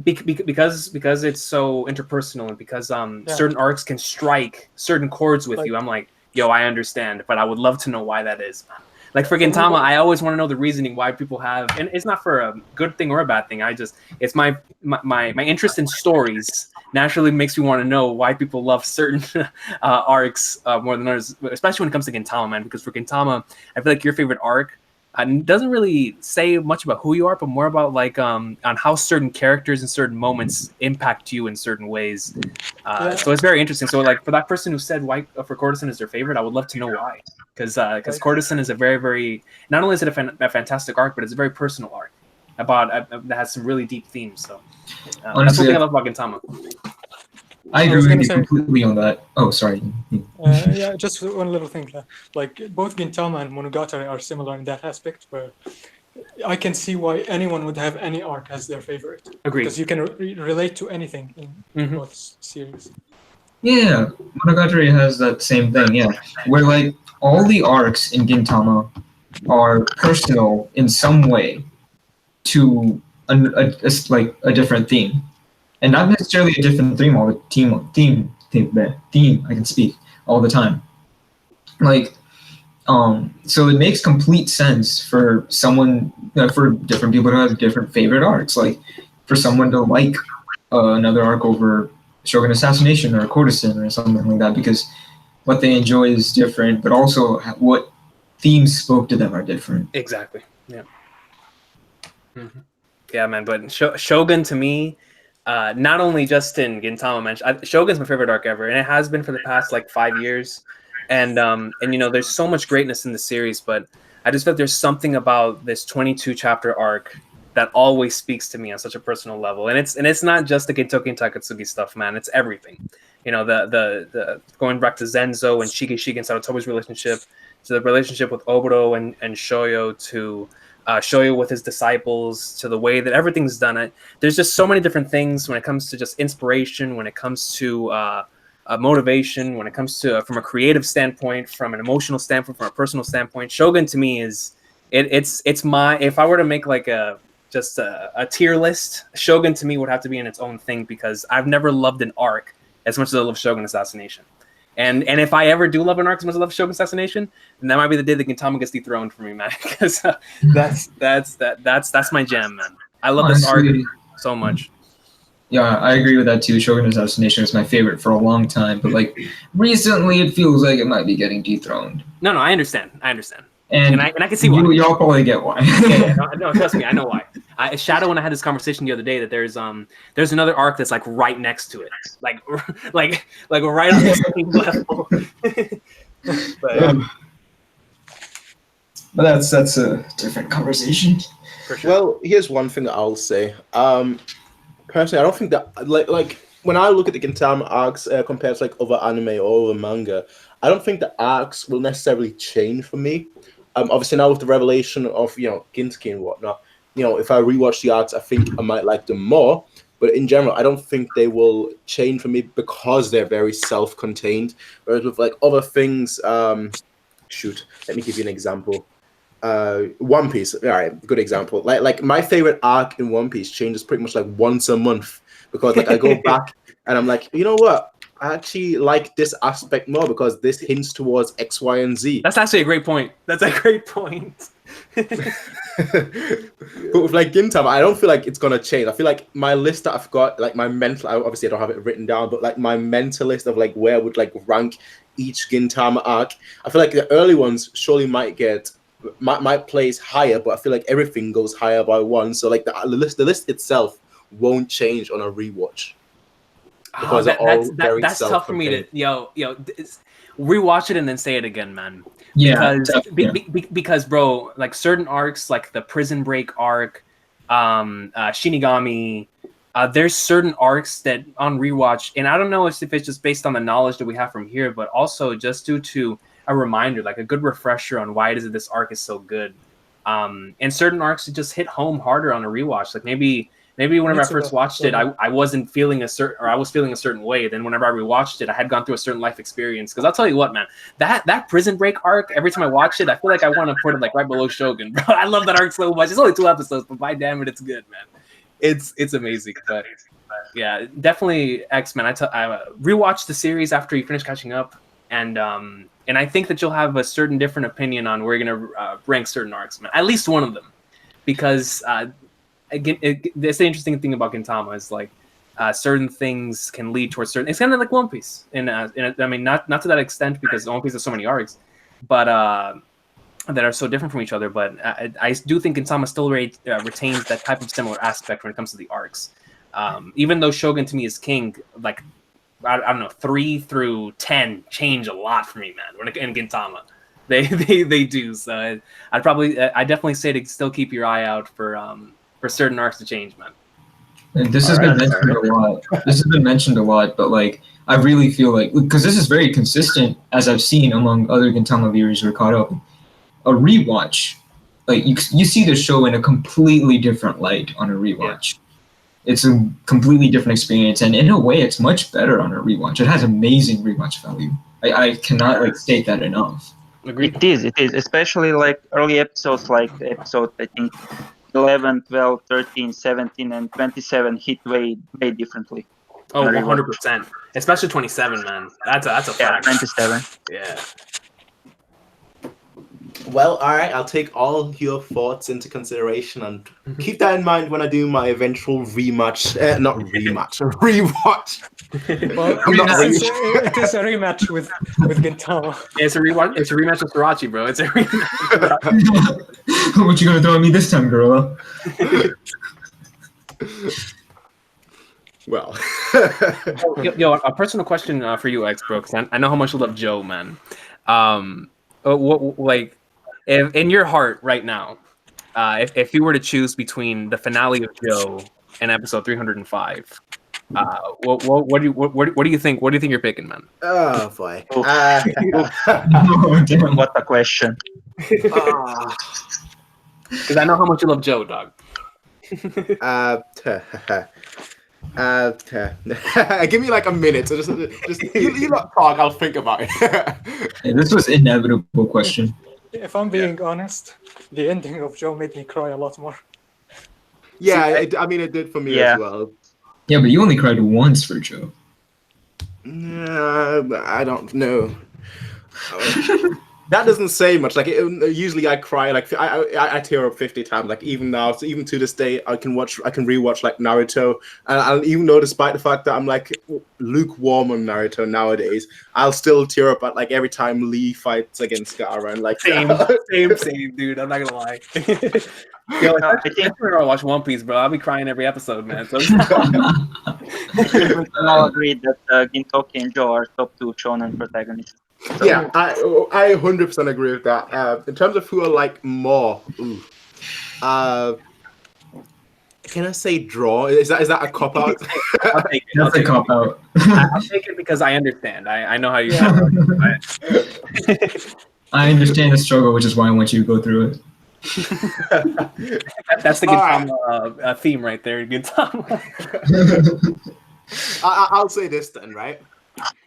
Because it's so interpersonal and because certain arcs can strike certain chords with you, I'm like, yo, I understand, but I would love to know why that is. Like for Gintama, I always want to know the reasoning why people have, and it's not for a good thing or a bad thing. It's my interest in stories naturally makes me want to know why people love certain arcs more than others, especially when it comes to Gintama, man. Because for Gintama, I feel like your favorite arc doesn't really say much about who you are, but more about like on how certain characters and certain moments impact you in certain ways. So it's very interesting. So like for that person who said why for Courtesan is their favorite, I would love to know why. Because Courtesan is a very, very, not only is it a fantastic arc, but it's a very personal arc about that has some really deep themes. So Honestly, that's one thing I love about Gintama. I agree with you completely on that. Oh, sorry. Yeah, just one little thing. Like both Gintama and Monogatari are similar in that aspect, where I can see why anyone would have any arc as their favorite. Agreed. Because you can relate to anything in both series. Yeah, Monogatari has that same thing. Yeah, where like all the arcs in Gintama are personal in some way to a different theme. And not necessarily a different theme all the theme I can speak all the time. Like, so it makes complete sense for someone for different people to have different favorite arcs. Like, for someone to like another arc over Shogun Assassination or Courtesan or something like that, because what they enjoy is different, but also what themes spoke to them are different. Exactly. Yeah. Mm-hmm. Yeah, man. But Shogun to me. Not only just in Gintama, Shogun's my favorite arc ever, and it has been for the past like 5 years. And you know, there's so much greatness in the series, but I just feel like there's something about this 22 chapter arc that always speaks to me on such a personal level. And it's not just the Gintoki and Takasugi stuff, man. It's everything. You know, the going back to Zenzo and Shigeshigi and Sarutobi's relationship, to the relationship with Oboro and Shoyo, to Shoyo with his disciples, to the way that everything's done. There's just so many different things when it comes to just inspiration, when it comes to motivation, when it comes to from a creative standpoint, from an emotional standpoint, from a personal standpoint. Shogun to me is it's my, if I were to make like a tier list, Shogun to me would have to be in its own thing, because I've never loved an arc as much as I love Shogun Assassination. And if I ever do love an arc as much as I love Shogun Assassination, then that might be the day that Gintama gets dethroned for me, man. Because that's my jam, man. I love this arc so much. Yeah, I agree with that too. Shogun Assassination is my favorite for a long time, but like recently, it feels like it might be getting dethroned. No, I understand. And I can see why. Y'all probably get why. No, trust me, I know why. Shadow and I had this conversation the other day that there's another arc that's like right next to it, like right on the same level. But that's a different conversation. For sure. Well, here's one thing that I'll say. Personally, I don't think that like when I look at the Gintama arcs compared to like other anime or other manga, I don't think the arcs will necessarily change for me. Obviously now with the revelation of Gintoki and whatnot, if I rewatch the arcs, I think I might like them more. But in general, I don't think they will change for me because they're very self-contained. Whereas with like other things, let me give you an example. One Piece, all right, good example. Like my favorite arc in One Piece changes pretty much like once a month, because like I go back and I'm like, you know what? I actually like this aspect more because this hints towards X, Y, and Z. That's actually a great point. But with like Gintama, I don't feel like it's gonna change. I feel like my list that I've got, like my mental, obviously I don't have it written down, but like my mental list of like where I would like rank each Gintama arc, I feel like the early ones surely might place higher, but I feel like everything goes higher by one. So like the list itself won't change on a rewatch. Because that's tough for me to rewatch it and then say it again, man. Yeah, because bro, like certain arcs, like the Prison Break arc, Shinigami, there's certain arcs that on rewatch, and I don't know if it's just based on the knowledge that we have from here, but also just due to a reminder, like a good refresher on why it is that this arc is so good. And certain arcs just hit home harder on a rewatch. Like maybe whenever I first watched it, I wasn't feeling I was feeling a certain way. Then whenever I rewatched it, I had gone through a certain life experience. Because I'll tell you what, man, that Prison Break arc, every time I watch it, I feel like I want to put it like right below Shogun, bro. I love that arc so much. It's only 2 episodes, but by damn it, it's good, man. It's amazing. But yeah, definitely X-Men. I rewatched the series after you finish catching up, and I think that you'll have a certain different opinion on where you're gonna rank certain arcs, man. At least one of them, because. Again, that's the interesting thing about Gintama is like certain things can lead towards certain. It's kind of like One Piece, I mean, not to that extent because One Piece has so many arcs, but that are so different from each other, but I do think Gintama still retains that type of similar aspect when it comes to the arcs. Even though Shogun to me is king, like I don't know, 3 through 10 change a lot for me, man. When in Gintama, they do. So I definitely say to still keep your eye out for certain arcs to change, man. And this has been mentioned a lot. This has been mentioned a lot, but like I really feel like, because this is very consistent, as I've seen among other Gintama viewers who are caught up. A rewatch, like you see the show in a completely different light on a rewatch. Yeah. It's a completely different experience, and in a way, it's much better on a rewatch. It has amazing rewatch value. I cannot like state that enough. Agreed. It is, especially like early episodes, like episode I think 11, 12, 13, 17, and 27 hit way differently. Oh, 100%. Especially 27, man. That's a fact. 27. Yeah. Well, all right. I'll take all your thoughts into consideration and keep that in mind when I do my eventual rewatch. Well, it is a rematch with Gintama. Yeah, it's a rematch with Karachi, bro. It's a rematch. What you gonna throw at me this time, girl? Well, yo, a personal question for you, X, bro. Because I know how much you love Joe, man. What like? If, in your heart right now, if you were to choose between the finale of Joe and episode 305, what do you think? What do you think you're picking, man? Oh boy! Oh, damn. What a question! Because I know how much you love Joe, dog. Give me like a minute. So just you not talk. I'll think about it. Hey, this was an inevitable question. If I'm being honest, the ending of Joe made me cry a lot more. Yeah, it did for me as well. Yeah, but you only cried once for Joe. I don't know. That doesn't say much. Like usually, I cry like I tear up 50 times. Like even now, so even to this day, I can rewatch like Naruto, and even though despite the fact that I'm like lukewarm on Naruto nowadays, I'll still tear up at like every time Lee fights against Gaara and like same, dude. I'm not gonna lie. Yo, I think I'll watch One Piece, bro. I'll be crying every episode, man. So I'll agree that Gintoki and Joe are top 2 shonen protagonists. So, yeah, I 100% agree with that. In terms of who I like more, can I say draw? Is that a cop out? I'll take it. That's a cop out. I'll take it because I understand. I know how you feel. I understand the struggle, which is why I want you to go through it. That's the Gintama theme right there. Gintama. I'll say this then, right?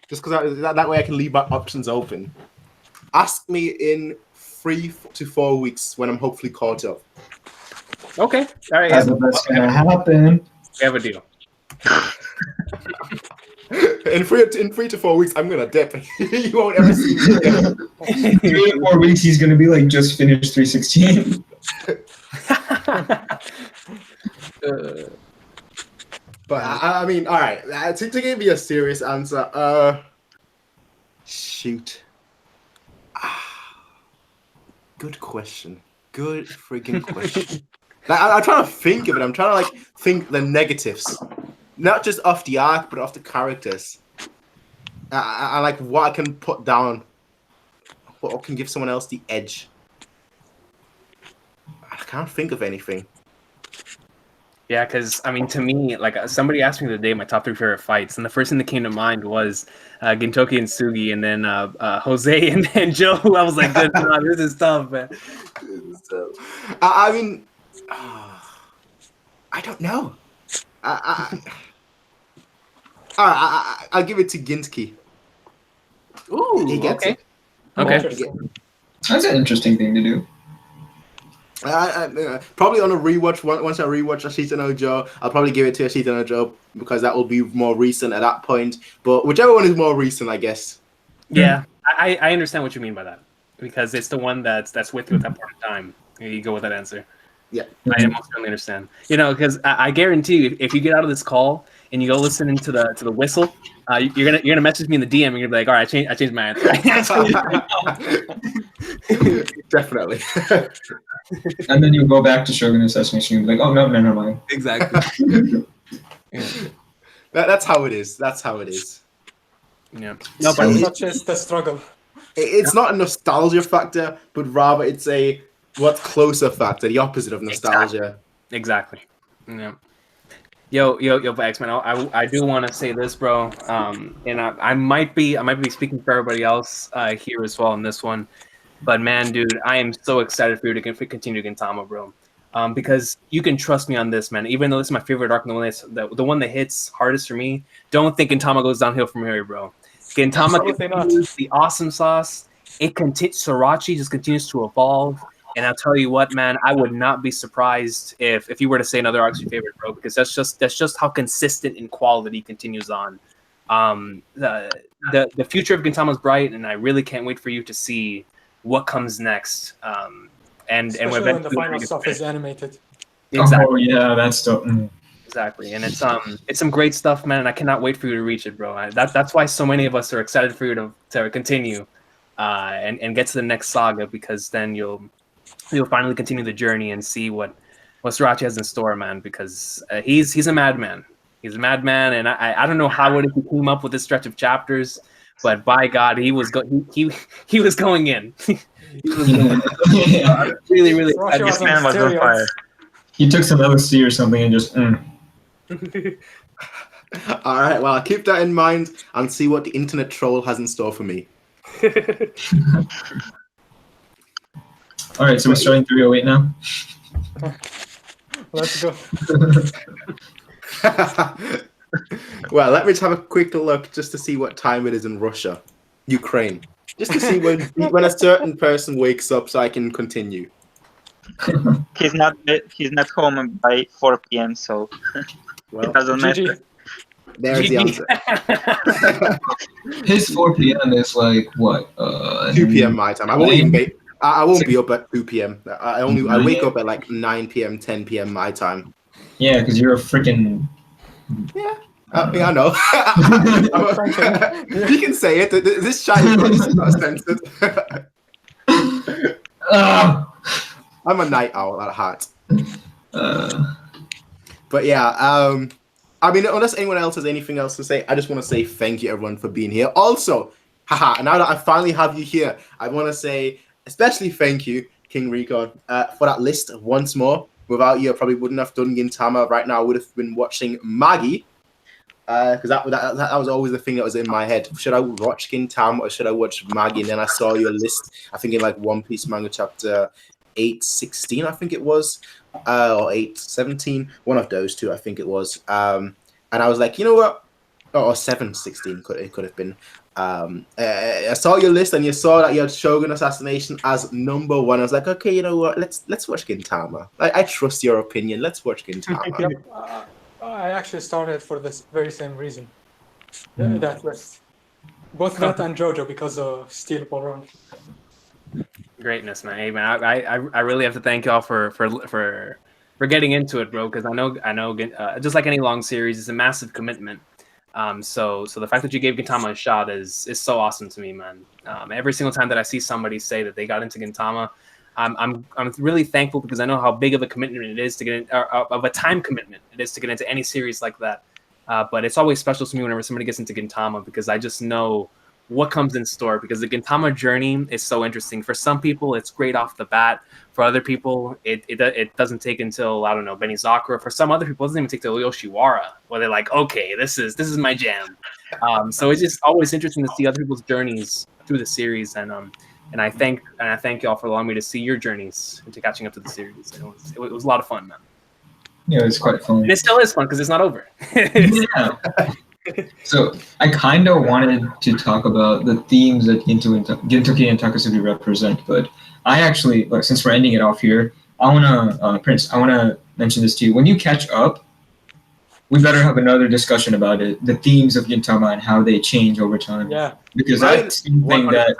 Just because that way I can leave my options open. Ask me in 3 to 4 weeks when I'm hopefully caught up. Okay. All right. That's gonna happen. We have a deal. In 3 to 4 weeks, I'm gonna dip. You won't ever see me again. 3 to 4 weeks, he's gonna be like just finished 316. But I mean, all right. To give you a serious answer, shoot. Good question. Good friggin' question. Like, I'm trying to think of it. I'm trying to like think the negatives, not just of the arc, but of the characters. I like what I can put down, what can give someone else the edge. I can't think of anything. Yeah, because I mean, to me, like somebody asked me the other day my top 3 favorite fights, and the first thing that came to mind was Gintoki and Sugi, and then Jose and Joe. I was like, "Good, no, this is tough, man." So, I mean, I don't know. I'll give it to Gintoki. Ooh, He gets okay. it. Okay. That's an interesting thing to do. Probably on a rewatch. Once I rewatch Ashita no Joe, I'll probably give it to Ashita no Joe because that will be more recent at that point. But whichever one is more recent, I guess. Yeah, I understand what you mean by that because it's the one that's with you at that point in time. You go with that answer. Yeah, I most certainly understand. You know, because I guarantee you, if you get out of this call and you go listen into the whistle, you're gonna message me in the DM and you're gonna be like, all right, I changed my answer. Definitely. And then you go back to Shogun Assassination and be like, oh, no, never mind. Exactly. Yeah. That's how it is. That's how it is. Yeah. No, but So- Such is the struggle. It's not a nostalgia factor, but rather it's a what's closer factor, the opposite of nostalgia. exactly. Yeah. Yo, X-Man, I do want to say this, bro. And I might be speaking for everybody else here as well in this one. But man, dude, I am so excited for you to continue Gintama, bro. Because you can trust me on this, man. Even though this is my favorite arc, and the one that hits hardest for me, don't think Gintama goes downhill from here, bro. Gintama Absolutely not. continues the awesome sauce. Sorachi just continues to evolve. And I'll tell you what, man, I would not be surprised if you were to say another arc's your favorite, bro, because that's just how consistent in quality continues on. The future of Gintama is bright, and I really can't wait for you to see what comes next. Especially when the final stuff is animated. Exactly. Oh, yeah, that's dope. Exactly, and it's some great stuff, man. And I cannot wait for you to reach it, bro. That's why so many of us are excited for you to continue, and get to the next saga, because then you'll finally continue the journey and see what Sorachi has in store, man. Because he's a madman. He's a madman, and I don't know how it he came up with this stretch of chapters, but by God, he was he was going in. Really, really. Sorachi This was man was on steroids. fire. He took some LSD or something and just. All right, well, I'll keep that in mind and see what the internet troll has in store for me. All right, so we're starting 308 now. Let's go. Well, let me just have a quick look just to see what time it is in Russia, Ukraine, just to see when a certain person wakes up, so I can continue. He's not home by 4 p.m. So Well, it doesn't matter. GG. there's the answer. His 4 p.m. is like what? 2 p.m. my time. I won't even be. I won't be up at 2 p.m. I wake up at like 9 p.m., 10 p.m. my time. Yeah, because you're a freaking. Yeah, I know. You can say it. This chat is not censored. I'm a night owl at heart. But yeah, I mean, unless anyone else has anything else to say, I just want to say thank you, everyone, for being here. Also, now that I finally have you here, I want to say especially thank you, King Recon, for that list once more. Without you, I probably wouldn't have done Gintama. Right now, I would have been watching Maggie, because that was always the thing that was in my head. Should I watch Gintama or should I watch Maggie? And then I saw your list, I think in like One Piece manga chapter 816, I think it was, or 817, one of those two, I think it was. And I was like, you know what? Or 716 could have been. I saw your list and you saw that you had Shogun Assassination as number 1. I was like, okay, you know what? Let's watch Gintama. I trust your opinion. Let's watch Gintama. Yep. I actually started for this very same reason. That list. Both that and JoJo because of Steel Ball Run. Greatness, man. Hey, man, I really have to thank y'all for getting into it, bro. Because I know, just like any long series, it's a massive commitment. So the fact that you gave Gintama a shot is so awesome to me, man. Every single time that I see somebody say that they got into Gintama, I'm really thankful, because I know how big of a commitment it is to get in, of a time commitment it is to get into any series like that. But it's always special to me whenever somebody gets into Gintama, because I just know what comes in store, because the Gintama journey is so interesting. For some people, it's great off the bat. For other people, it doesn't take until, I don't know, Benizakura. For some other people, it doesn't even take till Yoshiwara, where they're like, okay, this is my jam. So it's just always interesting to see other people's journeys through the series, and I thank y'all for allowing me to see your journeys into catching up to the series. It was a lot of fun, man. Yeah, it's quite fun. And it still is fun because it's not over. Yeah. So I kind of wanted to talk about the themes that Gintoki and Takasugi represent, but I actually, since we're ending it off here, I want to, Prince, I want to mention this to you. When you catch up, we better have another discussion about it, the themes of Gintama and how they change over time. Yeah. Because Right. that's something that...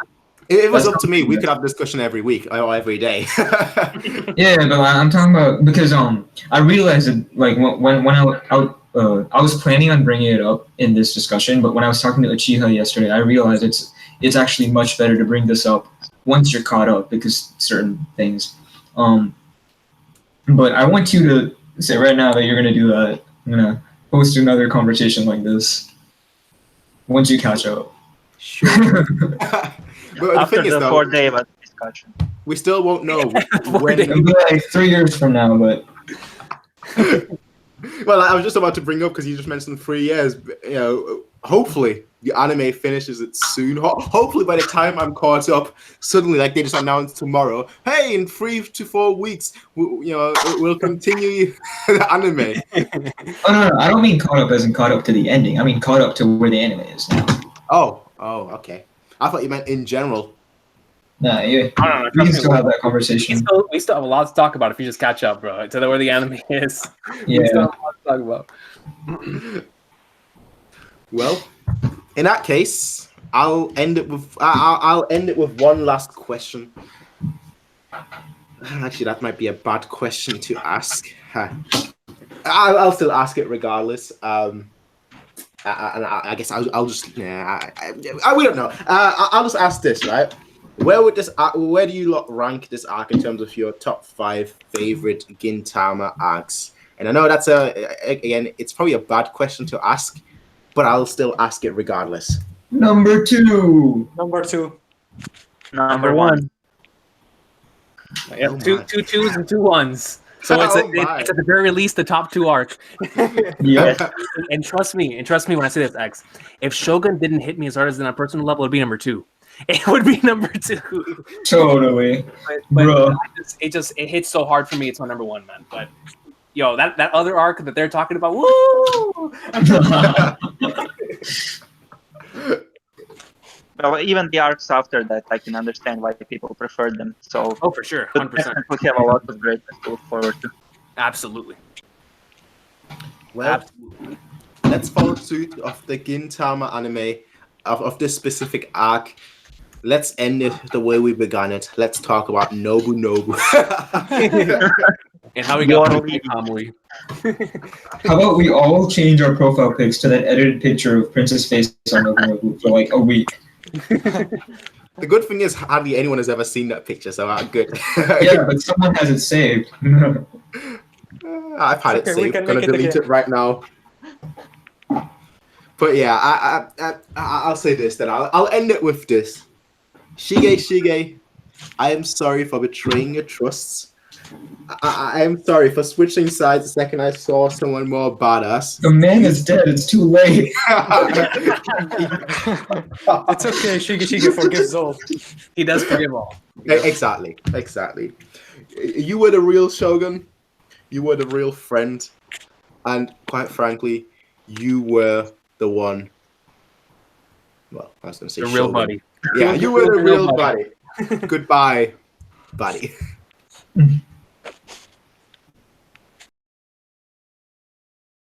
If it was up to me, we could have discussion every week or every day. Yeah, but I'm talking about, because I realized that, like, when I was planning on bringing it up in this discussion, but when I was talking to Uchiha yesterday, I realized it's actually much better to bring this up once you're caught up because certain things. But I want you to say right now that you're gonna do that. I'm gonna host another conversation like this once you catch up. Sure. But the After thing is, the though, 4-day discussion. we still won't know It'll when. be like 3 years from now, but Well, I was just about to bring up because you just mentioned 3 years. You know, hopefully the anime finishes it soon. Hopefully by the time I'm caught up, suddenly like they just announced tomorrow, hey, in 3 to 4 weeks, we'll continue the anime. oh no, I don't mean caught up as in caught up to the ending. I mean caught up to where the anime is now. Oh, okay. I thought you meant in general. Nah, yeah, I don't know, we can trust me, still have that conversation. We still have a lot to talk about if you just catch up, bro, to where the anime is. Yeah. We still have a lot to talk about. Well, in that case, I'll end it with one last question. Actually, that might be a bad question to ask. I'll still ask it regardless. And I guess I'll just we don't know. I'll just ask this, right? Where do you lot rank this arc in terms of your top 5 favorite Gintama arcs? And I know that's again, it's probably a bad question to ask, but I'll still ask it regardless. Number 2. Number 2. Number 1. Yeah, two twos and 2 1s. So it's at the very least the top 2 arc. Yep. And trust me when I say this, X. If Shogun didn't hit me as hard as on a personal level, it'd be number 2. It would be number 2. Totally. But Bro. it hits so hard for me. It's my number 1, man. But yo, that other arc that they're talking about, woo! Well, even the arcs after that, I can understand why people prefer them. So, oh, for sure, 100%. We have a lot of greatness to look forward to. Absolutely. Well, Absolutely. let's follow suit of the Gintama anime of this specific arc. Let's end it the way we began it. Let's talk about Nobu Nobu. And how we got family. How about we all change our profile pics to that edited picture of Prince's face on Nobu Nobu for like a week? The good thing is hardly anyone has ever seen that picture, so good. Yeah, but someone has it saved. I've had it saved. I'm gonna delete it right now. But yeah, I'll say this then. I'll end it with this. Shige, I am sorry for betraying your trusts. I am sorry for switching sides the second I saw someone more badass. The man is dead. It's too late. It's okay. Shige forgives all. He does forgive all. Exactly. You were the real Shogun. You were the real friend. And quite frankly, you were the one. Well, I was going to say the real Shogun. buddy. Yeah, you were the real buddy. Goodbye, buddy.